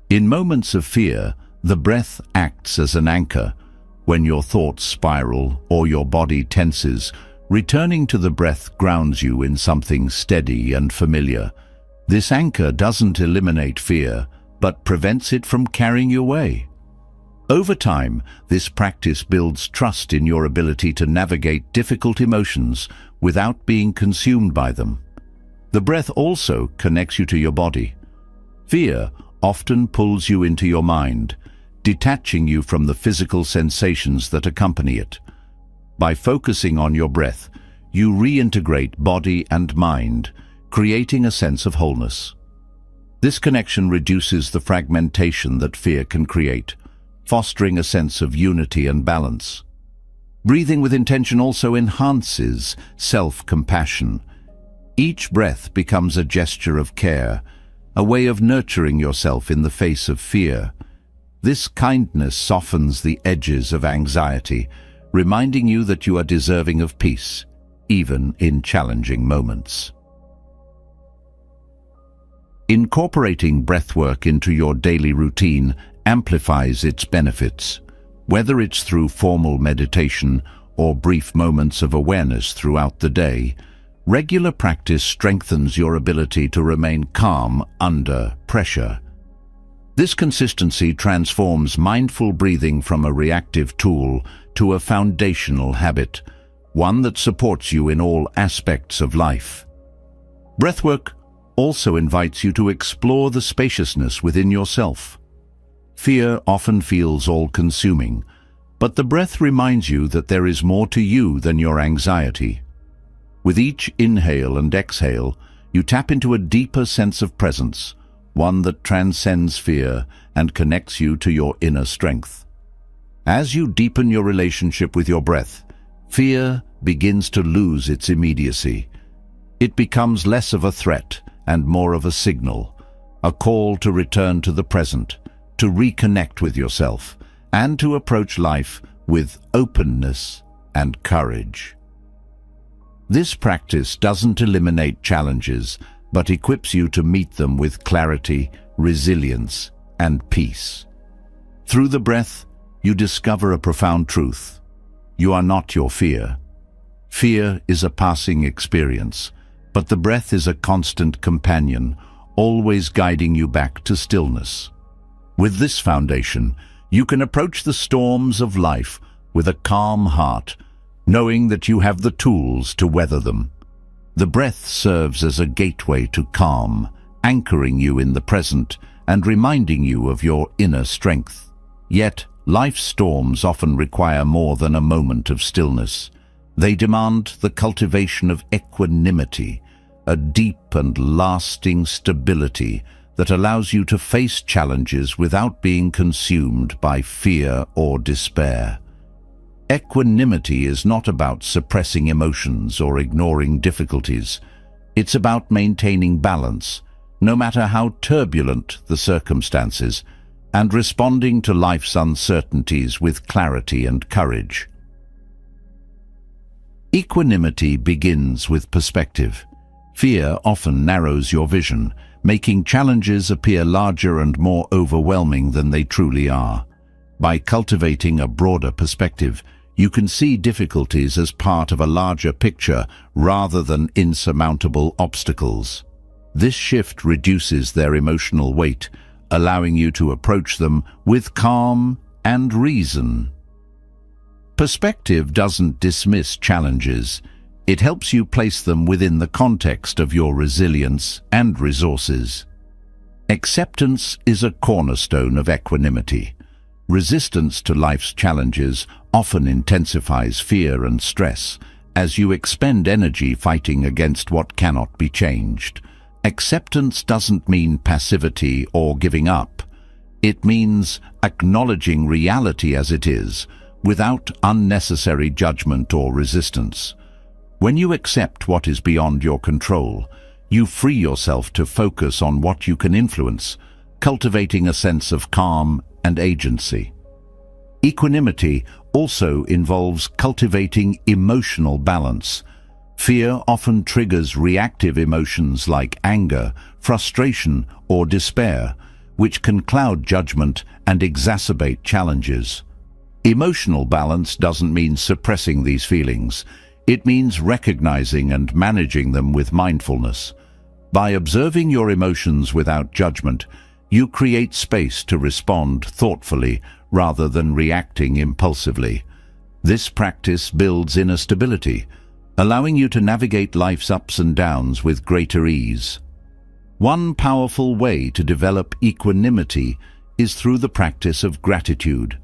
Speaker 1: In moments of fear, the breath acts as an anchor. When your thoughts spiral or your body tenses, returning to the breath grounds you in something steady and familiar. This anchor doesn't eliminate fear, but prevents it from carrying you away. Over time, this practice builds trust in your ability to navigate difficult emotions without being consumed by them. The breath also connects you to your body. Fear often pulls you into your mind, detaching you from the physical sensations that accompany it. By focusing on your breath, you reintegrate body and mind, creating a sense of wholeness. This connection reduces the fragmentation that fear can create, fostering a sense of unity and balance. Breathing with intention also enhances self-compassion. Each breath becomes a gesture of care, a way of nurturing yourself in the face of fear. This kindness softens the edges of anxiety, reminding you that you are deserving of peace, even in challenging moments. Incorporating breathwork into your daily routine amplifies its benefits, whether it's through formal meditation or brief moments of awareness throughout the day. Regular practice strengthens your ability to remain calm under pressure. This consistency transforms mindful breathing from a reactive tool to a foundational habit, one that supports you in all aspects of life. Breathwork also invites you to explore the spaciousness within yourself. Fear often feels all-consuming, but the breath reminds you that there is more to you than your anxiety. With each inhale and exhale, you tap into a deeper sense of presence, one that transcends fear and connects you to your inner strength. As you deepen your relationship with your breath, fear begins to lose its immediacy. It becomes less of a threat and more of a signal, a call to return to the present, to reconnect with yourself, and to approach life with openness and courage. This practice doesn't eliminate challenges, but equips you to meet them with clarity, resilience, and peace. Through the breath, you discover a profound truth. You are not your fear. Fear is a passing experience, but the breath is a constant companion, always guiding you back to stillness. With this foundation, you can approach the storms of life with a calm heart, knowing that you have the tools to weather them. The breath serves as a gateway to calm, anchoring you in the present and reminding you of your inner strength. Yet, life's storms often require more than a moment of stillness. They demand the cultivation of equanimity, a deep and lasting stability that allows you to face challenges without being consumed by fear or despair. Equanimity is not about suppressing emotions or ignoring difficulties. It's about maintaining balance, no matter how turbulent the circumstances, and responding to life's uncertainties with clarity and courage. Equanimity begins with perspective. Fear often narrows your vision, making challenges appear larger and more overwhelming than they truly are. By cultivating a broader perspective, You can see difficulties as part of a larger picture rather than insurmountable obstacles. This shift reduces their emotional weight, allowing you to approach them with calm and reason. Perspective doesn't dismiss challenges. It helps you place them within the context of your resilience and resources. Acceptance is a cornerstone of equanimity. Resistance to life's challenges often intensifies fear and stress, as you expend energy fighting against what cannot be changed. Acceptance doesn't mean passivity or giving up. It means acknowledging reality as it is, without unnecessary judgment or resistance. When you accept what is beyond your control, you free yourself to focus on what you can influence, cultivating a sense of calm and agency. Equanimity also involves cultivating emotional balance. Fear often triggers reactive emotions like anger, frustration, or despair, which can cloud judgment and exacerbate challenges. Emotional balance doesn't mean suppressing these feelings. It means recognizing and managing them with mindfulness. By observing your emotions without judgment, you create space to respond thoughtfully rather than reacting impulsively. This practice builds inner stability, allowing you to navigate life's ups and downs with greater ease. One powerful way to develop equanimity is through the practice of gratitude.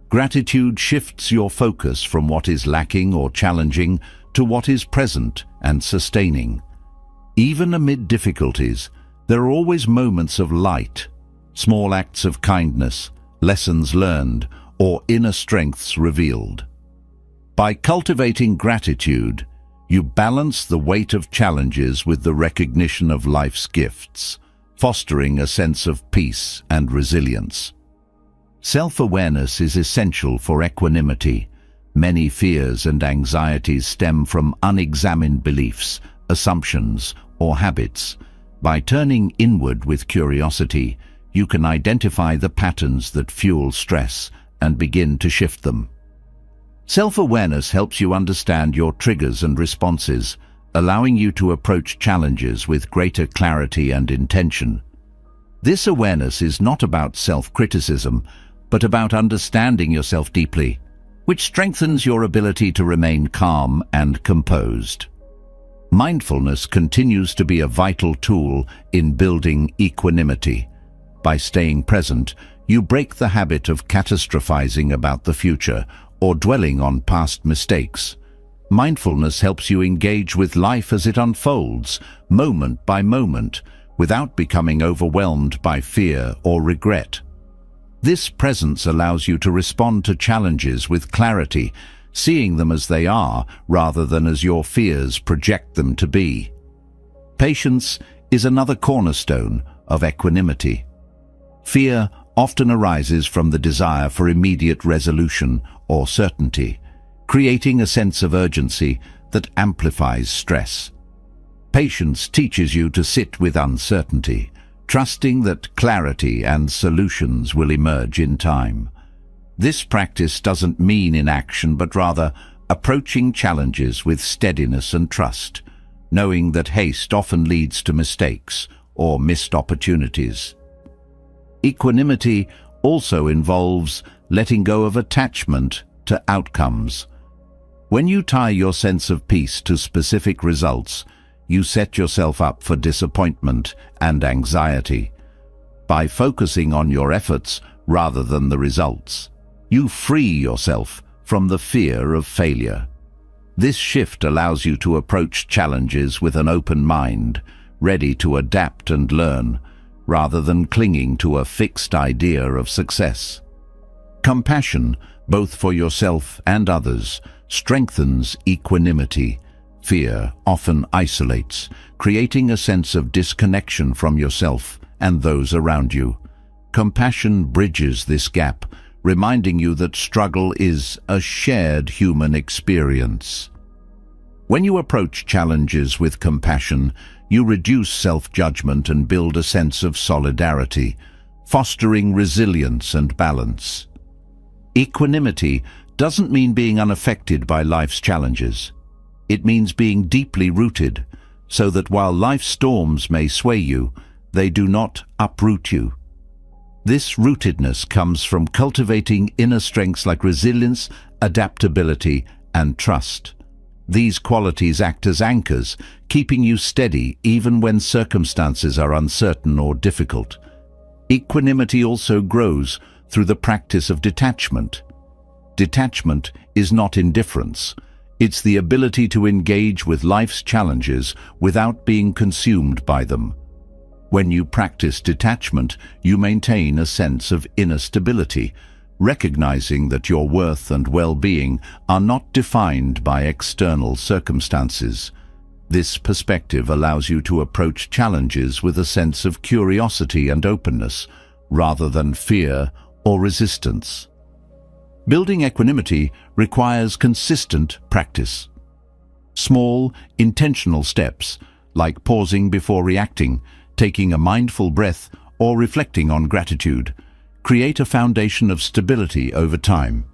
Speaker 1: Gratitude shifts your focus from what is lacking or challenging to what is present and sustaining. Even amid difficulties, there are always moments of light, small acts of kindness, lessons learned, or inner strengths revealed. By cultivating gratitude, you balance the weight of challenges with the recognition of life's gifts, fostering a sense of peace and resilience. Self-awareness is essential for equanimity. Many fears and anxieties stem from unexamined beliefs, assumptions, or habits. By turning inward with curiosity, you can identify the patterns that fuel stress and begin to shift them. Self-awareness helps you understand your triggers and responses, allowing you to approach challenges with greater clarity and intention. This awareness is not about self-criticism, but about understanding yourself deeply, which strengthens your ability to remain calm and composed. Mindfulness continues to be a vital tool in building equanimity. By staying present, you break the habit of catastrophizing about the future or dwelling on past mistakes. Mindfulness helps you engage with life as it unfolds, moment by moment, without becoming overwhelmed by fear or regret. This presence allows you to respond to challenges with clarity, seeing them as they are rather than as your fears project them to be. Patience is another cornerstone of equanimity. Fear often arises from the desire for immediate resolution or certainty, creating a sense of urgency that amplifies stress. Patience teaches you to sit with uncertainty, trusting that clarity and solutions will emerge in time. This practice doesn't mean inaction, but rather approaching challenges with steadiness and trust, knowing that haste often leads to mistakes or missed opportunities. Equanimity also involves letting go of attachment to outcomes. When you tie your sense of peace to specific results, you set yourself up for disappointment and anxiety. By focusing on your efforts rather than the results, you free yourself from the fear of failure. This shift allows you to approach challenges with an open mind, ready to adapt and learn, rather than clinging to a fixed idea of success. Compassion, both for yourself and others, strengthens equanimity. Fear often isolates, creating a sense of disconnection from yourself and those around you. Compassion bridges this gap, reminding you that struggle is a shared human experience. When you approach challenges with compassion, you reduce self-judgment and build a sense of solidarity, fostering resilience and balance. Equanimity doesn't mean being unaffected by life's challenges. It means being deeply rooted, so that while life's storms may sway you, they do not uproot you. This rootedness comes from cultivating inner strengths like resilience, adaptability, and trust. These qualities act as anchors, keeping you steady even when circumstances are uncertain or difficult. Equanimity also grows through the practice of detachment. Detachment is not indifference. It's the ability to engage with life's challenges without being consumed by them. When you practice detachment, you maintain a sense of inner stability, recognizing that your worth and well-being are not defined by external circumstances. This perspective allows you to approach challenges with a sense of curiosity and openness, rather than fear or resistance. Building equanimity requires consistent practice. Small, intentional steps, like pausing before reacting, taking a mindful breath, or reflecting on gratitude, create a foundation of stability over time.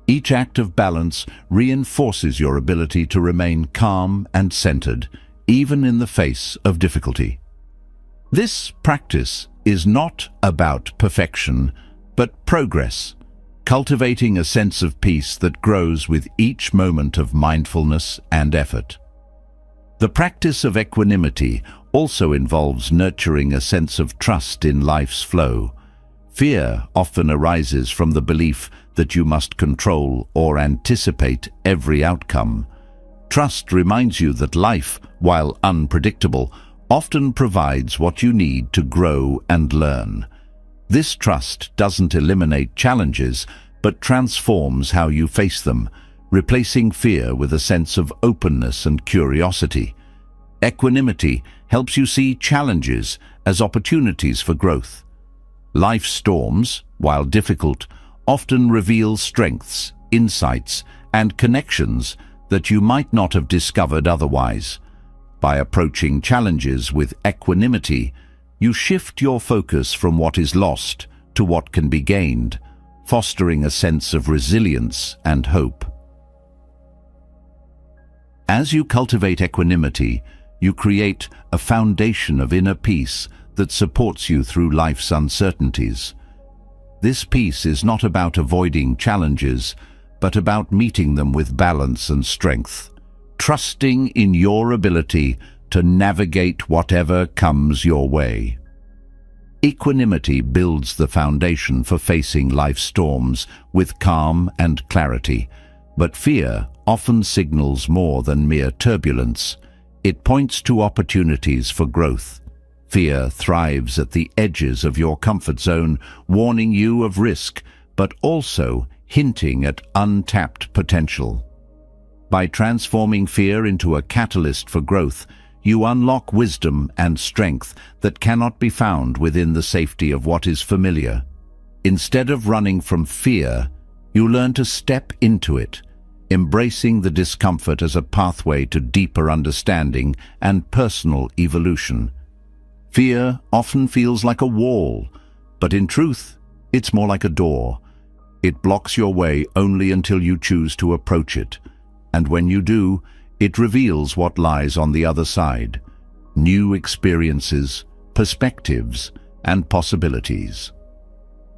Speaker 1: Each act of balance reinforces your ability to remain calm and centered, even in the face of difficulty. This practice is not about perfection, but progress, cultivating a sense of peace that grows with each moment of mindfulness and effort. The practice of equanimity also involves nurturing a sense of trust in life's flow. Fear often arises from the belief that you must control or anticipate every outcome. Trust reminds you that life, while unpredictable, often provides what you need to grow and learn. This trust doesn't eliminate challenges, but transforms how you face them, replacing fear with a sense of openness and curiosity. Equanimity helps you see challenges as opportunities for growth. Life's storms, while difficult, often reveal strengths, insights, and connections that you might not have discovered otherwise. By approaching challenges with equanimity, you shift your focus from what is lost to what can be gained, fostering a sense of resilience and hope. As you cultivate equanimity, you create a foundation of inner peace that supports you through life's uncertainties. This peace is not about avoiding challenges, but about meeting them with balance and strength, trusting in your ability to navigate whatever comes your way. Equanimity builds the foundation for facing life's storms with calm and clarity, but fear often signals more than mere turbulence. It points to opportunities for growth. Fear thrives at the edges of your comfort zone, warning you of risk, but also hinting at untapped potential. By transforming fear into a catalyst for growth, you unlock wisdom and strength that cannot be found within the safety of what is familiar. Instead of running from fear, you learn to step into it, embracing the discomfort as a pathway to deeper understanding and personal evolution. Fear often feels like a wall, but in truth, it's more like a door. It blocks your way only until you choose to approach it, and when you do, it reveals what lies on the other side: new experiences, perspectives, and possibilities.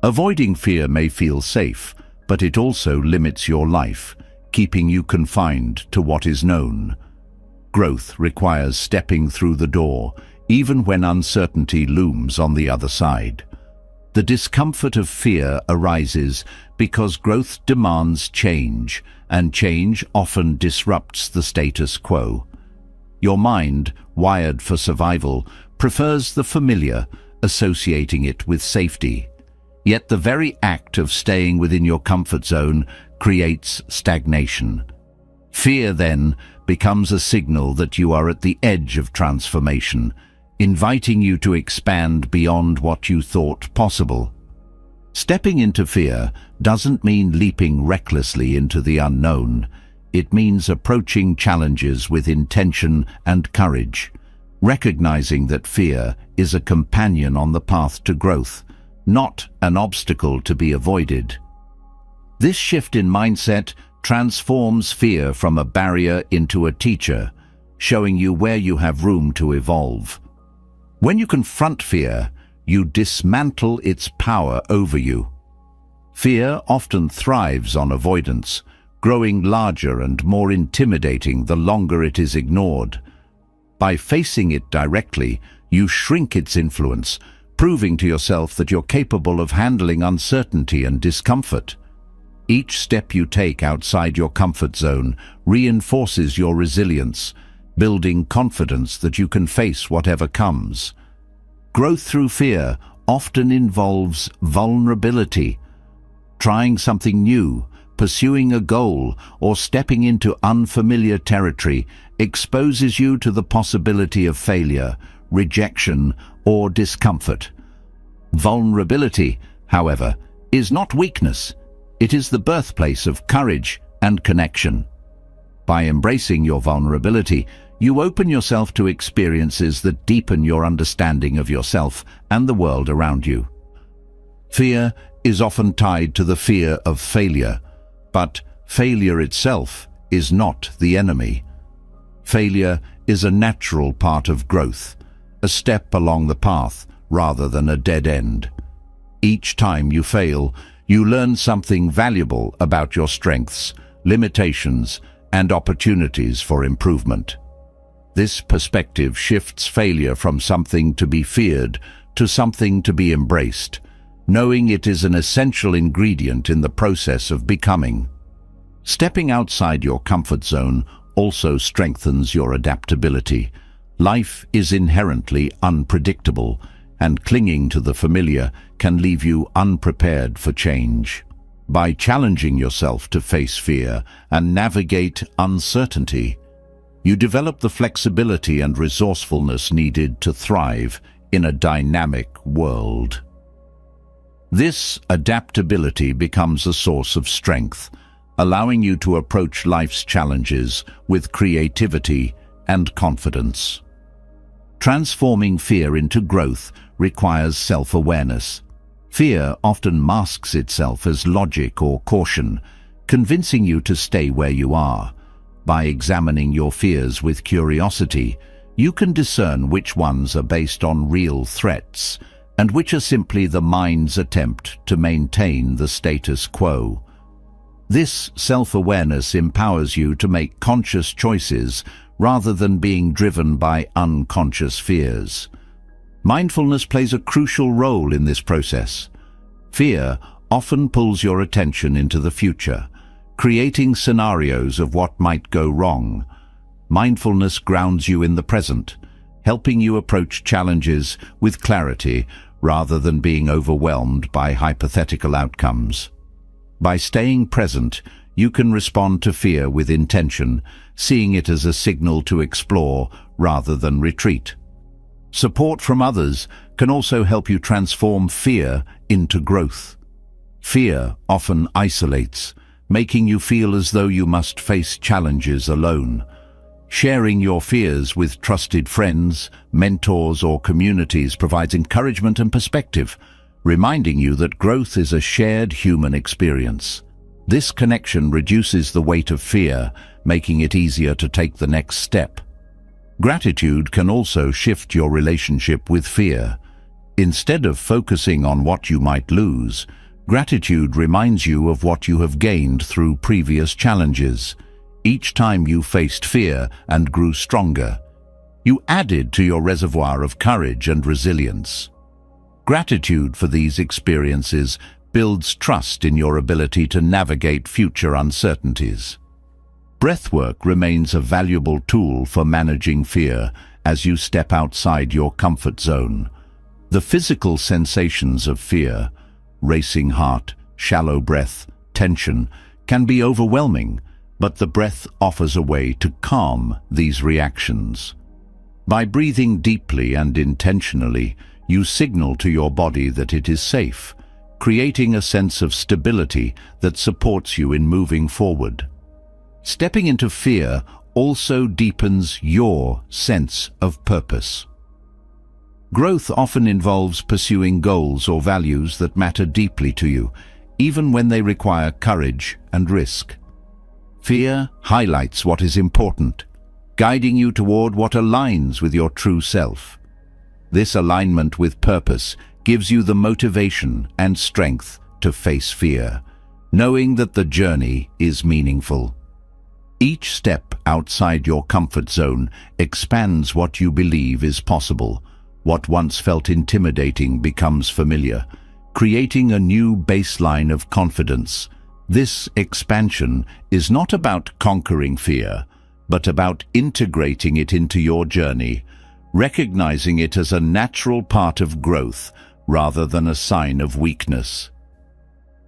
Speaker 1: Avoiding fear may feel safe, but it also limits your life, keeping you confined to what is known. Growth requires stepping through the door, even when uncertainty looms on the other side. The discomfort of fear arises because growth demands change, and change often disrupts the status quo. Your mind, wired for survival, prefers the familiar, associating it with safety. Yet the very act of staying within your comfort zone creates stagnation. Fear, then, becomes a signal that you are at the edge of transformation, inviting you to expand beyond what you thought possible. Stepping into fear doesn't mean leaping recklessly into the unknown. It means approaching challenges with intention and courage, recognizing that fear is a companion on the path to growth, not an obstacle to be avoided. This shift in mindset transforms fear from a barrier into a teacher, showing you where you have room to evolve. When you confront fear, you dismantle its power over you. Fear often thrives on avoidance, growing larger and more intimidating the longer it is ignored. By facing it directly, you shrink its influence, proving to yourself that you're capable of handling uncertainty and discomfort. Each step you take outside your comfort zone reinforces your resilience, building confidence that you can face whatever comes. Growth through fear often involves vulnerability. Trying something new, pursuing a goal, or stepping into unfamiliar territory exposes you to the possibility of failure, rejection, or discomfort. Vulnerability, however, is not weakness. It is the birthplace of courage and connection. By embracing your vulnerability, you open yourself to experiences that deepen your understanding of yourself and the world around you. Fear is often tied to the fear of failure, but failure itself is not the enemy. Failure is a natural part of growth, a step along the path rather than a dead end. Each time you fail, you learn something valuable about your strengths, limitations, and opportunities for improvement. This perspective shifts failure from something to be feared to something to be embraced, knowing it is an essential ingredient in the process of becoming. Stepping outside your comfort zone also strengthens your adaptability. Life is inherently unpredictable, and clinging to the familiar can leave you unprepared for change. By challenging yourself to face fear and navigate uncertainty, you develop the flexibility and resourcefulness needed to thrive in a dynamic world. This adaptability becomes a source of strength, allowing you to approach life's challenges with creativity and confidence. Transforming fear into growth requires self-awareness. Fear often masks itself as logic or caution, convincing you to stay where you are. By examining your fears with curiosity, you can discern which ones are based on real threats and which are simply the mind's attempt to maintain the status quo. This self-awareness empowers you to make conscious choices rather than being driven by unconscious fears. Mindfulness plays a crucial role in this process. Fear often pulls your attention into the future, creating scenarios of what might go wrong. Mindfulness grounds you in the present, helping you approach challenges with clarity rather than being overwhelmed by hypothetical outcomes. By staying present, you can respond to fear with intention, seeing it as a signal to explore rather than retreat. Support from others can also help you transform fear into growth. Fear often isolates, making you feel as though you must face challenges alone. Sharing your fears with trusted friends, mentors, or communities provides encouragement and perspective, reminding you that growth is a shared human experience. This connection reduces the weight of fear, making it easier to take the next step. Gratitude can also shift your relationship with fear. Instead of focusing on what you might lose, gratitude reminds you of what you have gained through previous challenges. Each time you faced fear and grew stronger, you added to your reservoir of courage and resilience. Gratitude for these experiences builds trust in your ability to navigate future uncertainties. Breathwork remains a valuable tool for managing fear as you step outside your comfort zone. The physical sensations of fear, racing heart, shallow breath, tension, can be overwhelming, but the breath offers a way to calm these reactions. By breathing deeply and intentionally, you signal to your body that it is safe, creating a sense of stability that supports you in moving forward. Stepping into fear also deepens your sense of purpose. Growth often involves pursuing goals or values that matter deeply to you. even when they require courage and risk. Fear highlights what is important, guiding you toward what aligns with your true self. This alignment with purpose gives you the motivation and strength to face fear, knowing that the journey is meaningful. Each step outside your comfort zone expands what you believe is possible. What once felt intimidating becomes familiar, creating a new baseline of confidence. This expansion is not about conquering fear, but about integrating it into your journey, recognizing it as a natural part of growth rather than a sign of weakness.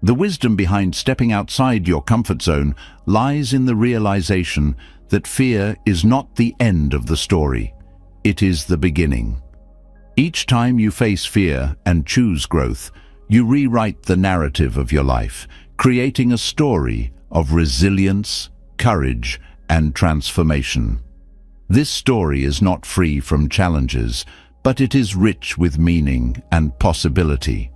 Speaker 1: The wisdom behind stepping outside your comfort zone lies in the realization that fear is not the end of the story. It is the beginning. Each time you face fear and choose growth, you rewrite the narrative of your life, creating a story of resilience, courage, and transformation. This story is not free from challenges, but it is rich with meaning and possibility.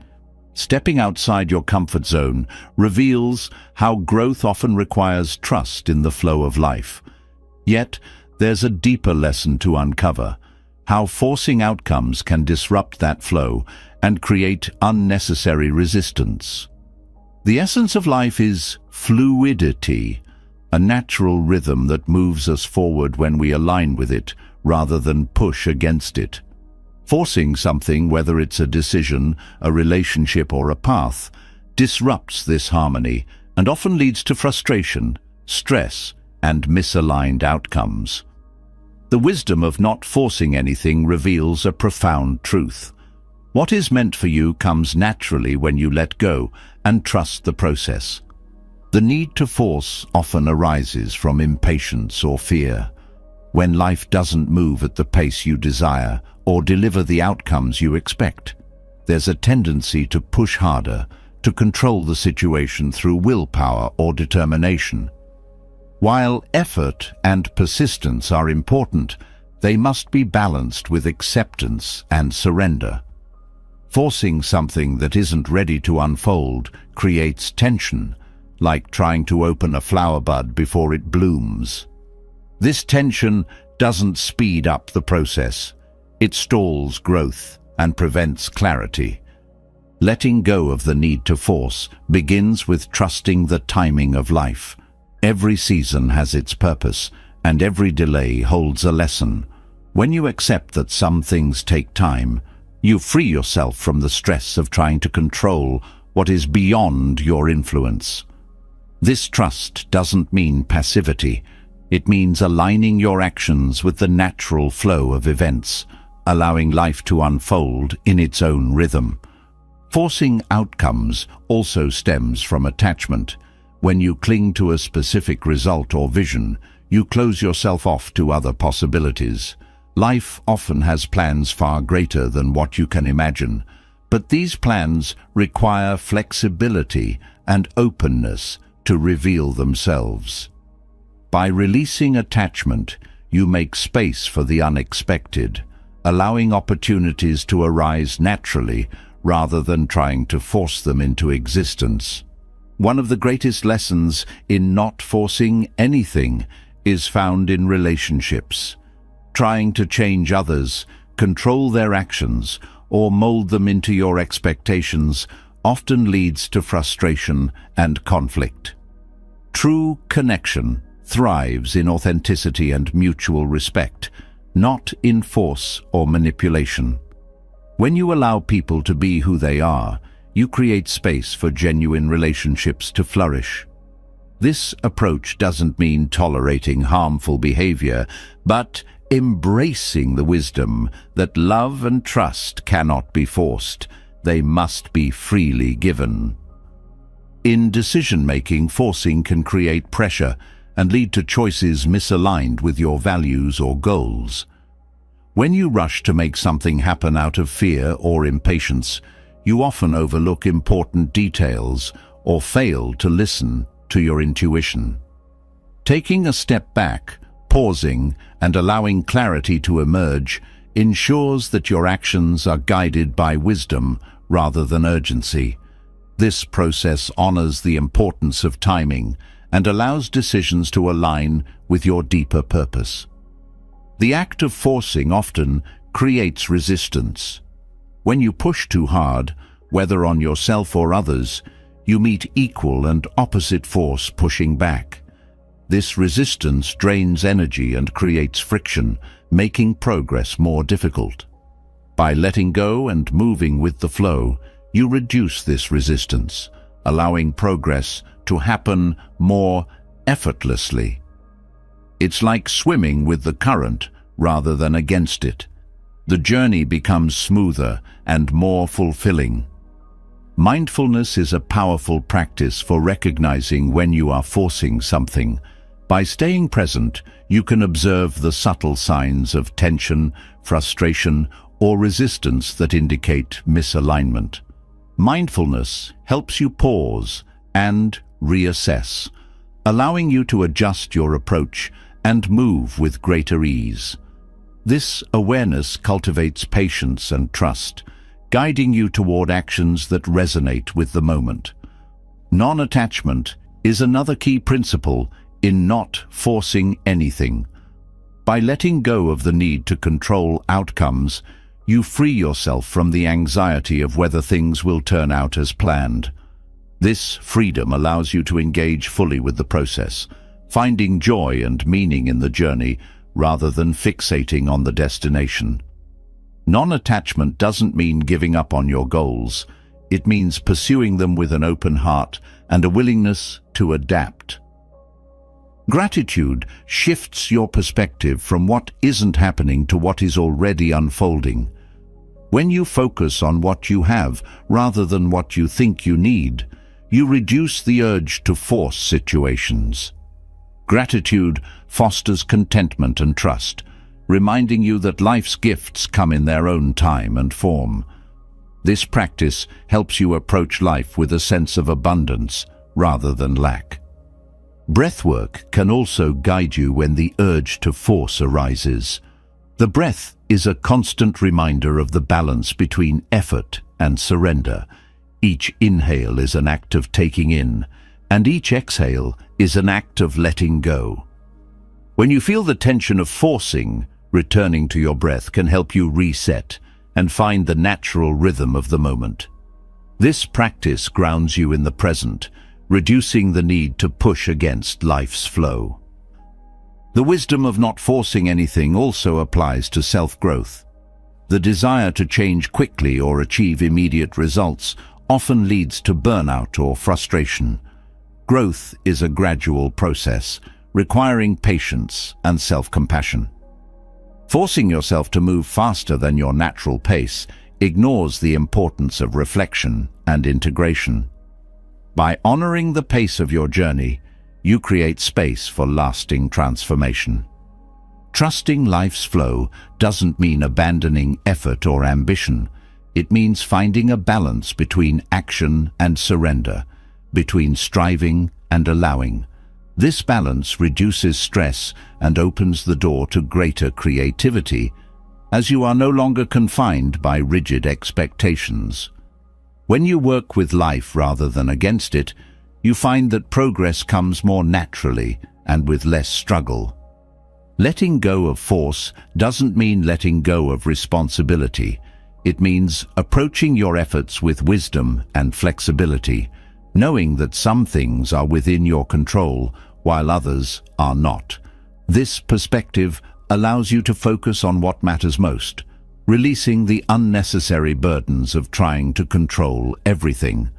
Speaker 1: Stepping outside your comfort zone reveals how growth often requires trust in the flow of life. Yet, there's a deeper lesson to uncover: how forcing outcomes can disrupt that flow and create unnecessary resistance. The essence of life is fluidity, a natural rhythm that moves us forward when we align with it rather than push against it. Forcing something, whether it's a decision, a relationship, or a path, disrupts this harmony and often leads to frustration, stress, and misaligned outcomes. The wisdom of not forcing anything reveals a profound truth. What is meant for you comes naturally when you let go and trust the process. The need to force often arises from impatience or fear. When life doesn't move at the pace you desire or deliver the outcomes you expect, there's a tendency to push harder, to control the situation through willpower or determination. While effort and persistence are important, they must be balanced with acceptance and surrender. Forcing something that isn't ready to unfold creates tension, like trying to open a flower bud before it blooms. This tension doesn't speed up the process. It stalls growth and prevents clarity. Letting go of the need to force begins with trusting the timing of life. Every season has its purpose, and every delay holds a lesson. When you accept that some things take time, you free yourself from the stress of trying to control what is beyond your influence. This trust doesn't mean passivity. It means aligning your actions with the natural flow of events, allowing life to unfold in its own rhythm. Forcing outcomes also stems from attachment. When you cling to a specific result or vision, you close yourself off to other possibilities. Life often has plans far greater than what you can imagine, but these plans require flexibility and openness to reveal themselves. By releasing attachment, you make space for the unexpected, allowing opportunities to arise naturally rather than trying to force them into existence. One of the greatest lessons in not forcing anything is found in relationships. Trying to change others, control their actions, or mold them into your expectations often leads to frustration and conflict. True connection thrives in authenticity and mutual respect, not in force or manipulation. When you allow people to be who they are, you create space for genuine relationships to flourish. This approach doesn't mean tolerating harmful behavior, but embracing the wisdom that love and trust cannot be forced. They must be freely given. In decision-making, forcing can create pressure and lead to choices misaligned with your values or goals. When you rush to make something happen out of fear or impatience, you often overlook important details or fail to listen to your intuition. Taking a step back, pausing, and allowing clarity to emerge ensures that your actions are guided by wisdom rather than urgency. This process honors the importance of timing and allows decisions to align with your deeper purpose. The act of forcing often creates resistance. When you push too hard, whether on yourself or others, you meet equal and opposite force pushing back. This resistance drains energy and creates friction, making progress more difficult. By letting go and moving with the flow, you reduce this resistance, allowing progress to happen more effortlessly. It's like swimming with the current rather than against it. The journey becomes smoother and more fulfilling. Mindfulness is a powerful practice for recognizing when you are forcing something. By staying present, you can observe the subtle signs of tension, frustration, or resistance that indicate misalignment. Mindfulness helps you pause and reassess, allowing you to adjust your approach and move with greater ease. This awareness cultivates patience and trust, guiding you toward actions that resonate with the moment. Non-attachment is another key principle in not forcing anything. By letting go of the need to control outcomes, you free yourself from the anxiety of whether things will turn out as planned. This freedom allows you to engage fully with the process, finding joy and meaning in the journey rather than fixating on the destination. Non-attachment doesn't mean giving up on your goals. It means pursuing them with an open heart and a willingness to adapt. Gratitude shifts your perspective from what isn't happening to what is already unfolding. When you focus on what you have rather than what you think you need, you reduce the urge to force situations. Gratitude fosters contentment and trust, reminding you that life's gifts come in their own time and form. This practice helps you approach life with a sense of abundance rather than lack. Breathwork can also guide you when the urge to force arises. The breath is a constant reminder of the balance between effort and surrender. Each inhale is an act of taking in, and each exhale is an act of letting go. When you feel the tension of forcing, returning to your breath can help you reset and find the natural rhythm of the moment. This practice grounds you in the present, reducing the need to push against life's flow. The wisdom of not forcing anything also applies to self-growth. The desire to change quickly or achieve immediate results often leads to burnout or frustration. Growth is a gradual process, requiring patience and self-compassion. Forcing yourself to move faster than your natural pace ignores the importance of reflection and integration. By honoring the pace of your journey, you create space for lasting transformation. Trusting life's flow doesn't mean abandoning effort or ambition. It means finding a balance between action and surrender, between striving and allowing. This balance reduces stress and opens the door to greater creativity, as you are no longer confined by rigid expectations. When you work with life rather than against it, you find that progress comes more naturally and with less struggle. Letting go of force doesn't mean letting go of responsibility. It means approaching your efforts with wisdom and flexibility, knowing that some things are within your control while others are not. This perspective allows you to focus on what matters most, releasing the unnecessary burdens of trying to control everything.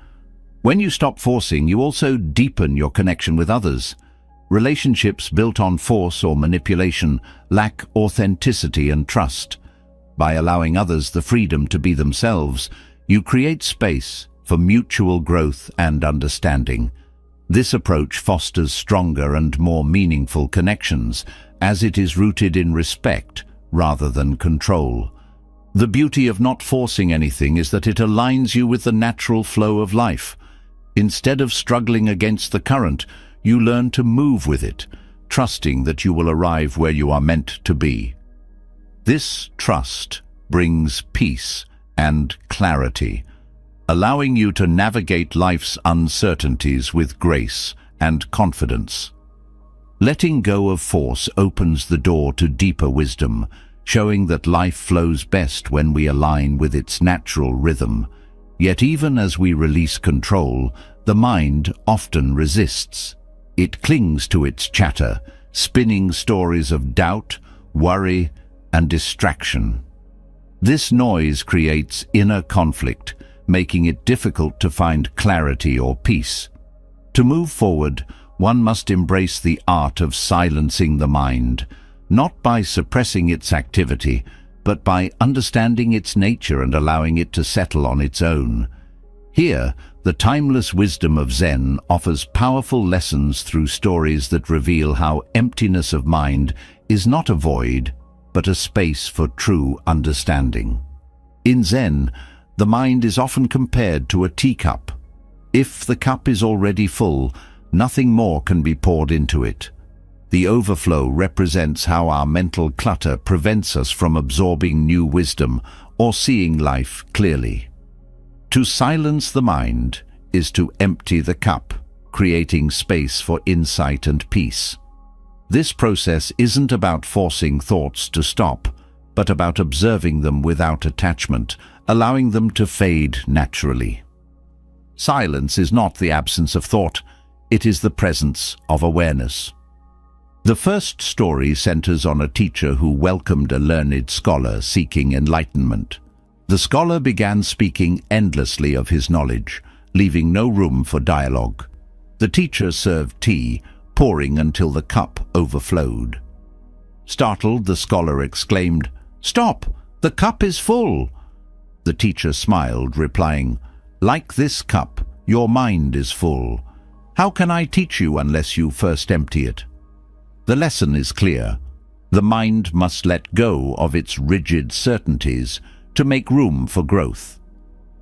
Speaker 1: When you stop forcing, you also deepen your connection with others. Relationships built on force or manipulation lack authenticity and trust. By allowing others the freedom to be themselves, you create space for mutual growth and understanding. This approach fosters stronger and more meaningful connections, as it is rooted in respect rather than control. The beauty of not forcing anything is that it aligns you with the natural flow of life. Instead of struggling against the current, you learn to move with it, trusting that you will arrive where you are meant to be. This trust brings peace and clarity, allowing you to navigate life's uncertainties with grace and confidence. Letting go of force opens the door to deeper wisdom, showing that life flows best when we align with its natural rhythm. Yet even as we release control, the mind often resists. It clings to its chatter, spinning stories of doubt, worry, and distraction. This noise creates inner conflict, making it difficult to find clarity or peace. To move forward, one must embrace the art of silencing the mind, not by suppressing its activity, but by understanding its nature and allowing it to settle on its own. Here, the timeless wisdom of Zen offers powerful lessons through stories that reveal how emptiness of mind is not a void, but a space for true understanding. In Zen, the mind is often compared to a teacup. If the cup is already full, nothing more can be poured into it. The overflow represents how our mental clutter prevents us from absorbing new wisdom or seeing life clearly. To silence the mind is to empty the cup, creating space for insight and peace. This process isn't about forcing thoughts to stop, but about observing them without attachment, allowing them to fade naturally. Silence is not the absence of thought, it is the presence of awareness. The first story centers on a teacher who welcomed a learned scholar seeking enlightenment. The scholar began speaking endlessly of his knowledge, leaving no room for dialogue. The teacher served tea, pouring until the cup overflowed. Startled, the scholar exclaimed, "Stop! The cup is full!" The teacher smiled, replying, "Like this cup, your mind is full. How can I teach you unless you first empty it?" The lesson is clear. The mind must let go of its rigid certainties to make room for growth.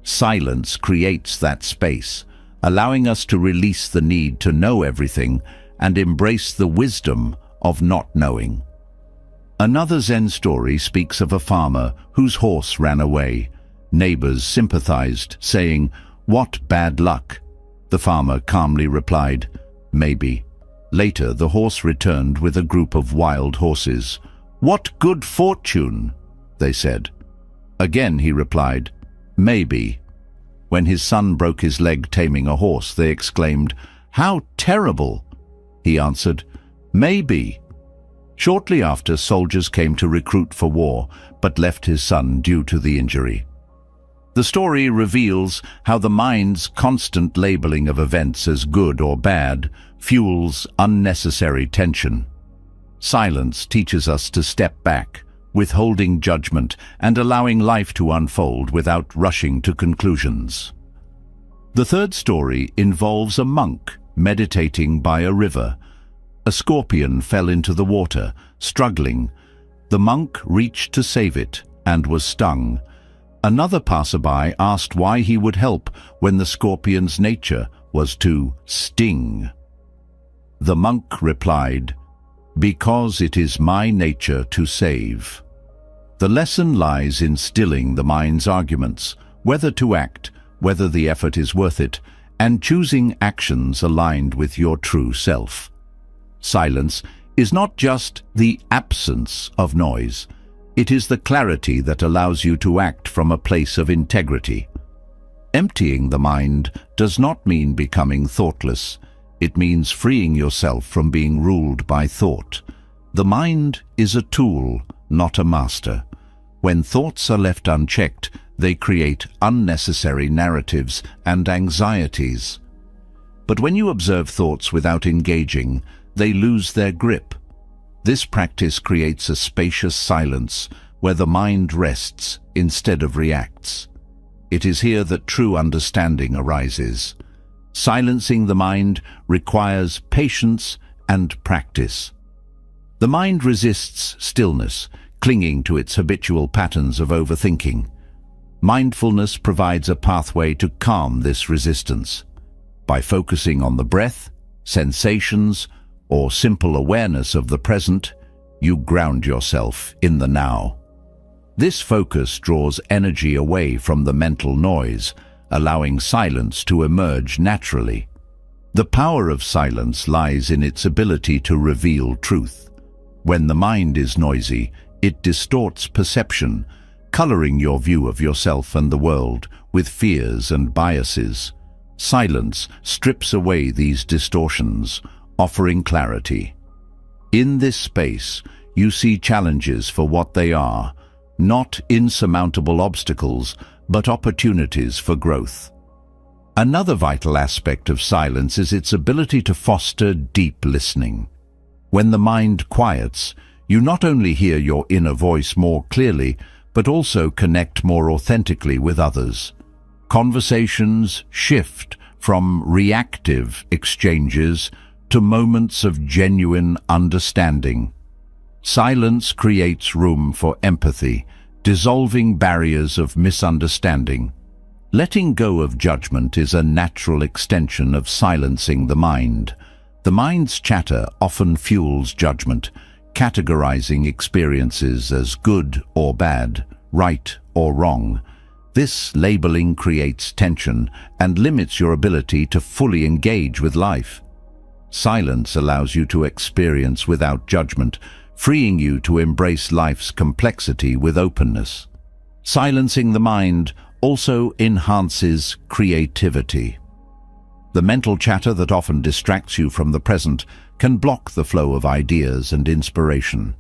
Speaker 1: Silence creates that space, allowing us to release the need to know everything and embrace the wisdom of not knowing. Another Zen story speaks of a farmer whose horse ran away. Neighbors sympathized, saying, "What bad luck?" The farmer calmly replied, "Maybe." Later, the horse returned with a group of wild horses. "What good fortune," they said. Again he replied, "Maybe." When his son broke his leg taming a horse, they exclaimed, "How terrible!" He answered, "Maybe." Shortly after, soldiers came to recruit for war, but left his son due to the injury. The story reveals how the mind's constant labeling of events as good or bad fuels unnecessary tension. Silence teaches us to step back, withholding judgment and allowing life to unfold without rushing to conclusions. The third story involves a monk meditating by a river. A scorpion fell into the water, struggling. The monk reached to save it and was stung. Another passerby asked why he would help when the scorpion's nature was to sting. The monk replied, "Because it is my nature to save." The lesson lies in stilling the mind's arguments, whether to act, whether the effort is worth it, and choosing actions aligned with your true self. Silence is not just the absence of noise. It is the clarity that allows you to act from a place of integrity. Emptying the mind does not mean becoming thoughtless. It means freeing yourself from being ruled by thought. The mind is a tool, not a master. When thoughts are left unchecked, they create unnecessary narratives and anxieties. But when you observe thoughts without engaging, they lose their grip. This practice creates a spacious silence where the mind rests instead of reacts. It is here that true understanding arises. Silencing the mind requires patience and practice. The mind resists stillness, clinging to its habitual patterns of overthinking. Mindfulness provides a pathway to calm this resistance. By focusing on the breath, sensations, or simple awareness of the present, you ground yourself in the now. This focus draws energy away from the mental noise, allowing silence to emerge naturally. The power of silence lies in its ability to reveal truth. When the mind is noisy, it distorts perception, coloring your view of yourself and the world with fears and biases. Silence strips away these distortions, offering clarity. In this space, you see challenges for what they are, not insurmountable obstacles, but opportunities for growth. Another vital aspect of silence is its ability to foster deep listening. When the mind quiets, you not only hear your inner voice more clearly, but also connect more authentically with others. Conversations shift from reactive exchanges to moments of genuine understanding. Silence creates room for empathy, dissolving barriers of misunderstanding. Letting go of judgment is a natural extension of silencing the mind. The mind's chatter often fuels judgment, categorizing experiences as good or bad, right or wrong. This labeling creates tension and limits your ability to fully engage with life. Silence allows you to experience without judgment, freeing you to embrace life's complexity with openness. Silencing the mind also enhances creativity. The mental chatter that often distracts you from the present can block the flow of ideas and inspiration.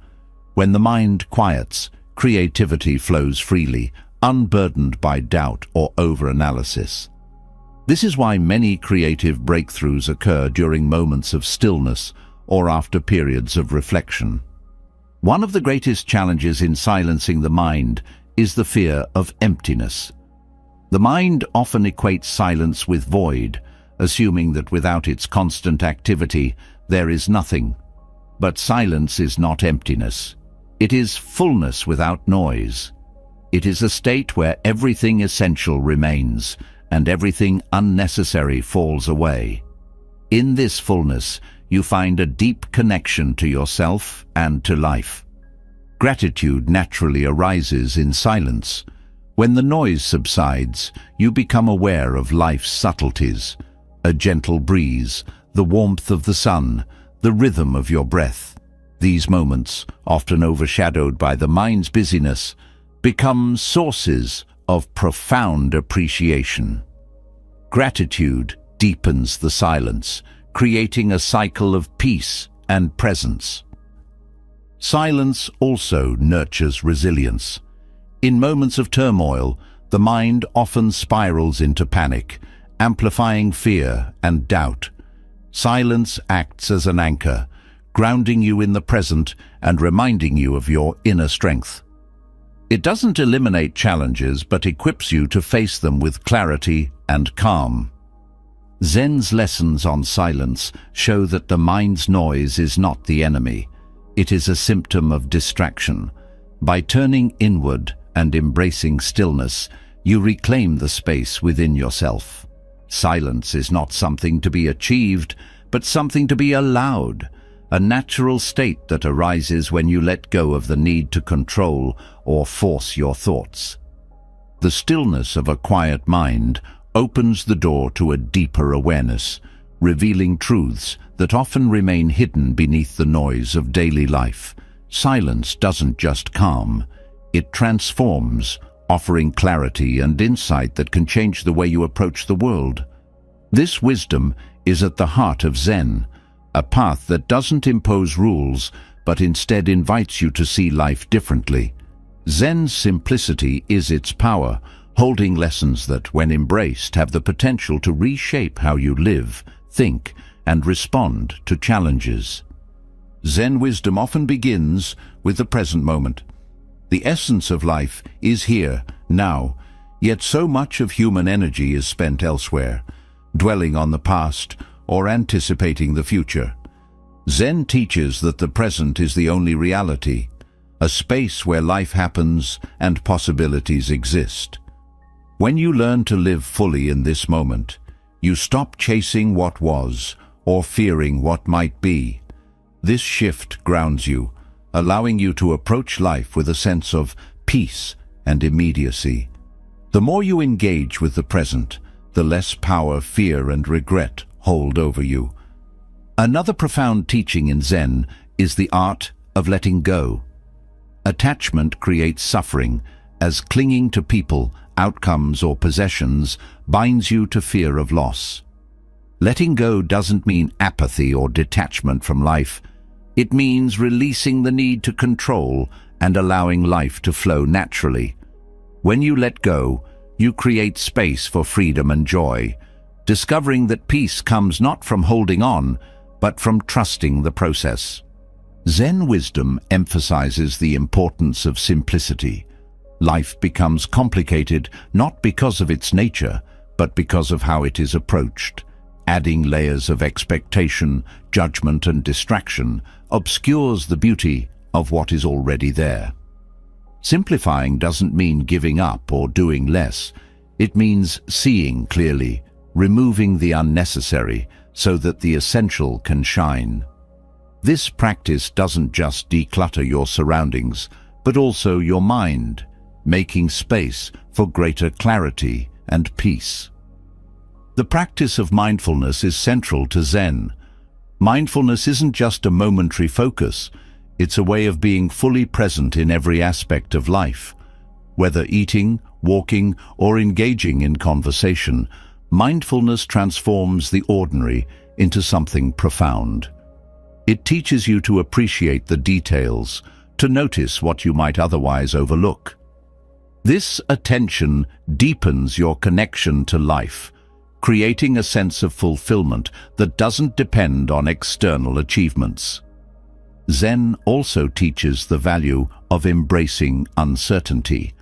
Speaker 1: When the mind quiets, creativity flows freely, unburdened by doubt or overanalysis. This is why many creative breakthroughs occur during moments of stillness or after periods of reflection. One of the greatest challenges in silencing the mind is the fear of emptiness. The mind often equates silence with void, assuming that without its constant activity, there is nothing. But silence is not emptiness. It is fullness without noise. It is a state where everything essential remains and everything unnecessary falls away. In this fullness, you find a deep connection to yourself and to life. Gratitude naturally arises in silence. When the noise subsides, you become aware of life's subtleties: a gentle breeze, the warmth of the sun, the rhythm of your breath. These moments, often overshadowed by the mind's busyness, become sources of profound appreciation. Gratitude deepens the silence, creating a cycle of peace and presence. Silence also nurtures resilience. In moments of turmoil, the mind often spirals into panic, amplifying fear and doubt. Silence acts as an anchor, grounding you in the present and reminding you of your inner strength. It doesn't eliminate challenges, but equips you to face them with clarity and calm. Zen's lessons on silence show that the mind's noise is not the enemy. It is a symptom of distraction. By turning inward and embracing stillness, you reclaim the space within yourself. Silence is not something to be achieved, but something to be allowed, a natural state that arises when you let go of the need to control or force your thoughts. The stillness of a quiet mind opens the door to a deeper awareness, revealing truths that often remain hidden beneath the noise of daily life. Silence doesn't just calm, it transforms, offering clarity and insight that can change the way you approach the world. This wisdom is at the heart of Zen, a path that doesn't impose rules, but instead invites you to see life differently. Zen's simplicity is its power, holding lessons that, when embraced, have the potential to reshape how you live, think, and respond to challenges. Zen wisdom often begins with the present moment. The essence of life is here, now, yet so much of human energy is spent elsewhere, dwelling on the past or anticipating the future. Zen teaches that the present is the only reality, a space where life happens and possibilities exist. When you learn to live fully in this moment, you stop chasing what was or fearing what might be. This shift grounds you, allowing you to approach life with a sense of peace and immediacy. The more you engage with the present, the less power fear and regret hold over you. Another profound teaching in Zen is the art of letting go. Attachment creates suffering, as clinging to people, outcomes, or possessions binds you to fear of loss. Letting go doesn't mean apathy or detachment from life. It means releasing the need to control and allowing life to flow naturally. When you let go, you create space for freedom and joy, discovering that peace comes not from holding on, but from trusting the process. Zen wisdom emphasizes the importance of simplicity. Life becomes complicated not because of its nature, but because of how it is approached. Adding layers of expectation, judgment, and distraction obscures the beauty of what is already there. Simplifying doesn't mean giving up or doing less. It means seeing clearly, removing the unnecessary so that the essential can shine. This practice doesn't just declutter your surroundings, but also your mind, making space for greater clarity and peace. The practice of mindfulness is central to Zen. Mindfulness isn't just a momentary focus, it's a way of being fully present in every aspect of life. Whether eating, walking, or engaging in conversation, mindfulness transforms the ordinary into something profound. It teaches you to appreciate the details, to notice what you might otherwise overlook. This attention deepens your connection to life, creating a sense of fulfillment that doesn't depend on external achievements. Zen also teaches the value of embracing uncertainty.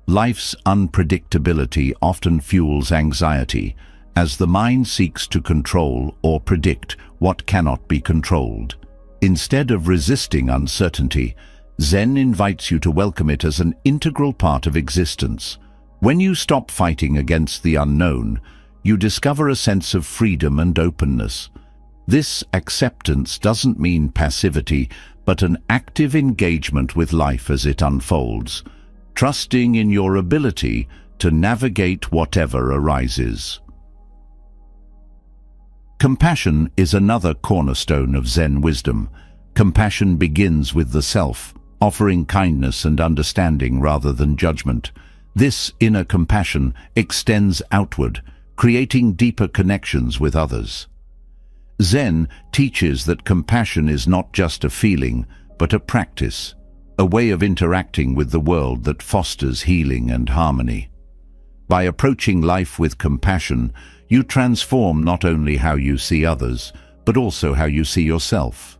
Speaker 1: Life's unpredictability often fuels anxiety, as the mind seeks to control or predict what cannot be controlled. Instead of resisting uncertainty, Zen invites you to welcome it as an integral part of existence. When you stop fighting against the unknown, you discover a sense of freedom and openness. This acceptance doesn't mean passivity, but an active engagement with life as it unfolds, trusting in your ability to navigate whatever arises. Compassion is another cornerstone of Zen wisdom. Compassion begins with the self, offering kindness and understanding rather than judgment. This inner compassion extends outward, creating deeper connections with others. Zen teaches that compassion is not just a feeling, but a practice, a way of interacting with the world that fosters healing and harmony. By approaching life with compassion, you transform not only how you see others, but also how you see yourself.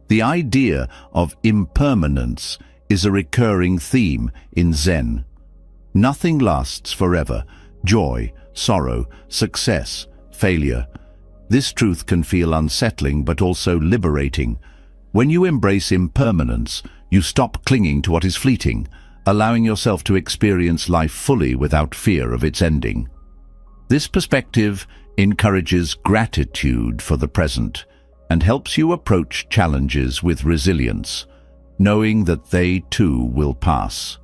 Speaker 1: The idea of impermanence is a recurring theme in Zen. Nothing lasts forever: joy, sorrow, success, failure. This truth can feel unsettling but also liberating. When you embrace impermanence, you stop clinging to what is fleeting, allowing yourself to experience life fully without fear of its ending. This perspective encourages gratitude for the present and helps you approach challenges with resilience, knowing that they too will pass.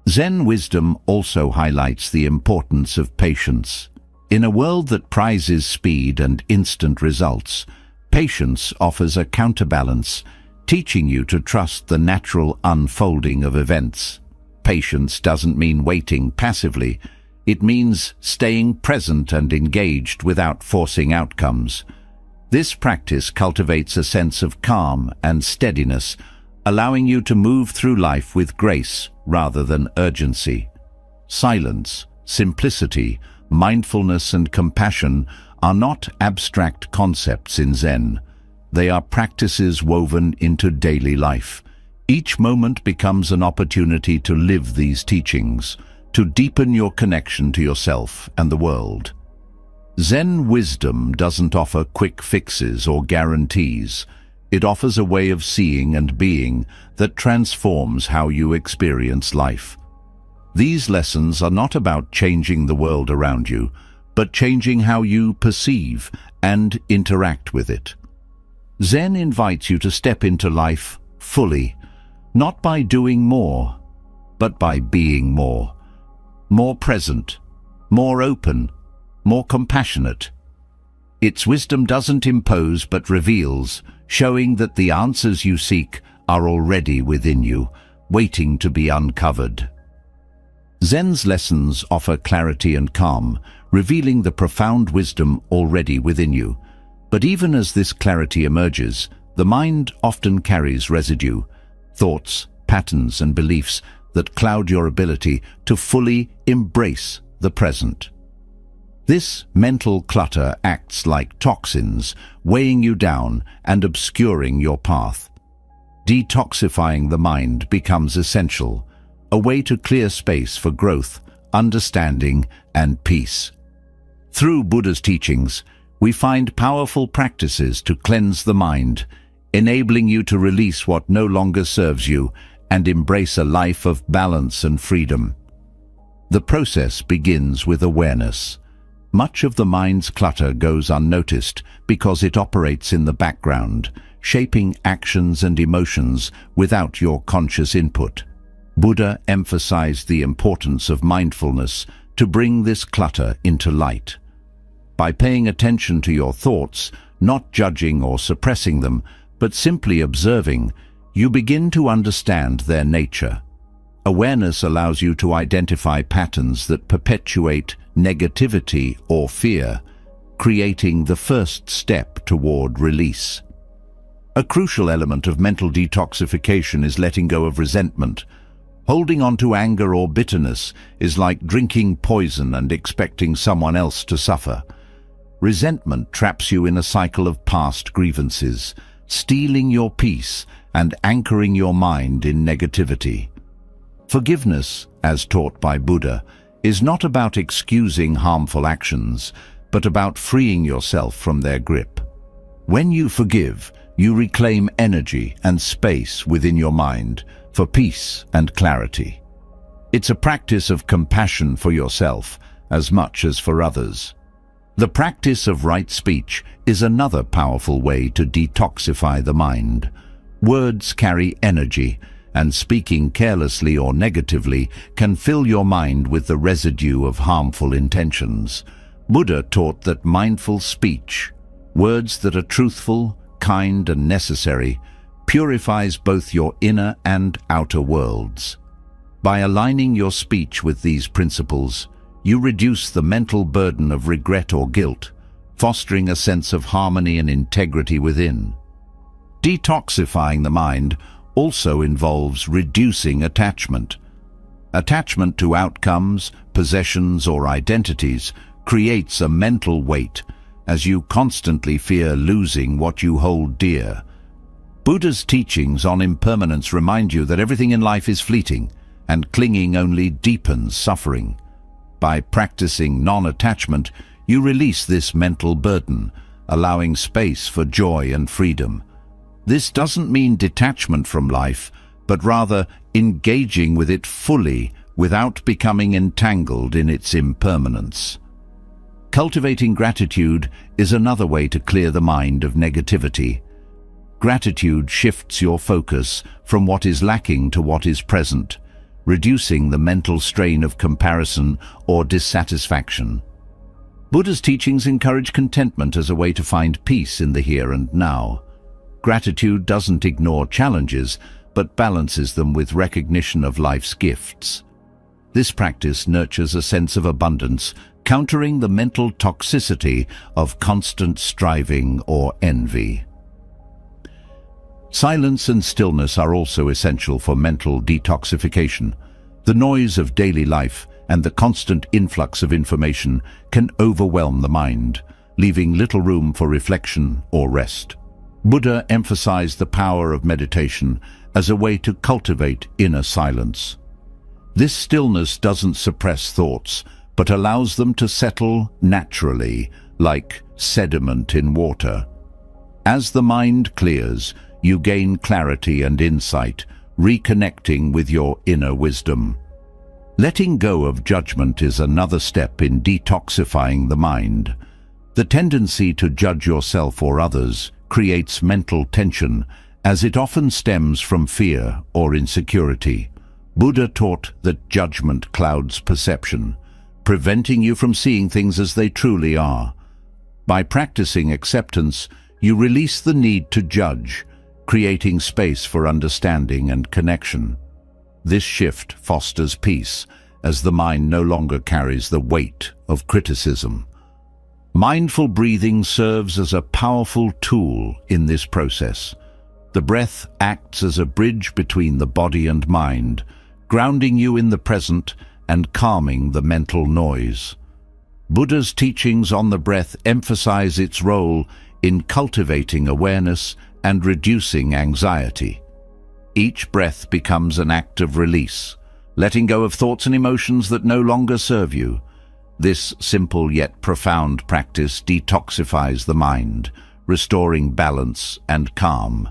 Speaker 1: Zen wisdom also highlights the importance of patience. In a world that prizes speed and instant results, patience offers a counterbalance, teaching you to trust the natural unfolding of events. Patience doesn't mean waiting passively. It means staying present and engaged without forcing outcomes. This practice cultivates a sense of calm and steadiness, allowing you to move through life with grace rather than urgency. Silence, simplicity, mindfulness, and compassion are not abstract concepts in Zen. They are practices woven into daily life. Each moment becomes an opportunity to live these teachings, to deepen your connection to yourself and the world. Zen wisdom doesn't offer quick fixes or guarantees. It offers a way of seeing and being that transforms how you experience life. These lessons are not about changing the world around you, but changing how you perceive and interact with it. Zen invites you to step into life fully, not by doing more, but by being more. more present, more open, more compassionate. Its wisdom doesn't impose but reveals, showing that the answers you seek are already within you, waiting to be uncovered. Zen's lessons offer clarity and calm, revealing the profound wisdom already within you. But even as this clarity emerges, the mind often carries residue, thoughts, patterns, and beliefs that cloud your ability to fully embrace the present. This mental clutter acts like toxins, weighing you down and obscuring your path. Detoxifying the mind becomes essential, a way to clear space for growth, understanding, and peace. Through Buddha's teachings, we find powerful practices to cleanse the mind, enabling you to release what no longer serves you and embrace a life of balance and freedom. The process begins with awareness. Much of the mind's clutter goes unnoticed because it operates in the background, shaping actions and emotions without your conscious input. Buddha emphasized the importance of mindfulness to bring this clutter into light. By paying attention to your thoughts, not judging or suppressing them, but simply observing, you begin to understand their nature. Awareness allows you to identify patterns that perpetuate negativity or fear, creating the first step toward release. A crucial element of mental detoxification is letting go of resentment. Holding on to anger or bitterness is like drinking poison and expecting someone else to suffer. Resentment traps you in a cycle of past grievances, stealing your peace and anchoring your mind in negativity. Forgiveness, as taught by Buddha, is not about excusing harmful actions, but about freeing yourself from their grip. When you forgive, you reclaim energy and space within your mind for peace and clarity. It's a practice of compassion for yourself as much as for others. The practice of right speech is another powerful way to detoxify the mind. Words carry energy, and speaking carelessly or negatively can fill your mind with the residue of harmful intentions. Buddha taught that mindful speech, words that are truthful, kind, and necessary, purifies both your inner and outer worlds. By aligning your speech with these principles, you reduce the mental burden of regret or guilt, fostering a sense of harmony and integrity within. Detoxifying the mind also involves reducing attachment. Attachment to outcomes, possessions, or identities creates a mental weight, as you constantly fear losing what you hold dear. Buddha's teachings on impermanence remind you that everything in life is fleeting, and clinging only deepens suffering. By practicing non-attachment, you release this mental burden, allowing space for joy and freedom. This doesn't mean detachment from life, but rather engaging with it fully without becoming entangled in its impermanence. Cultivating gratitude is another way to clear the mind of negativity. Gratitude shifts your focus from what is lacking to what is present, reducing the mental strain of comparison or dissatisfaction. Buddha's teachings encourage contentment as a way to find peace in the here and now. Gratitude doesn't ignore challenges, but balances them with recognition of life's gifts. This practice nurtures a sense of abundance, countering the mental toxicity of constant striving or envy. Silence and stillness are also essential for mental detoxification. The noise of daily life and the constant influx of information can overwhelm the mind, leaving little room for reflection or rest. Buddha emphasized the power of meditation as a way to cultivate inner silence. This stillness doesn't suppress thoughts, but allows them to settle naturally, like sediment in water. As the mind clears, you gain clarity and insight, reconnecting with your inner wisdom. Letting go of judgment is another step in detoxifying the mind. The tendency to judge yourself or others creates mental tension, as it often stems from fear or insecurity. Buddha taught that judgment clouds perception, preventing you from seeing things as they truly are. By practicing acceptance, you release the need to judge, creating space for understanding and connection. This shift fosters peace, as the mind no longer carries the weight of criticism. Mindful breathing serves as a powerful tool in this process. The breath acts as a bridge between the body and mind, grounding you in the present and calming the mental noise. Buddha's teachings on the breath emphasize its role in cultivating awareness and reducing anxiety. Each breath becomes an act of release, letting go of thoughts and emotions that no longer serve you. This simple yet profound practice detoxifies the mind, restoring balance and calm.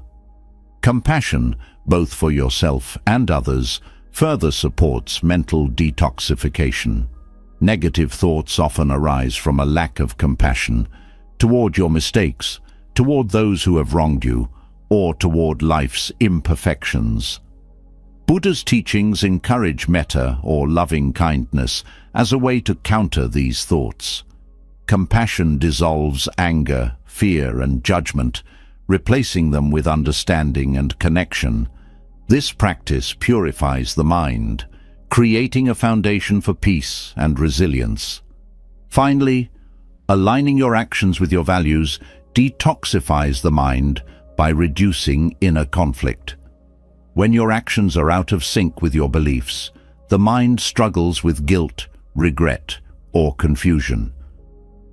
Speaker 1: Compassion, both for yourself and others, further supports mental detoxification. Negative thoughts often arise from a lack of compassion toward your mistakes, toward those who have wronged you, or toward life's imperfections. Buddha's teachings encourage metta, or loving kindness, as a way to counter these thoughts. Compassion dissolves anger, fear, and judgment, replacing them with understanding and connection. This practice purifies the mind, creating a foundation for peace and resilience. Finally, aligning your actions with your values detoxifies the mind by reducing inner conflict. When your actions are out of sync with your beliefs, the mind struggles with guilt, regret, or confusion.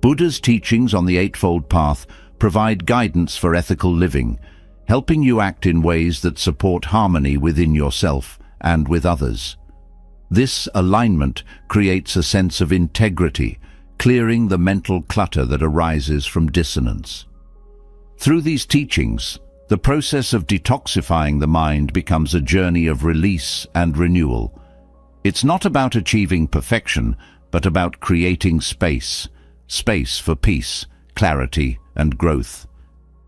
Speaker 1: Buddha's teachings on the Eightfold Path provide guidance for ethical living, helping you act in ways that support harmony within yourself and with others. This alignment creates a sense of integrity, clearing the mental clutter that arises from dissonance. Through these teachings, the process of detoxifying the mind becomes a journey of release and renewal. It's not about achieving perfection, but about creating space for peace, clarity, and growth.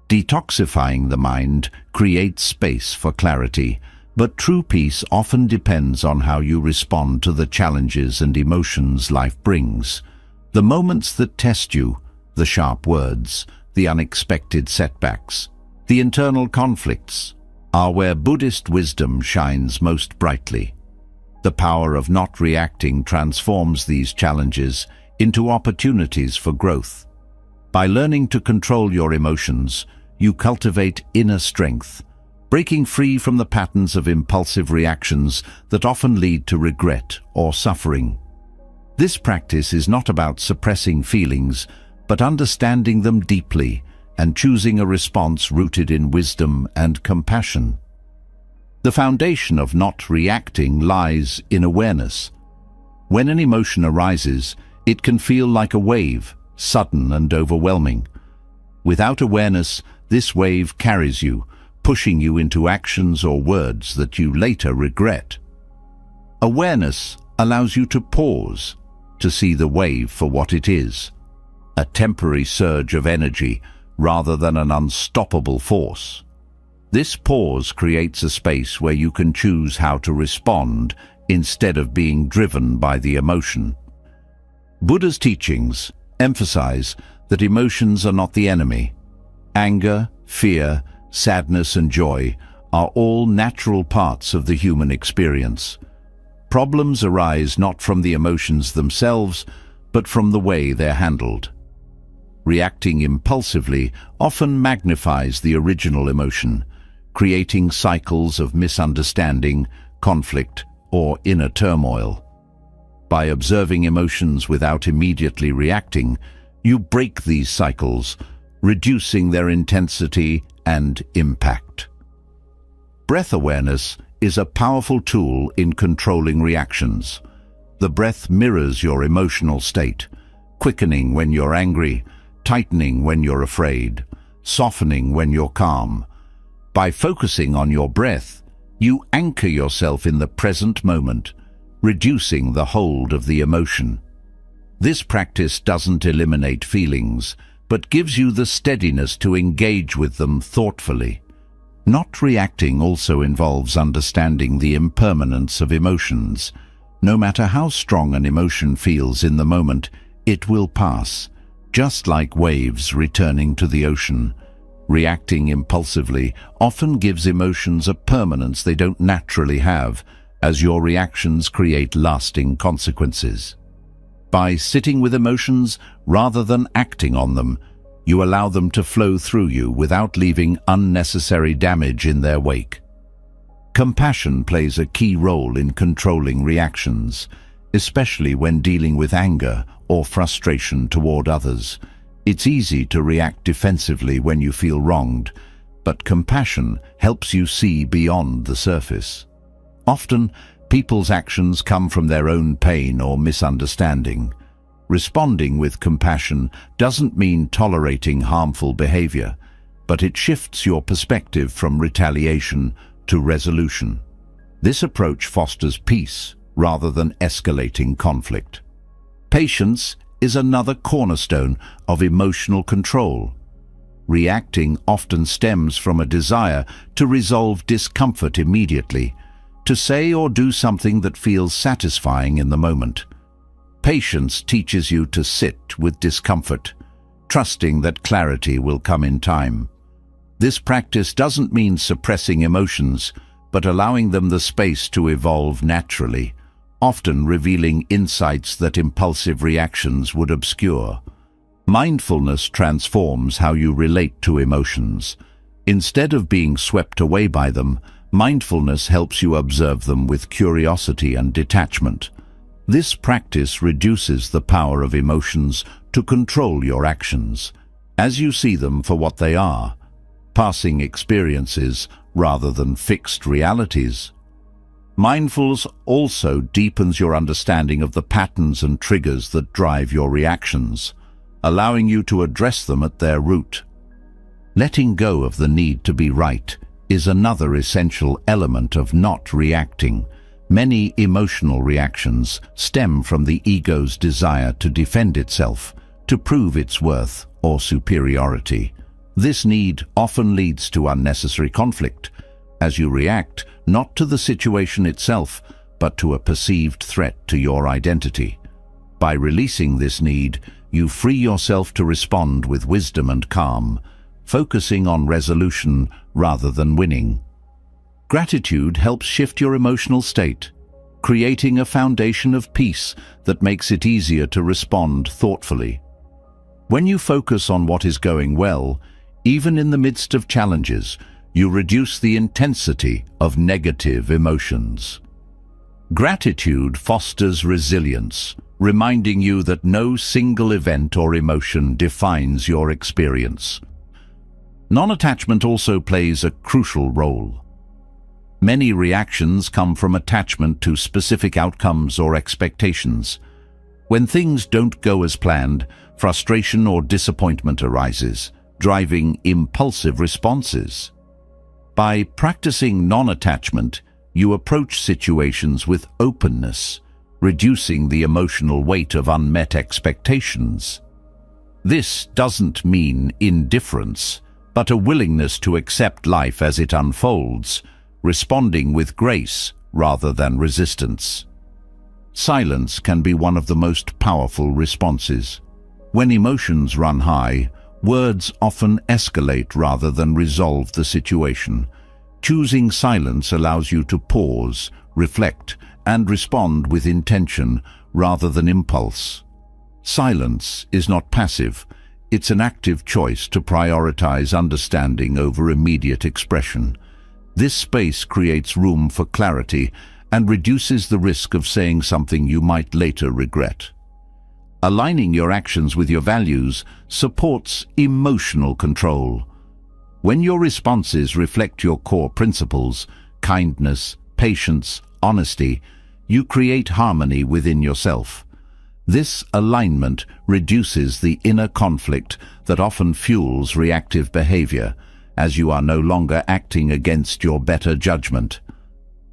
Speaker 1: Detoxifying the mind creates space for clarity, but true peace often depends on how you respond to the challenges and emotions life brings. The moments that test you, the sharp words, the unexpected setbacks, the internal conflicts, are where Buddhist wisdom shines most brightly. The power of not reacting transforms these challenges into opportunities for growth. By learning to control your emotions, you cultivate inner strength, breaking free from the patterns of impulsive reactions that often lead to regret or suffering. This practice is not about suppressing feelings, but understanding them deeply and choosing a response rooted in wisdom and compassion. The foundation of not reacting lies in awareness. When an emotion arises, it can feel like a wave, sudden and overwhelming. Without awareness, this wave carries you, pushing you into actions or words that you later regret. Awareness allows you to pause, to see the wave for what it is, a temporary surge of energy rather than an unstoppable force. This pause creates a space where you can choose how to respond instead of being driven by the emotion. Buddha's teachings emphasize that emotions are not the enemy. Anger, fear, sadness, and joy are all natural parts of the human experience. Problems arise not from the emotions themselves, but from the way they're handled. Reacting impulsively often magnifies the original emotion, creating cycles of misunderstanding, conflict, or inner turmoil. By observing emotions without immediately reacting, you break these cycles, reducing their intensity and impact. Breath awareness is a powerful tool in controlling reactions. The breath mirrors your emotional state, quickening when you're angry, tightening when you're afraid, softening when you're calm. By focusing on your breath, you anchor yourself in the present moment, reducing the hold of the emotion. This practice doesn't eliminate feelings, but gives you the steadiness to engage with them thoughtfully. Not reacting also involves understanding the impermanence of emotions. No matter how strong an emotion feels in the moment, it will pass, just like waves returning to the ocean. Reacting impulsively often gives emotions a permanence they don't naturally have, as your reactions create lasting consequences. By sitting with emotions rather than acting on them, you allow them to flow through you without leaving unnecessary damage in their wake. Compassion plays a key role in controlling reactions, especially when dealing with anger or frustration toward others. It's easy to react defensively when you feel wronged, but compassion helps you see beyond the surface. Often, people's actions come from their own pain or misunderstanding. Responding with compassion doesn't mean tolerating harmful behavior, but it shifts your perspective from retaliation to resolution. This approach fosters peace rather than escalating conflict. Patience is another cornerstone of emotional control. Reacting often stems from a desire to resolve discomfort immediately, to say or do something that feels satisfying in the moment. Patience teaches you to sit with discomfort, trusting that clarity will come in time. This practice doesn't mean suppressing emotions, but allowing them the space to evolve naturally, often revealing insights that impulsive reactions would obscure. Mindfulness transforms how you relate to emotions. Instead of being swept away by them, mindfulness helps you observe them with curiosity and detachment. This practice reduces the power of emotions to control your actions, as you see them for what they are, passing experiences rather than fixed realities. Mindfulness also deepens your understanding of the patterns and triggers that drive your reactions, allowing you to address them at their root. Letting go of the need to be right is another essential element of not reacting. Many emotional reactions stem from the ego's desire to defend itself, to prove its worth or superiority. This need often leads to unnecessary conflict, as you react not to the situation itself, but to a perceived threat to your identity. By releasing this need, you free yourself to respond with wisdom and calm, focusing on resolution rather than winning. Gratitude helps shift your emotional state, creating a foundation of peace that makes it easier to respond thoughtfully. When you focus on what is going well, even in the midst of challenges, you reduce the intensity of negative emotions. Gratitude fosters resilience, reminding you that no single event or emotion defines your experience. Non-attachment also plays a crucial role. Many reactions come from attachment to specific outcomes or expectations. When things don't go as planned, frustration or disappointment arises, driving impulsive responses. By practicing non-attachment, you approach situations with openness, reducing the emotional weight of unmet expectations. This doesn't mean indifference, but a willingness to accept life as it unfolds, responding with grace rather than resistance. Silence can be one of the most powerful responses. When emotions run high, words often escalate rather than resolve the situation. Choosing silence allows you to pause, reflect, and respond with intention rather than impulse. Silence is not passive. It's an active choice to prioritize understanding over immediate expression. This space creates room for clarity and reduces the risk of saying something you might later regret. Aligning your actions with your values supports emotional control. When your responses reflect your core principles, kindness, patience, honesty, you create harmony within yourself. This alignment reduces the inner conflict that often fuels reactive behavior, as you are no longer acting against your better judgment.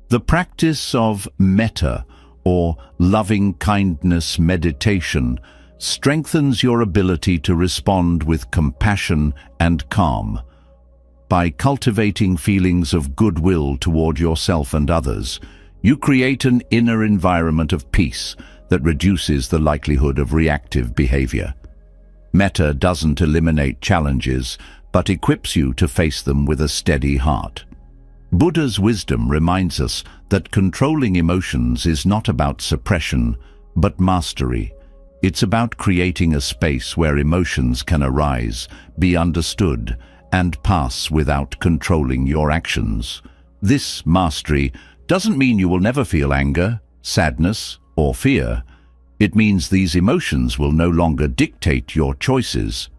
Speaker 1: The practice of metta, or loving-kindness meditation, strengthens your ability to respond with compassion and calm. By cultivating feelings of goodwill toward yourself and others, you create an inner environment of peace that reduces the likelihood of reactive behavior. Metta doesn't eliminate challenges, but equips you to face them with a steady heart. Buddha's wisdom reminds us that controlling emotions is not about suppression, but mastery. It's about creating a space where emotions can arise, be understood, and pass without controlling your actions. This mastery doesn't mean you will never feel anger, sadness, or fear. It means these emotions will no longer dictate your choices.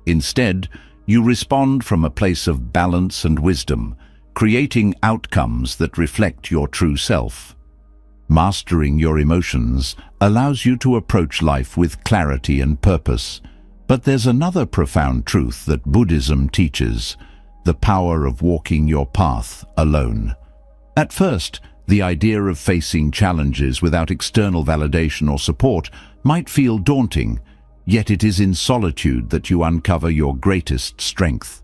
Speaker 1: Instead, you respond from a place of balance and wisdom, creating outcomes that reflect your true self. Mastering your emotions allows you to approach life with clarity and purpose. But there's another profound truth that Buddhism teaches: the power of walking your path alone. At first, the idea of facing challenges without external validation or support might feel daunting, yet it is in solitude that you uncover your greatest strength.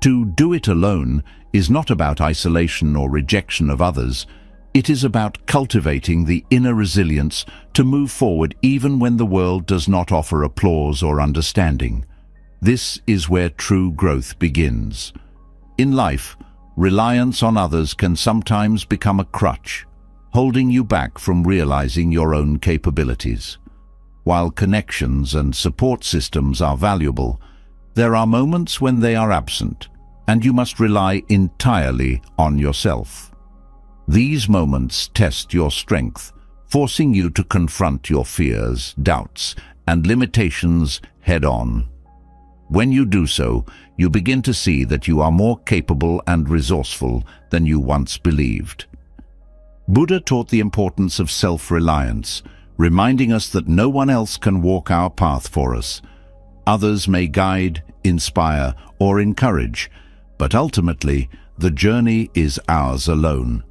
Speaker 1: To do it alone is not about isolation or rejection of others. It is about cultivating the inner resilience to move forward even when the world does not offer applause or understanding. This is where true growth begins. In life, reliance on others can sometimes become a crutch, holding you back from realizing your own capabilities. While connections and support systems are valuable, there are moments when they are absent, and you must rely entirely on yourself. These moments test your strength, forcing you to confront your fears, doubts, and limitations head-on. When you do so, you begin to see that you are more capable and resourceful than you once believed. Buddha taught the importance of self-reliance, reminding us that no one else can walk our path for us. Others may guide, inspire, or encourage, but ultimately, the journey is ours alone.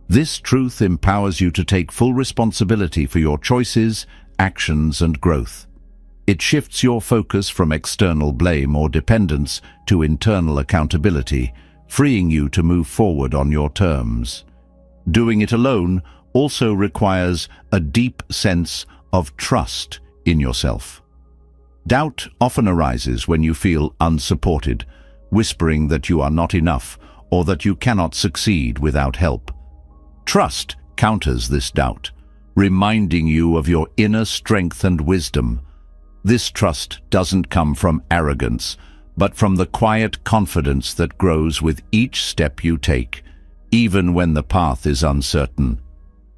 Speaker 1: This truth empowers you to take full responsibility for your choices, actions, and growth. It shifts your focus from external blame or dependence to internal accountability, freeing you to move forward on your terms. Doing it alone also requires a deep sense of trust in yourself. Doubt often arises when you feel unsupported, whispering that you are not enough or that you cannot succeed without help. Trust counters this doubt, reminding you of your inner strength and wisdom. This trust doesn't come from arrogance, but from the quiet confidence that grows with each step you take, even when the path is uncertain.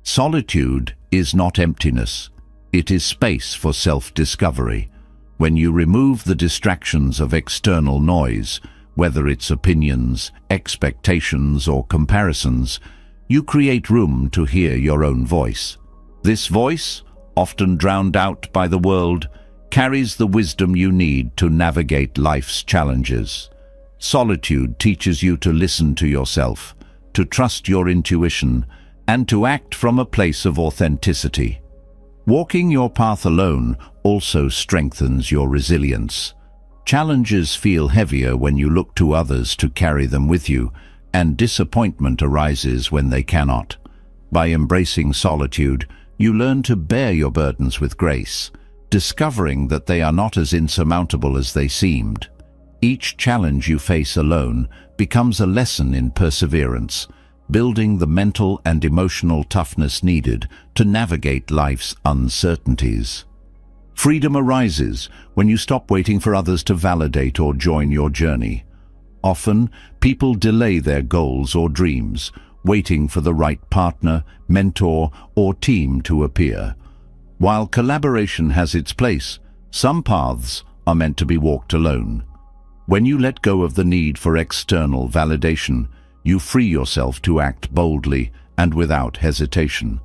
Speaker 1: Solitude is not emptiness. It is space for self-discovery. When you remove the distractions of external noise, whether it's opinions, expectations, or comparisons, you create room to hear your own voice. This voice, often drowned out by the world, carries the wisdom you need to navigate life's challenges. Solitude teaches you to listen to yourself, to trust your intuition, and to act from a place of authenticity. Walking your path alone also strengthens your resilience. Challenges feel heavier when you look to others to carry them with you, and disappointment arises when they cannot. By embracing solitude, you learn to bear your burdens with grace, discovering that they are not as insurmountable as they seemed. Each challenge you face alone becomes a lesson in perseverance, building the mental and emotional toughness needed to navigate life's uncertainties. Freedom arises when you stop waiting for others to validate or join your journey. Often, people delay their goals or dreams, waiting for the right partner, mentor, or team to appear. While collaboration has its place, some paths are meant to be walked alone. When you let go of the need for external validation, you free yourself to act boldly and without hesitation.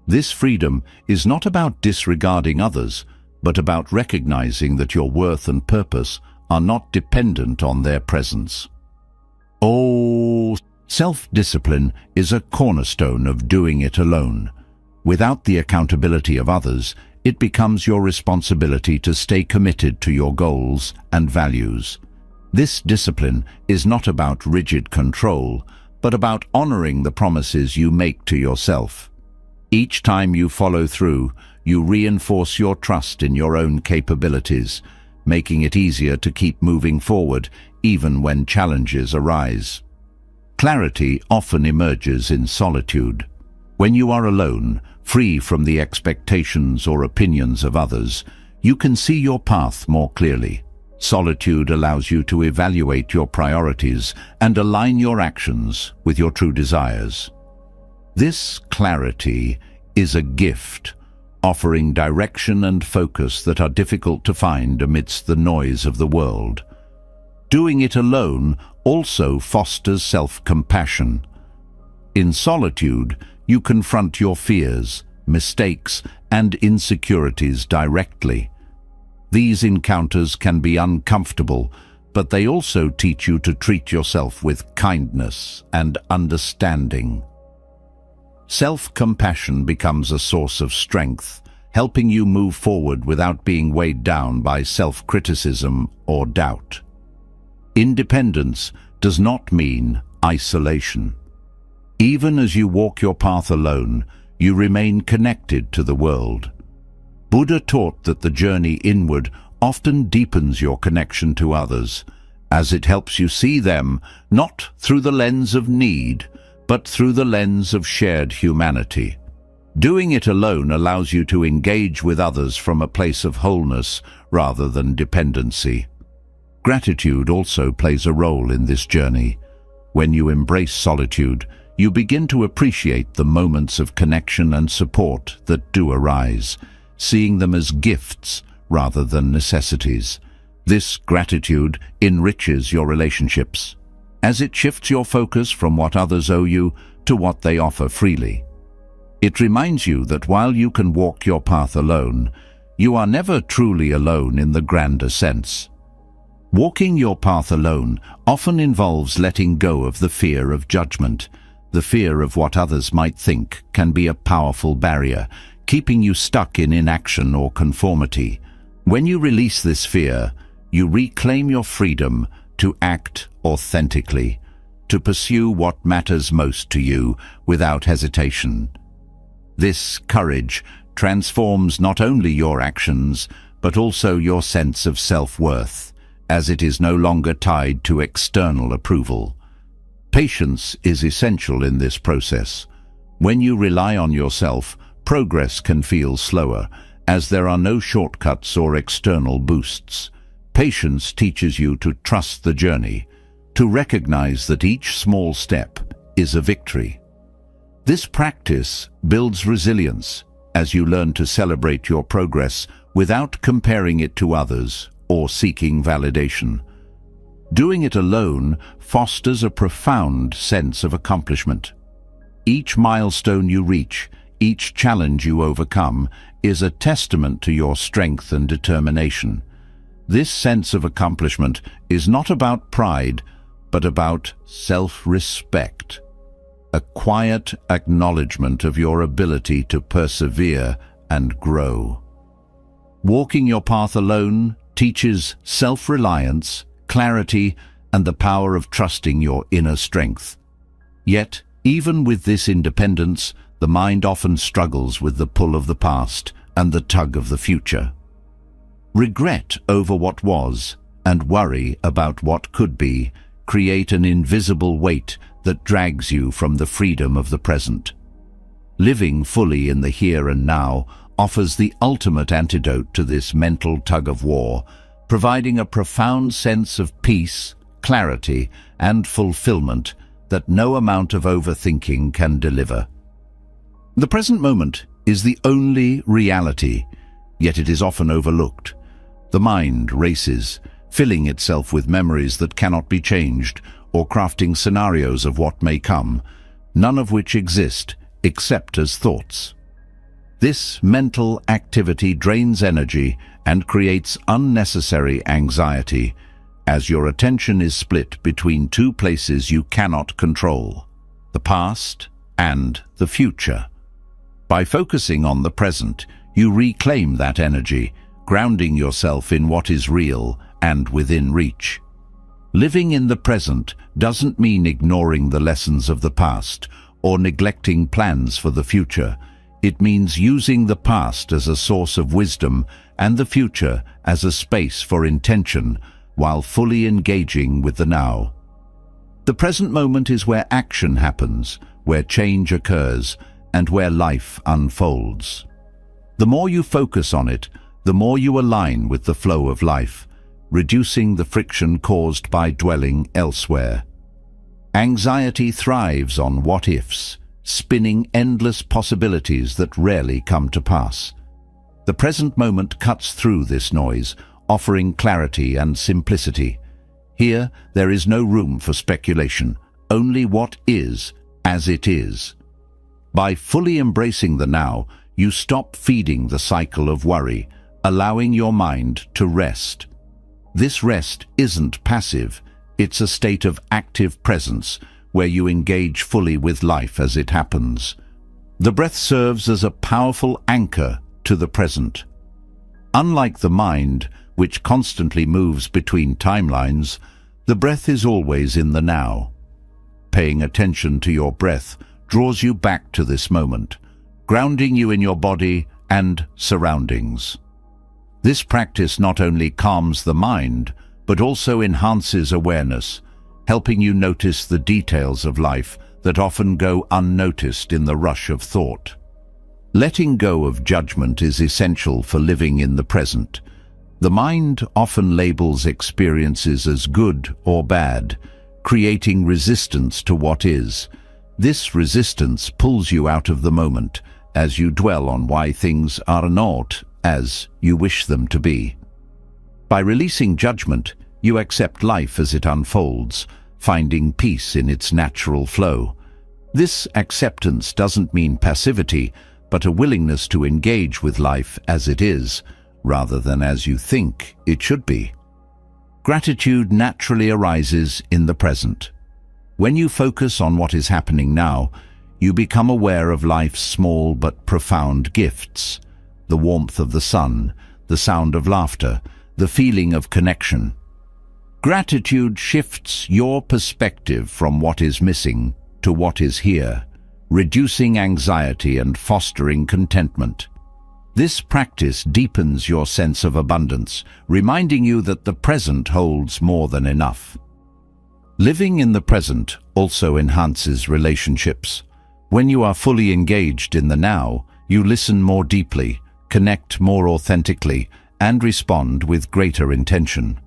Speaker 1: This freedom is not about disregarding others, but about recognizing that your worth and purpose are not dependent on their presence. Self-discipline is a cornerstone of doing it alone. Without the accountability of others, it becomes your responsibility to stay committed to your goals and values. This discipline is not about rigid control, but about honoring the promises you make to yourself. Each time you follow through, you reinforce your trust in your own capabilities, making it easier to keep moving forward even when challenges arise. Clarity often emerges in solitude. When you are alone, free from the expectations or opinions of others, you can see your path more clearly. Solitude allows you to evaluate your priorities and align your actions with your true desires. This clarity is a gift, offering direction and focus that are difficult to find amidst the noise of the world. Doing it alone also fosters self-compassion. In solitude, you confront your fears, mistakes, and insecurities directly. These encounters can be uncomfortable, but they also teach you to treat yourself with kindness and understanding. Self-compassion becomes a source of strength, helping you move forward without being weighed down by self-criticism or doubt. Independence does not mean isolation. Even as you walk your path alone, you remain connected to the world. Buddha taught that the journey inward often deepens your connection to others, as it helps you see them not through the lens of need, but through the lens of shared humanity. Doing it alone allows you to engage with others from a place of wholeness rather than dependency. Gratitude also plays a role in this journey. When you embrace solitude, you begin to appreciate the moments of connection and support that do arise, seeing them as gifts rather than necessities. This gratitude enriches your relationships, as it shifts your focus from what others owe you to what they offer freely. It reminds you that while you can walk your path alone, you are never truly alone in the grander sense. Walking your path alone often involves letting go of the fear of judgment. The fear of what others might think can be a powerful barrier, keeping you stuck in inaction or conformity. When you release this fear, you reclaim your freedom to act authentically, to pursue what matters most to you without hesitation. This courage transforms not only your actions, but also your sense of self-worth, as it is no longer tied to external approval. Patience is essential in this process. When you rely on yourself, progress can feel slower, as there are no shortcuts or external boosts. Patience teaches you to trust the journey, to recognize that each small step is a victory. This practice builds resilience as you learn to celebrate your progress without comparing it to others or seeking validation. Doing it alone fosters a profound sense of accomplishment. Each milestone you reach, each challenge you overcome, is a testament to your strength and determination. This sense of accomplishment is not about pride, but about self-respect. A quiet acknowledgement of your ability to persevere and grow. Walking your path alone teaches self-reliance, clarity, and the power of trusting your inner strength. Yet, even with this independence, the mind often struggles with the pull of the past and the tug of the future. Regret over what was and worry about what could be create an invisible weight that drags you from the freedom of the present. Living fully in the here and now offers the ultimate antidote to this mental tug-of-war, providing a profound sense of peace, clarity, and fulfillment that no amount of overthinking can deliver. The present moment is the only reality, yet it is often overlooked. The mind races, filling itself with memories that cannot be changed, or crafting scenarios of what may come, none of which exist except as thoughts. This mental activity drains energy and creates unnecessary anxiety, as your attention is split between two places you cannot control, the past and the future. By focusing on the present, you reclaim that energy, grounding yourself in what is real and within reach. Living in the present doesn't mean ignoring the lessons of the past or neglecting plans for the future. It means using the past as a source of wisdom and the future as a space for intention, while fully engaging with the now. The present moment is where action happens, where change occurs, and where life unfolds. The more you focus on it, the more you align with the flow of life, reducing the friction caused by dwelling elsewhere. Anxiety thrives on what-ifs, spinning endless possibilities that rarely come to pass. The present moment cuts through this noise, offering clarity and simplicity. Here, there is no room for speculation, only what is, as it is. By fully embracing the now, you stop feeding the cycle of worry, allowing your mind to rest. This rest isn't passive, it's a state of active presence where you engage fully with life as it happens. The breath serves as a powerful anchor to the present. Unlike the mind, which constantly moves between timelines, the breath is always in the now. Paying attention to your breath draws you back to this moment, grounding you in your body and surroundings. This practice not only calms the mind, but also enhances awareness, helping you notice the details of life that often go unnoticed in the rush of thought. Letting go of judgment is essential for living in the present. The mind often labels experiences as good or bad, creating resistance to what is. This resistance pulls you out of the moment as you dwell on why things are not as you wish them to be. By releasing judgment, you accept life as it unfolds, finding peace in its natural flow. This acceptance doesn't mean passivity, but a willingness to engage with life as it is, rather than as you think it should be. Gratitude naturally arises in the present. When you focus on what is happening now, you become aware of life's small but profound gifts: the warmth of the sun, the sound of laughter, the feeling of connection. Gratitude shifts your perspective from what is missing to what is here, reducing anxiety and fostering contentment. This practice deepens your sense of abundance, reminding you that the present holds more than enough. Living in the present also enhances relationships. When you are fully engaged in the now, you listen more deeply, connect more authentically, and respond with greater intention.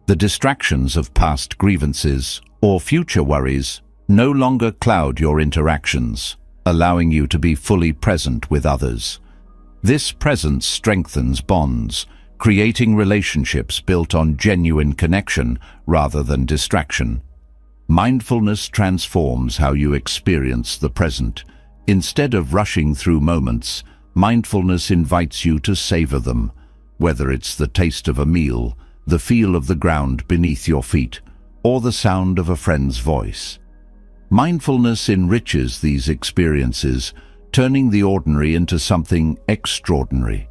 Speaker 1: The distractions of past grievances or future worries no longer cloud your interactions, allowing you to be fully present with others. This presence strengthens bonds, creating relationships built on genuine connection rather than distraction. Mindfulness transforms how you experience the present. Instead of rushing through moments, mindfulness invites you to savor them, whether it's the taste of a meal, the feel of the ground beneath your feet, or the sound of a friend's voice. Mindfulness enriches these experiences, turning the ordinary into something extraordinary.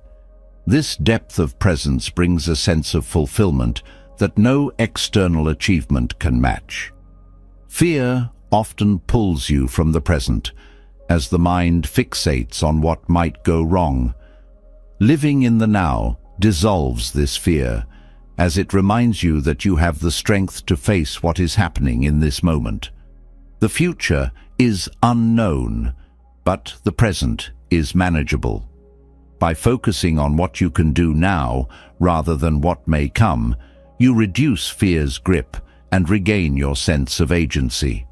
Speaker 1: This depth of presence brings a sense of fulfillment that no external achievement can match. Fear often pulls you from the present, as the mind fixates on what might go wrong. Living in the now dissolves this fear, as it reminds you that you have the strength to face what is happening in this moment. The future is unknown, but the present is manageable. By focusing on what you can do now rather than what may come, you reduce fear's grip and regain your sense of agency.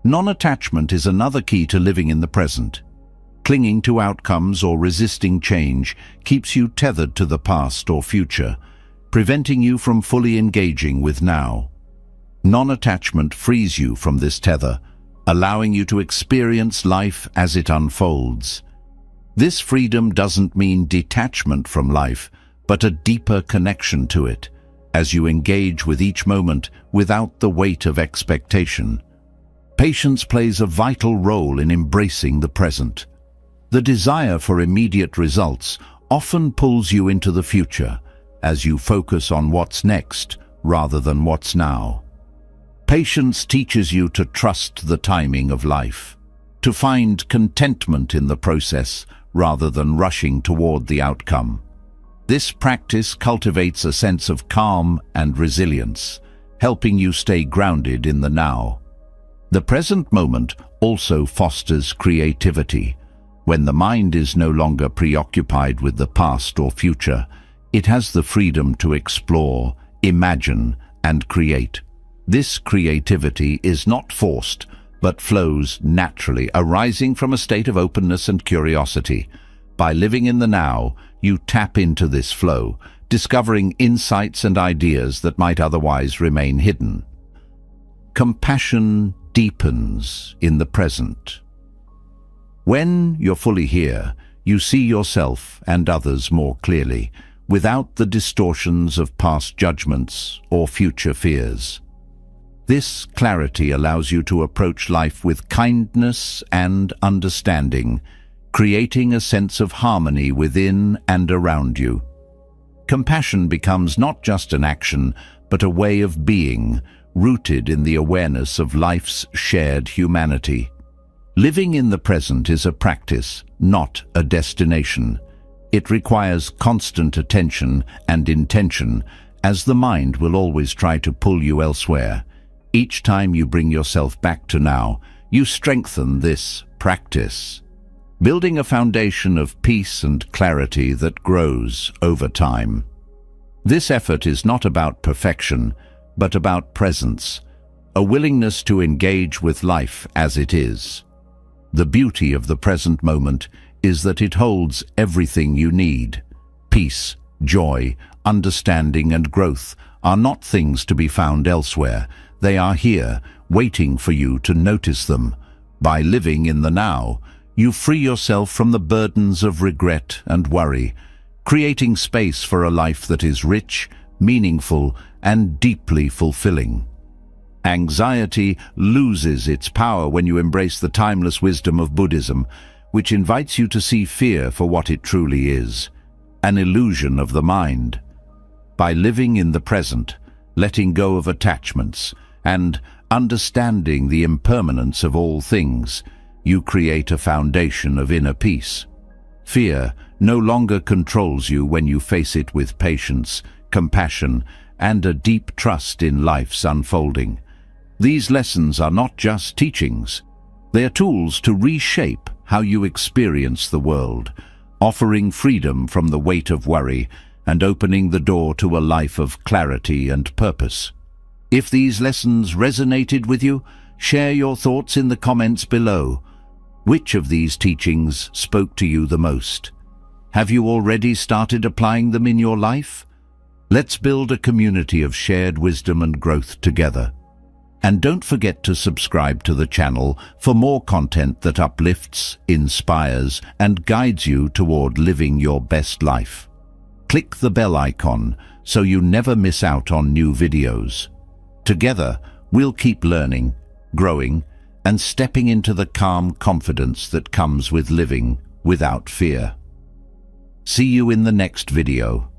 Speaker 1: Non-attachment is another key to living in the present. Clinging to outcomes or resisting change keeps you tethered to the past or future, preventing you from fully engaging with now. Non-attachment frees you from this tether, allowing you to experience life as it unfolds. This freedom doesn't mean detachment from life, but a deeper connection to it, as you engage with each moment without the weight of expectation. Patience plays a vital role in embracing the present. The desire for immediate results often pulls you into the future, as you focus on what's next rather than what's now. Patience teaches you to trust the timing of life, to find contentment in the process rather than rushing toward the outcome. This practice cultivates a sense of calm and resilience, helping you stay grounded in the now. The present moment also fosters creativity. When the mind is no longer preoccupied with the past or future, it has the freedom to explore, imagine, and create. This creativity is not forced, but flows naturally, arising from a state of openness and curiosity. By living in the now, you tap into this flow, discovering insights and ideas that might otherwise remain hidden. Compassion deepens in the present. When you're fully here, you see yourself and others more clearly, without the distortions of past judgments or future fears. This clarity allows you to approach life with kindness and understanding, creating a sense of harmony within and around you. Compassion becomes not just an action, but a way of being, rooted in the awareness of life's shared humanity. Living in the present is a practice, not a destination. It requires constant attention and intention, as the mind will always try to pull you elsewhere. Each time you bring yourself back to now, you strengthen this practice, building a foundation of peace and clarity that grows over time. This effort is not about perfection, but about presence, a willingness to engage with life as it is. The beauty of the present moment is that it holds everything you need. Peace, joy, understanding, and growth are not things to be found elsewhere. They are here, waiting for you to notice them. By living in the now, you free yourself from the burdens of regret and worry, creating space for a life that is rich, meaningful, and deeply fulfilling. Anxiety loses its power when you embrace the timeless wisdom of Buddhism, which invites you to see fear for what it truly is, an illusion of the mind. By living in the present, letting go of attachments, and understanding the impermanence of all things, you create a foundation of inner peace. Fear no longer controls you when you face it with patience, compassion, and a deep trust in life's unfolding. These lessons are not just teachings. They are tools to reshape how you experience the world, offering freedom from the weight of worry and opening the door to a life of clarity and purpose. If these lessons resonated with you, share your thoughts in the comments below. Which of these teachings spoke to you the most? Have you already started applying them in your life? Let's build a community of shared wisdom and growth together. And don't forget to subscribe to the channel for more content that uplifts, inspires, and guides you toward living your best life. Click the bell icon so you never miss out on new videos. Together, we'll keep learning, growing, and stepping into the calm confidence that comes with living without fear. See you in the next video.